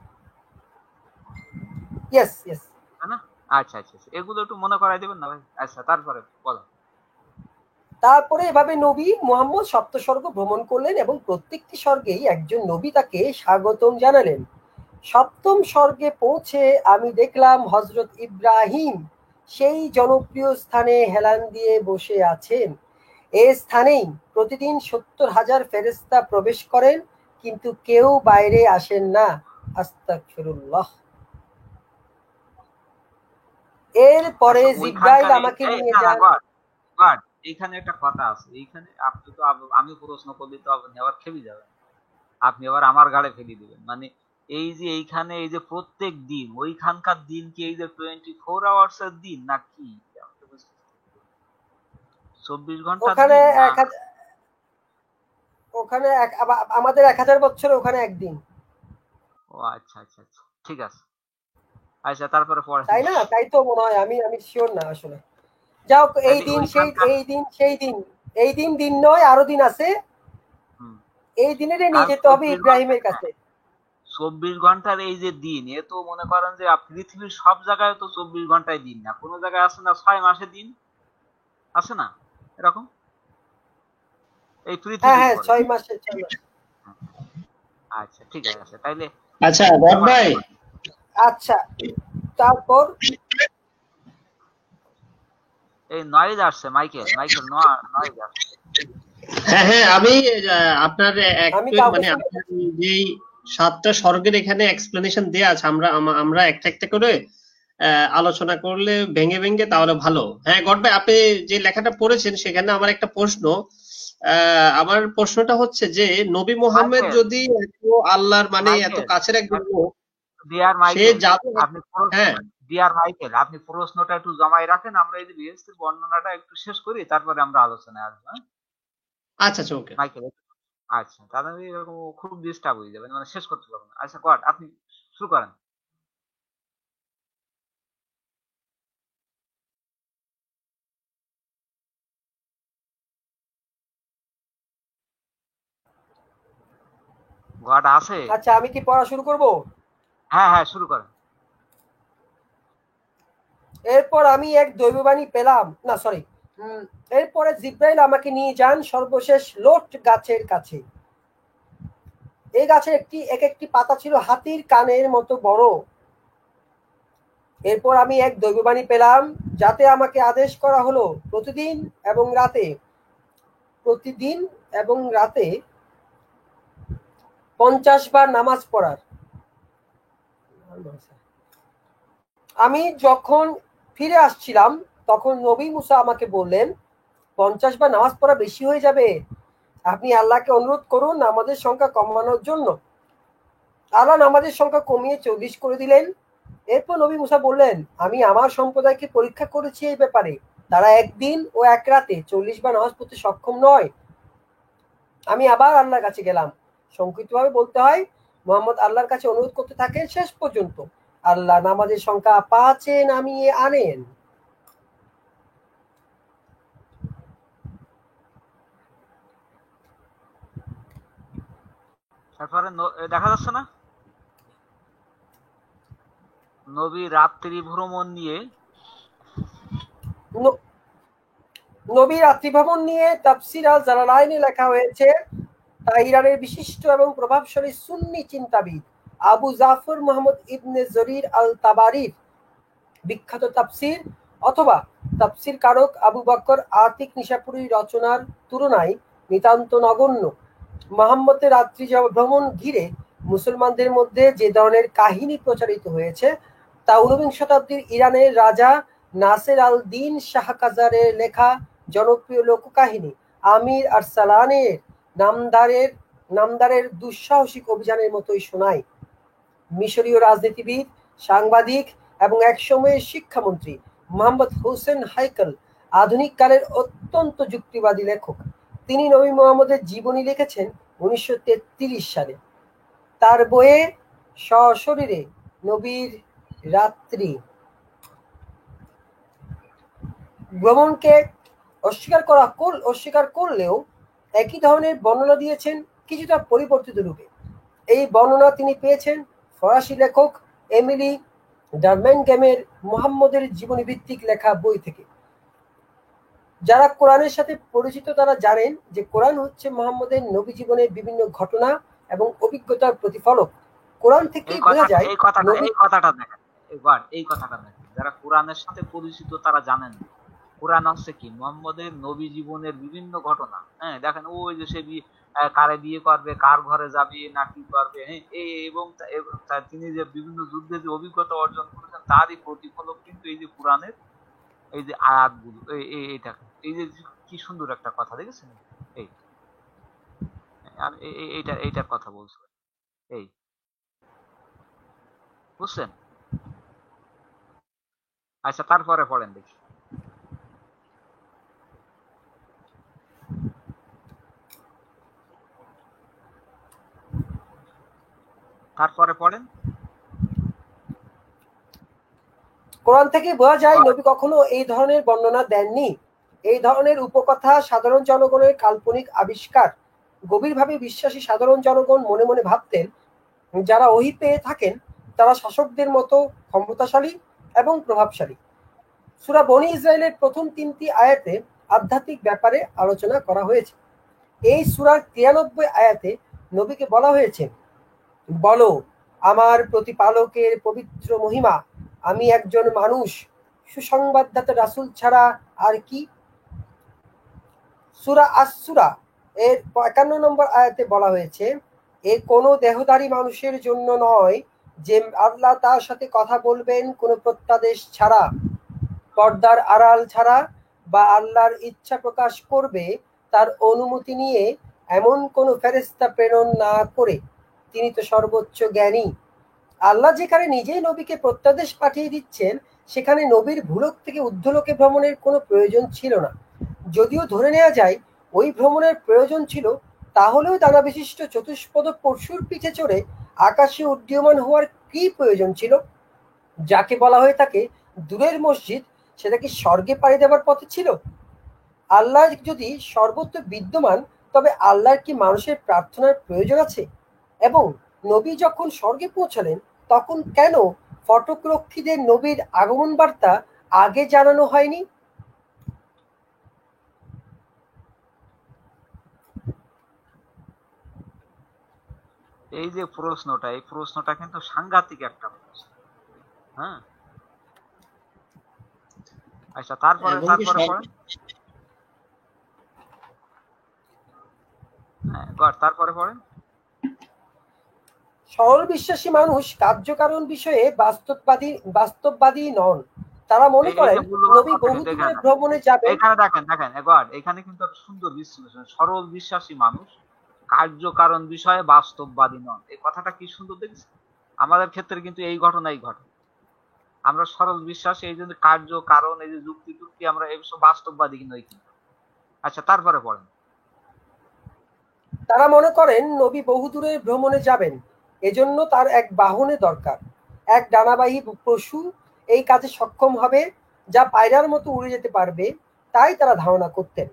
Yes yes. তাই না? আচ্ছা আচ্ছা আচ্ছা, এগুলো একটু মনে করাই দিবেন না ভাই? আচ্ছা, তারপরে বলো। তারপরে এভাবে নবী মুহাম্মদ সপ্ত স্বর্গ ভ্রমণ করলেন এবং প্রত্যেকটি স্বর্গেই একজন নবী তাকে স্বাগতম জানালেন। সপ্তম স্বর্গে পৌঁছে আমি দেখলাম হযরত ইব্রাহিম সেই জনপ্রিয় স্থানে হেলান দিয়ে বসে আছেন। এই স্থানেই প্রতিদিন 70,000 ফেরেশতা প্রবেশ করেন, কিন্তু কেউ বাইরে আসেন না। আস্তাগফিরুল্লাহ। এরপরে আচ্ছা, জিব্রাইল ওইখানকার আমাকে নিয়ে না না যান। গড গড, এইখানে একটা কথা আছে। এইখানে আপনি তো আমি প্রশ্ন করলে তো আপনি আবার খেপে যাবেন, আপনি আবার আমার ঘাড়ে ফেলে দিবেন। মানে এই যে এইখানে এই যে প্রত্যেক দিন, ওইখানকার দিন কি এই যে 24 আওয়ার্স এর দিন নাকি 24 ঘন্টার ওখানে দিন না? আমাদের 1000 বছরে ওখানে একদিন, ও আচ্ছা আচ্ছা আচ্ছা, ঠিক আছে। আচ্ছা, তারপরে পরে তাই না? তাই তো মনে হয়, আমি শিওর না আসলে। যাও, এই তাহলে দিন সেই ওইখানকার দিন, এই দিন নয়, আরো দিন আছে। হুম, এই দিনেরই নিয়ে আর যেতে হবে 24 ইব্রাহিমের ঘন্টা, কাছে। 24 ঘন্টার এই যে দিন, এ তো মনে করেন যে পৃথিবীর সব জায়গায় তো 24 ঘন্টায় দিন না, কোনো জায়গায় আছে না 6 মাসে দিন, আছে না এরকম এই হ্যাঁ পৃথিবীর হ্যাঁ, পরে? 6 মাসে 6 মাস। আচ্ছা, ঠিক আছে। তাইলে আচ্ছা গড ভাই, আচ্ছা, তারপর এই নয়েজ আসছে, মাইকেল নয়েজ আসছে। হ্যাঁ হ্যাঁ, আমি আপনার আমি একটু কাউকে মানে শুনতে আপনার যেই 7টা স্বর্গের এখানে এক্সপ্লেনেশন দেয়া আছে, আমরা একটা একটা করে আলোচনা করলে ভেঙে ভেঙে তাহলে ভালো। হ্যাঁ গড ভাই, আপনি যে লেখাটা পড়েছেন সেখানে আমার একটা প্রশ্ন। আমার প্রশ্নটা হচ্ছে যে নবী মুহাম্মদ মাইকেল যদি এত আল্লাহর মানে এত মাইকেল কাছের একজন লোক, ডিয়ার সে মাইকেল, যাবে। আপনি হ্যাঁ ডিয়ার মাইকেল, আপনি প্রশ্নটা একটু জমাই রাখেন, আমরা এই যে বিএসসির বর্ণনাটা একটু শেষ করি, তারপরে আমরা আলোচনায় আসবো। হ্যাঁ আচ্ছা আচ্ছা, ওকে। মাইকেল, আচ্ছা, তাহলে এরকম খুব ডিস্টার্ব হয়ে যাবে, মানে শেষ করতে পারবো না। আচ্ছা গড, আপনি শুরু করেন। গড আছে? আচ্ছা, আমি কি পড়া শুরু করব? হ্যাঁ হ্যাঁ, শুরু করেন। এরপর আমি এক দৈববাণী পেলাম, না সরি, এরপরে জিব্রাইল আমাকে নিয়ে যান সর্বশেষ লোট গাছের কাছে। এই গাছের এক একটি পাতা ছিল হাতির কানের মতো বড়। এরপর আমি এক দৈববাণী পেলাম, যাতে আমাকে আদেশ করা হলো প্রতিদিন এবং রাতে 50 বার নামাজ পড়ার। আমি যখন ফিরে আসছিলাম তখন নবী মুসা আমাকে বললেন, 50 বার নামাজ পড়া বেশি হয়ে যাবে, আপনি আল্লাহকে অনুরোধ করুন আমাদের সংখ্যা কমানোর জন্য। আল্লাহ আমাদের সংখ্যা কমিয়ে 40 করে দিলেন। এরপর নবী মুসা বললেন, আমি আমার সম্প্রদায়কে পরীক্ষা করেছি এই ব্যাপারে, তারা একদিন ও এক রাতে 40 বার নামাজ পড়তে সক্ষম নয়। আমি আবার আল্লাহর কাছে গেলাম। সংক্ষিপ্তভাবে বলতে হয়, মোহাম্মদ আল্লাহর কাছে অনুরোধ করতে থাকেন শেষ পর্যন্ত আল্লাহ নামাজের সংখ্যা 5-এ নামিয়ে আনেন। তারপরে দেখা যাচ্ছে না নবী রাত্রি ভ্রমণ নিয়ে নবী রাত্রি ভ্রমণ নিয়ে তাফসির আল জালালাইনে লেখা হয়েছে। তা ইরানের বিশিষ্ট এবং প্রভাবশালী সুন্নি চিন্তাবিদ আবু জাফর মুহাম্মদ ইবনে জরির আল তাবারির বিখ্যাত তাফসির অথবা তাফসির কারক আবু বকর আতিক নিশাপুরীর রচনার তুলনায় নিতান্ত নগণ্য। মুহাম্মদের রাত্রি ভ্রমণ ঘিরে মুসলমানদের মধ্যে যে ধরনের কাহিনী প্রচারিত হয়েছে তা 19 শতাব্দীর ইরানের রাজা নাসের আল দিন শাহ কাজারের লেখা জনপ্রিয় লোককাহিনী আমির আরসালানের নামদারের দুঃসাহসিক অভিযানের মতোই শোনায়। মিশরীয় রাজনীতিবিদ, সাংবাদিক এবং একসময়ের শিক্ষামন্ত্রী মোহাম্মদ হোসেন হাইকল আধুনিক কালের অত্যন্ত যুক্তিবাদী লেখক। তিনি নবী মুহাম্মদের জীবনী লিখেছেন 1933 সালে। তার বইয়ে সশরীরে নবীর রাত্রি ভ্রমণকে অস্বীকার করলেও একই ধরনের বর্ণনা দিয়েছেন কিছুটা পরিবর্তিত রূপে। এই বর্ণনা তিনি পেয়েছেন ফরাসি লেখক এমিলি ডারম্যানগ্যামের মুহাম্মদের জীবনী ভিত্তিক লেখা বই থেকে। যারা কোরআনের সাথে পরিচিত তারা জানেন যে কোরআন হচ্ছে মুহাম্মদের নবী জীবনের বিভিন্ন ঘটনা এবং অভিজ্ঞতার প্রতিফলক। কোরআন থেকেই বোঝা যায় এই কথাটা দেখেন, যারা কোরআনের সাথে পরিচিত তারা জানেন কোরআন হচ্ছে কি মুহাম্মদের নবী জীবনের বিভিন্ন ঘটনা। হ্যাঁ, দেখেন ওই যে সে কারে বিয়ে করবে, কার ঘরে যাবে, না কি করবে, এবং তিনি যে বিভিন্ন যুদ্ধে যে অভিজ্ঞতা অর্জন করেছেন তারই প্রতিফলক কিন্তু এই যে কোরআনের এই যে আয়াতগুলো। এইটা এই যে কি সুন্দর একটা কথা দেখেছেন, এই এইটার কথা বলছো, এই বুঝছেন? আচ্ছা, তারপরে পড়েন দেখি। তারপরে পড়েন। কোরআন থেকে বোঝা যায় নবী কখনো এই ধরনের বর্ণনা দেননি। এই ধরনের উপকথা সাধারণ জনগণের কাল্পনিক আবিষ্কার। গভীরভাবে বিশ্বাসী সাধারণ জনগণ মনে মনে ভাবতেন যারা ওহী পেয়ে থাকেন তারা শাসকদের মতো ক্ষমতাশালী এবং প্রভাবশালী। সূরা বনী ইসরাইলের প্রথম 3টি আয়াতে আধ্যাত্মিক ব্যাপারে আলোচনা করা হয়েছে। এই সূরার 93 আয়াতে নবীকে বলা হয়েছে, বলো আমার প্রতিপালকের পবিত্র মহিমা, আমি একজন মানুষ, সুসংবাদদাতা রাসূল ছাড়া আর কি। সূরা আস-সূরা এর 51 নম্বর আয়াতে বলা হয়েছে, এ কোনো দেহধারী মানুষের জন্য নয় যে আল্লাহ তার সাথে কথা বলবেন কোনো প্রত্যাদেশ ছাড়া, পর্দার আড়াল ছাড়া বা আল্লাহর ইচ্ছা প্রকাশ করবে তার অনুমতি নিয়ে এমন কোনো ফেরেশতা প্রেরণ না করে। তিনি তো সর্বোচ্চ জ্ঞানী। আল্লাহ যেখানে নিজেই নবীকে প্রত্যাদেশ পাঠিয়ে দিচ্ছেন সেখানে নবীর ভূলোক থেকে ঊর্ধ্বলোকে ভ্রমণের কোনো প্রয়োজন ছিল না। যদিও ধরে নেওয়া যায় ওই ভ্রমণের প্রয়োজন ছিল, তাহলেও ডানা বিশিষ্ট চতুষ্পদ পশুর পিঠে চড়ে আকাশে উড্ডীয়মান হওয়ার কি প্রয়োজন ছিল? যাকে বলা হয়ে থাকে দূরের মসজিদ, সেটা কি স্বর্গে পাড়ি দেওয়ার পথে ছিল? আল্লাহ যদি সর্বত্র বিদ্যমান, তবে আল্লাহর কি মানুষের প্রার্থনার প্রয়োজন আছে? এবং নবী যখন স্বর্গে পৌঁছালেন তখন কেন ফটকরক্ষীদের নবীর আগমন বার্তা আগে জানানো হয়নি? এই যে প্রশ্নটা, এই প্রশ্নটা কিন্তু সাংঘাতিক একটা প্রশ্ন। হ্যাঁ, আচ্ছা, তারপরে পড়েন। হ্যাঁ, তারপরে পড়েন। সরল বিশ্বাসী মানুষ কার্যকারণ বিষয়ে বাস্তববাদী নন। তারা মনে করেন নবী বহুদূরের ভ্রমণে যাবেন। দেখেন এখানে কিন্তু একটা সুন্দর বিশ্লেষণ। সরল বিশ্বাসী মানুষ কার্যকারণ বিষয়ে বাস্তববাদী নন, এই কথাটা কি সুন্দর দেখেছেন? আমাদের ক্ষেত্রে কিন্তু এই ঘটনাই ঘটে। আমরা সরল বিশ্বাস, এই জন্য কার্য কারণ এই যে যুক্তি টুক্তি আমরা এসব বাস্তববাদী নই কিন্তু। আচ্ছা, তারপরে পড়েন। তারা মনে করেন নবী বহুদূরের ভ্রমণে যাবেন, এজন্য তার এক বাহনে দরকার, এক ডানাবাহী পশু এই কাজে সক্ষম হবে, যা পায়রার মতো উড়ে যেতে পারবে। তাই তারা ধারণা করতেন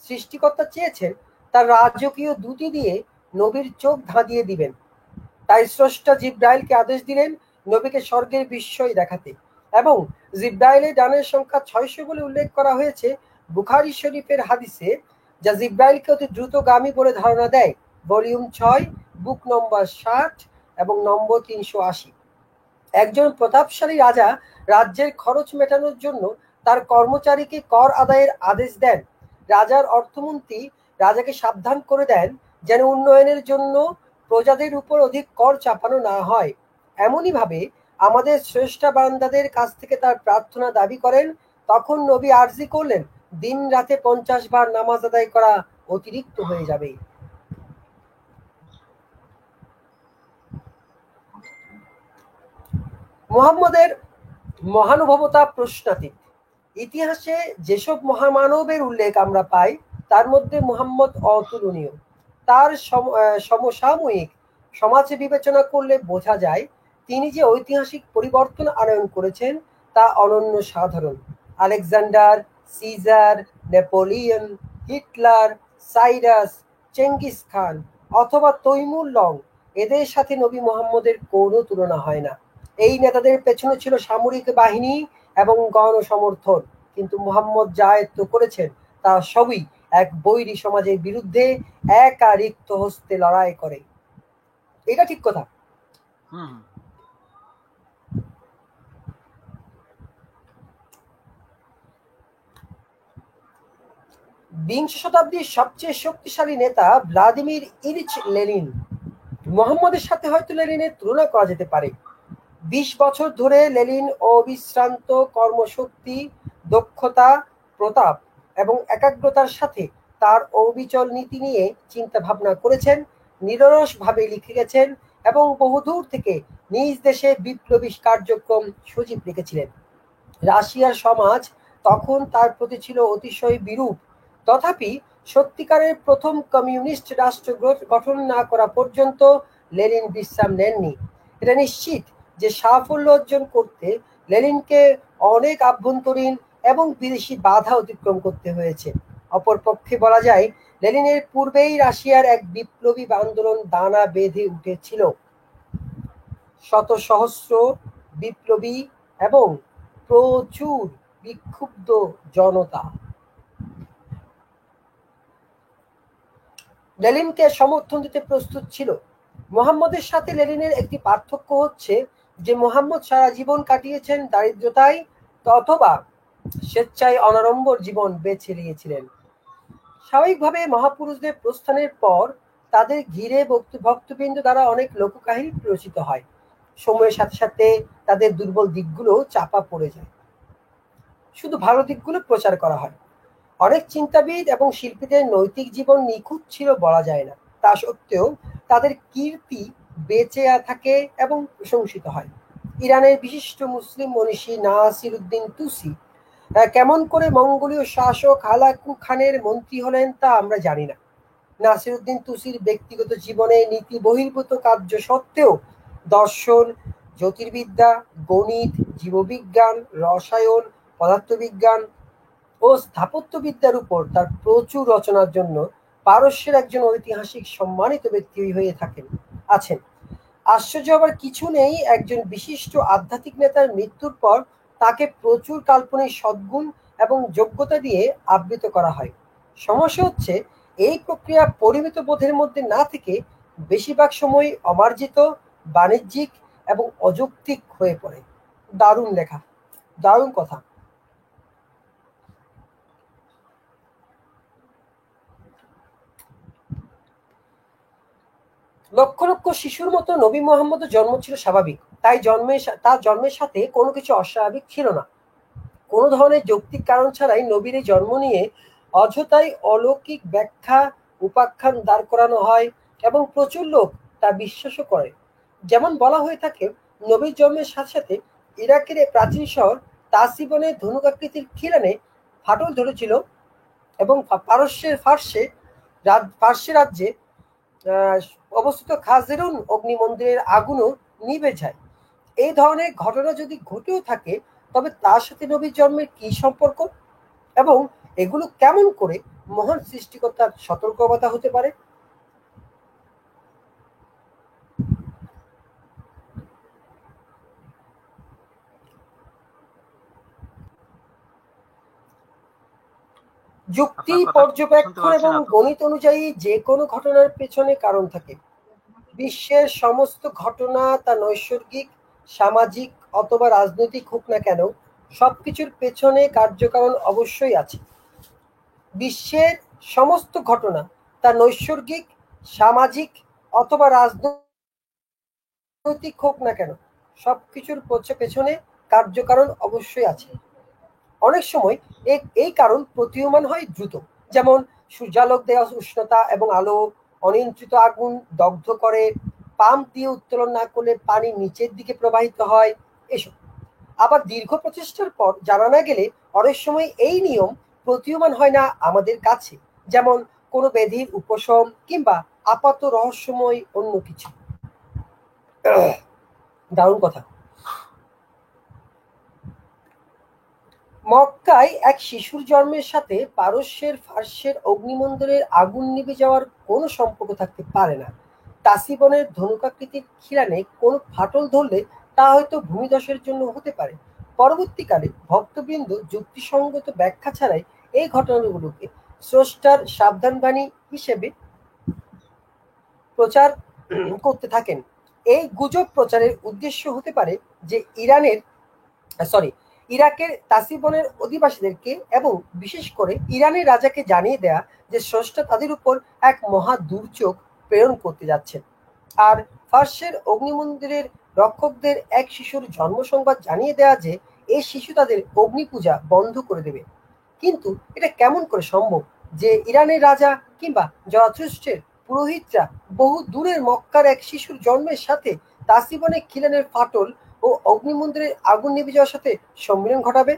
সৃষ্টিকর্তা চেয়েছেন তার রাজকীয় দুটি দিয়ে নবীর চোখ ধাঁধিয়ে দিবেন। তাই স্রষ্টা জিব্রাইলকে আদেশ দিলেন নবীকে স্বর্গের বিস্ময় দেখাতে, এবং জিব্রাইলের ডানের সংখ্যা 600 বলে উল্লেখ করা হয়েছে বুখারী শরীফের হাদিসে, যা জিব্রাইলকে অতি দ্রুতগামী বলে ধারণা দেয়। ভলিউম 6, বুক নম্বর 60 এবং নম্বর 380। একজন প্রতাপশালী রাজা রাজ্যের খরচ মেটানোর জন্য তার কর্মচারীকে কর আদায়ের আদেশ দেন। রাজার অর্থমন্ত্রী রাজাকে সাবধান করে দেন যেন উন্নয়নের জন্য প্রজাদের উপর অধিক কর চাপানো না হয়। এমনই ভাবে আমাদের শ্রেষ্ঠা বান্দাদের কাছ থেকে তার প্রার্থনা দাবি করেন। তখন নবী আরজি করলেন, দিন রাতে 50 বার নামাজ আদায় করা অতিরিক্ত হয়ে যাবে। মুহাম্মদের মহানুভবতা প্রশ্নাতীত। ইতিহাসে যেসব মহামানবের উল্লেখ আমরা পাই, তার মধ্যে মুহাম্মদ অতুলনীয়। তার সমসাময়িক সমাজে বিবেচনা করলে বোঝা যায় তিনি যে ঐতিহাসিক পরিবর্তন আনয়ন করেছেন তা অনন্য সাধারণ। Alexander, Caesar, Napoleon, Hitler, Cyrus, Genghis Khan অথবা তৈমুর লং, এদের সাথে নবী মুহাম্মদের কোনো তুলনা হয় না। এই নেতাদের পেছনে ছিল সামরিক বাহিনী এবং গণসমর্থন, কিন্তু মুহাম্মদ যা আয়ত্ত করেছেন তা সবই এক বৈরী সমাজের বিরুদ্ধে একা রিক্ত হস্তে লড়াই করে। এটা ঠিক কথা। বিংশ শতাব্দীর সবচেয়ে শক্তিশালী নেতা ভ্লাদিমির ইলিচ লেনিন। মুহাম্মদের সাথে হয়তো লেনিনের তুলনা করা যেতে পারে। 20 বছর ধরে লেনিন অবিশ্রান্ত কর্মশক্তি, দক্ষতা, প্রতাপ এবং একাগ্রতার সাথে তার অবিচল নীতি নিয়ে চিন্তা ভাবনা করেছেন, নিরলসভাবে লিখে গেছেন এবং বহুদূর থেকে নিজ দেশে বিপ্লবী কার্যক্রম সজীব রেখেছিলেন। রাশিয়ার সমাজ তখন তার প্রতি ছিল অতিশয় বিরূপ। তথাপি সত্যিকারের প্রথম কমিউনিস্ট রাষ্ট্র গঠন না করা পর্যন্ত লেনিন বিশ্রাম নেননি। এটা নিশ্চিত যে সাফল্য অর্জন করতে লেনিনকে অনেক আভ্যন্তরীণ এবং বিদেশি বাধা অতিক্রম করতে হয়েছে। অপরপক্ষে বলা যায়, লেনিনের পূর্বেই রাশিয়ার এক বিপ্লবী আন্দোলন দানা বেঁধে উঠেছিল। শত সহস্র বিপ্লবী এবং প্রচুর বিক্ষুব্ধ জনতা লেনিনকে সমর্থন দিতে প্রস্তুত ছিল। মুহাম্মদের সাথে লেনিনের একটি পার্থক্য হচ্ছে যে মুহাম্মদ সারা জীবন কাটিয়েছেন দারিদ্রতায় অথবা স্বেচ্ছায় অনাড়ম্বর জীবন বেছে নিয়েছিলেন। স্বাভাবিকভাবে মহাপুরুষদের প্রস্থানের পর তাদের ঘিরে ভক্তবৃন্দ দ্বারা অনেক লোককাহিনী রচিত হয়। সময়ের সাথে সাথে তাদের দুর্বল দিকগুলো চাপা পড়ে যায়, শুধু ভালো দিকগুলো প্রচার করা হয়। অনেক চিন্তাবিদ এবং শিল্পীদের নৈতিক জীবন নিখুঁত ছিল বলা যায় না, তা সত্ত্বেও তাদের কীর্তি বেঁচে থাকে এবং প্রশংসিত হয়। ইরানের বিশিষ্ট মুসলিম মনীষী নাসিরউদ্দিন তুসি কেমন করে মঙ্গোলীয় শাসক হালাকু খানের মন্ত্রী হলেন তা আমরা জানি না। নাসিরউদ্দিন তুসির ব্যক্তিগত জীবনে নীতি বহির্ভূত কার্য সত্ত্বেও দর্শন, জ্যোতির্বিদ্যা, গণিত, জীববিজ্ঞান, রসায়ন, পদার্থবিজ্ঞান ও স্থাপত্যবিদ্যার উপর তার প্রচুর রচনার জন্য পারস্যের একজন ঐতিহাসিক সম্মানিত ব্যক্তি হয়ে আছেন। আশ্চর্য হবার কিছু নেই, একজন বিশিষ্ট আধ্যাত্মিক নেতার মৃত্যুর পর তাকে প্রচুর কাল্পনিক সদ্গুণ এবং যোগ্যতা দিয়ে আবৃত করা হয়। সমস্যা হচ্ছে এই প্রক্রিয়া পরিমিত বোধের মধ্যে না থেকে বেশিরভাগ সময় অমার্জিত, বাণিজ্যিক এবং অযৌক্তিক হয়ে পড়ে। দারুণ লেখা, দারুণ কথা। লক্ষ লক্ষ শিশুর মতো নবী মুহাম্মদের জন্ম ছিল স্বাভাবিক। তাই তার জন্মের সাথে কোনো কিছু অস্বাভাবিক ছিল না। কোনো ধরনের যৌক্তিক কারণ ছাড়াই নবীর এই জন্ম নিয়ে অযথাই অলৌকিক ব্যাখ্যা উপাখ্যান দাঁড় করানো হয় এবং প্রচুর লোক তা বিশ্বাসও করে। যেমন বলা হয়ে থাকে, নবীর জন্মের সাথে সাথে ইরাকের এই প্রাচীন শহর তাসিবনের ধনুকাকৃতির খিলানে ফাটল ধরেছিল এবং ফার্সি রাজ্যে অবস্থিত খাজেরুন অগ্নিমন্দিরের আগুনও নিভে যায়। এই ধরনের ঘটনা যদি ঘটেও থাকে, তবে তার সাথে নবীর জন্মের কি সম্পর্ক এবং এগুলো কেমন করে মহান সৃষ্টিকর্তার সতর্কবার্তা হতে পারে? যুক্তি, আপনার কথা শুনতে পর্যবেক্ষণ পাচ্ছি এবং না তো। গণিত অনুযায়ী যে কোনো ঘটনার পেছনে কারণ থাকে। বিশ্বের সমস্ত ঘটনা তা নৈসর্গিক, সামাজিক অথবা রাজনৈতিক হোক না কেন, সবকিছুর পেছনে কার্যকারণ অবশ্যই আছে। বিশ্বের সমস্ত ঘটনা তা নৈসর্গিক, সামাজিক অথবা রাজনৈতিক হোক না কেন, সবকিছুর পেছনে কার্যকারণ অবশ্যই আছে। অনেক সময় এই কারণ প্রতীয়মান হয় দ্রুত, যেমন সূর্যালোক দেওয়া উষ্ণতা এবং আলো, অনিয়ন্ত্রিত আগুন দগ্ধ করে, পাম্প দিয়ে উত্তোলন না করলে পানি নিচের দিকে প্রবাহিত হয়, এসব। আবার দীর্ঘ প্রচেষ্টার পর জানা না গেলে অনেক সময় এই নিয়ম প্রতীয়মান হয় না আমাদের কাছে, যেমন কোনো ব্যাধির উপশম কিংবা আপাত রহস্যময় অন্য কিছু। দারুণ কথা। মক্কায় এক শিশুর জন্মের সাথে ফার্সের অগ্নিমন্দিরের আগুন নিভে যাওয়ার কোনো সম্পর্ক থাকতে পারে না। তাসিবনের ধনুকাকৃতির খিলানে কোনো ফাটল ধরলে তা হয়তো ভূমিধসের জন্য হতে পারে। পরবর্তীকালে ভক্তবৃন্দ যুক্তিসঙ্গত ব্যাখ্যা ছাড়াই এই ঘটনাগুলোকে স্রষ্টার সাবধানবাণী হিসেবে প্রচার করতে থাকেন। এই গুজব প্রচারের উদ্দেশ্য হতে পারে যে ইরাকের তাসিবনের অধিবাসীদেরকে এবং বিশেষ করে ইরানের রাজাকে জানিয়ে দেয়া যে স্রষ্টা তাদের উপর এক মহা দুর্যোগ প্রেরণ করতে যাচ্ছেন, আর ফার্সের অগ্নিমন্দিরের রক্ষকদের এক শিশুর জন্ম সংবাদ জানিয়ে দেয়া যে এই শিশু তাদের অগ্নি পূজা বন্ধ করে দেবে। কিন্তু এটা কেমন করে সম্ভব যে ইরানের রাজা কিংবা জরাথুস্ট্রের পুরোহিতরা বহু দূরের মক্কার এক শিশুর জন্মের সাথে তাসিবনের খিলানের ফাটল ও অগ্নিমন্দিরের আগুন নিভে যাওয়ার সাথে সম্মিলন ঘটাবে,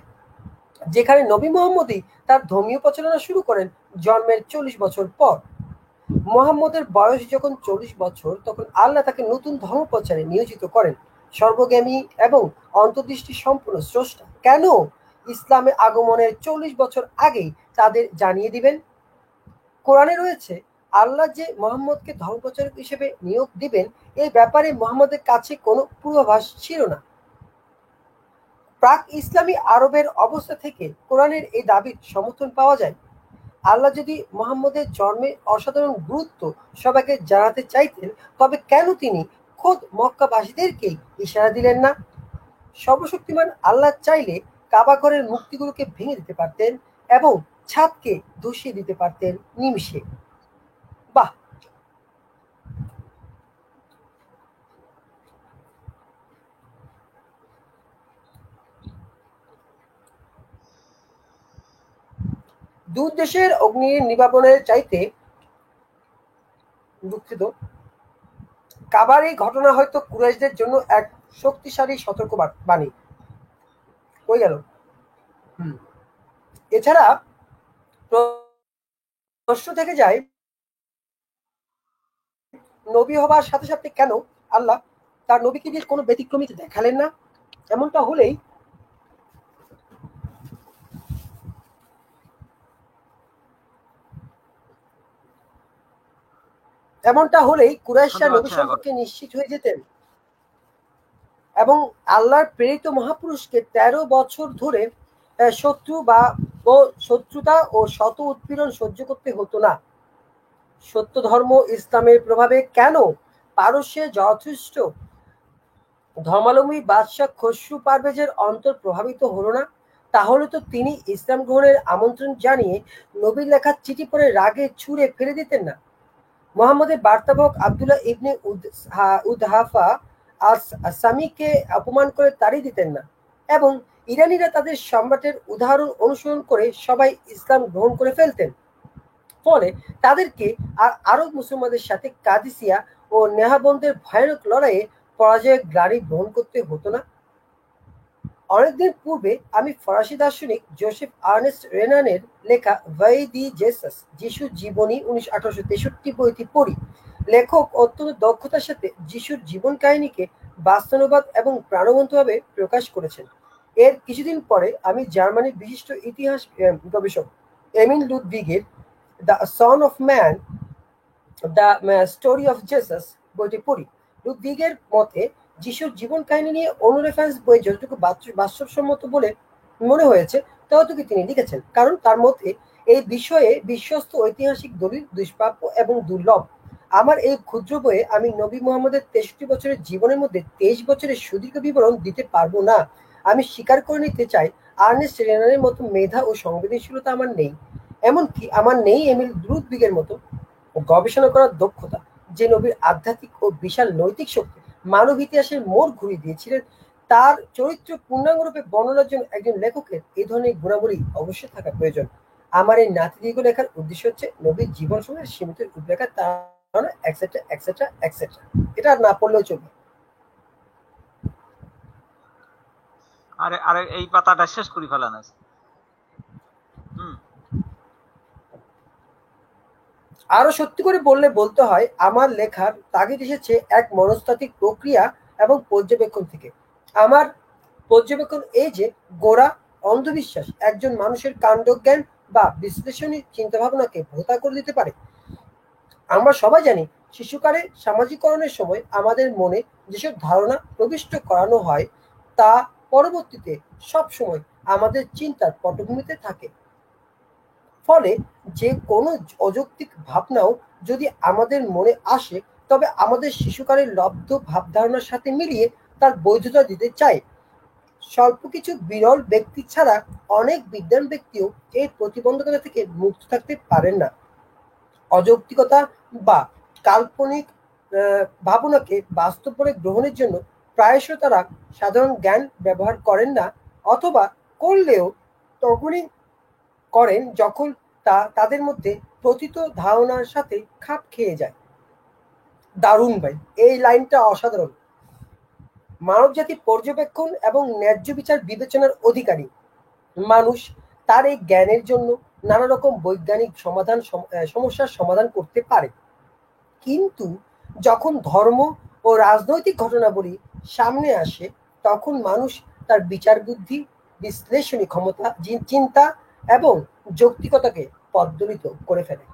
যেখানে নবী মুহাম্মদই তার ধর্মীয় প্রচারণা শুরু করেন জন্মের 40 বছর পর। মুহাম্মদের বয়স যখন 40 বছর, তখন আল্লাহ তাকে নতুন ধর্ম প্রচারে নিয়োজিত করেন। সর্বজ্ঞানী এবং অন্তর্দৃষ্টি সম্পন্ন স্রষ্টা কেন ইসলামে আগমনের 40 বছর আগেই তাদের জানিয়ে দিবেন? কোরআনে রয়েছে আল্লাহ যে মুহাম্মদকে ধর্মপ্রচারক হিসেবে নিয়োগ দিবেন, এই ব্যাপারে মুহাম্মদের কাছে কোনো পূর্বাভাস ছিল না। প্রাক ইসলামী আরবের অবস্থা থেকে কোরআনের এই দাবির সমর্থন পাওয়া যায়। আল্লাহ যদি মুহাম্মদের জন্মের অসাধারণ গুরুত্ব সবাইকে জানাতে চাইতেন, তবে কেন তিনি খোদ মক্কাবাসীদেরকেই ইশারা দিলেন না? সর্বশক্তিমান আল্লাহ চাইলে কাবা ঘরের মূর্তিগুলোকে ভেঙে দিতে পারতেন এবং ছাদকে ধসিয়ে দিতে পারতেন নিমিষে। বাহ! দূর দেশের অগ্নি নির্বাপনের চাইতে দুঃখিত, কাবার এই ঘটনা হয়তো কুরাইশদের জন্য এক শক্তিশালী সতর্ক বাণী হয়ে গেল। এছাড়া প্রশ্ন থেকে যায়, নবী হবার সাথে সাথে কেন আল্লাহ তার নবীকে দিয়ে কোনো ব্যতিক্রমিত দেখালেন না? এমনটা হলেই কুরাইশরা নবী সম্পর্কে নিশ্চিত হয়ে যেতেন এবং আল্লাহর প্রেরিত মহাপুরুষকে 13 বছর ধরে শত্রুতা ও শত উৎপীড়ন সহ্য করতে হতো না। সত্য ধর্ম ইসলামের প্রভাবে কেন পারস্যে যথেষ্ট ধর্মাবলম্বী বাদশাহ খসরু পারভেজের অন্তর প্রভাবিত হলো না? তাহলে তো তিনি ইসলাম গ্রহণের আমন্ত্রণ জানিয়ে নবীর লেখা চিঠি পড়ে রাগে ছুঁড়ে ফেলে দিতেন না। মুহাম্মদের বার্তাবাহক আব্দুল্লাহ ইবনে উদহাফা আস-সামিকে অপমান করে তাড়িয়ে দিতেন না, এবং ইরানিরা তাদের সম্রাটের উদাহরণ অনুসরণ করে সবাই ইসলাম গ্রহণ করে ফেলতেন। ফলে তাদেরকে আর আরব মুসলমানদের সাথে কাদিসিয়া ও নেহাবন্দের ভয়ানক লড়াইয়ে পরাজয়ের গ্লানি বহন করতে হতো না। অনেকদিন পূর্বে আমি ফরাসি দার্শনিক জোসেফ আর্নেস্ট রেনানের লেখা ভাই দি জেসাস যিশুর জীবনী 1863 বইটি পড়ি। লেখক অত্যন্ত দক্ষতার সাথে যিশুর জীবন কাহিনীকে বাস্তববাদ এবং প্রাণবন্তভাবে প্রকাশ করেছেন। এর কিছুদিন পরে আমি জার্মানির বিশিষ্ট ইতিহাস গবেষক এমিল লুডভিগের the Son of Man the story of Jesus বইটি পড়ি। লুডভিগের মতে যিশুর জীবন কাহিনী নিয়ে অন্য রেফারেন্স বই যতটুকু বাস্তবসম্মত বলে মনে হয়েছে ততটুকু তিনি লিখেছেন, কারণ তার মতে এই বিষয়ে বিশ্বস্ত ঐতিহাসিক দলিল দুষ্প্রাপ্য এবং দুর্লভ। আমার এই ক্ষুদ্র বইয়ে আমি নবী মুহাম্মদের 63 বছরের জীবনের মধ্যে 23 বছরের সুদীর্ঘ বিবরণ দিতে পারবো না। আমি স্বীকার করে নিতে চাই আর্নেস্ট রেনারের মতো মেধা ও সংবেদনশীলতা আমার নেই, এমনকি আমার নেই এমিল লুডভিগের মতো গবেষণা করার দক্ষতা, যে নবীর আধ্যাত্মিক ও বিশাল নৈতিক শক্তি মানব ইতিহাসের মোড় ঘুরিয়ে দিয়েছিলেন। তার চরিত্র পূর্ণাঙ্গরূপে বর্ণনার জন্য একজন লেখকের এই ধরনের গুণাবলী অবশ্যই থাকা প্রয়োজন। আমার এই নাতিদীর্ঘ লেখার উদ্দেশ্য হচ্ছে নবীর জীবন সময়ের সীমিত রূপরেখা, তার এক্সেট্রা এক্সেট্রা এক্সেট্রা। এটা আর না পড়লেও চলবে। আরে আরে এই পাতাটা শেষ করে ফেলান আছে। আরো সত্যি করে বলতে হয় আমার লেখার তাগিদ এসেছে এক মনস্তাত্ত্বিক প্রক্রিয়া এবং পর্যবেক্ষণ থেকে। আমার পর্যবেক্ষণ এই যে গোড়া অন্ধবিশ্বাস একজন মানুষের কাণ্ডজ্ঞান বা বিশ্লেষণী চিন্তাভাবনাকে ভোতা করে দিতে পারে। আমরা সবাই জানি শিশুকালে সামাজিকরণের সময় আমাদের মনে যেসব ধারণা প্রবিষ্ট করানো হয় তা পরবর্তীতে সব সময় আমাদের চিন্তার পটভূমিতে থাকে। ফলে যে কোনো অযৌক্তিক ভাবনাও যদি আমাদের মনে আসে তবে আমাদের শিশুকালের লব্ধ ভাবধারণার সাথে মিলিয়ে তার বৈধতা দিতে চাই। স্বল্প কিছু বিরল ব্যক্তি ছাড়া অনেক বিদ্বান ব্যক্তিও এই প্রতিবন্ধকতা থেকে মুক্ত থাকতে পারেন না। অযৌক্তিকতা বা কাল্পনিক ভাবনাকে বাস্তব বলে গ্রহণের জন্য প্রায়শ তারা সাধারণ জ্ঞান ব্যবহার করেন না, অথবা করলেও তখনই করেন যখন তা তাদের মধ্যে প্রতীত ধারণার সাথে খাপ খেয়ে যায়। দারুণ ভাই, এই লাইনটা অসাধারণ। মানবজাতি পর্যবেক্ষণ এবং ন্যায্য বিচার বিবেচনার অধিকারী। মানুষ তার এই জ্ঞানের জন্য নানা রকম বৈজ্ঞানিক সমস্যার সমাধান করতে পারে, কিন্তু যখন ধর্ম ও রাজনৈতিক ঘটনাবলী সামনে আসে তখন মানুষ তার বিচার বুদ্ধি, বিশ্লেষণী ক্ষমতা, চিন্তা এবং যৌক্তিকতাকে পদদলিত করে ফেলে।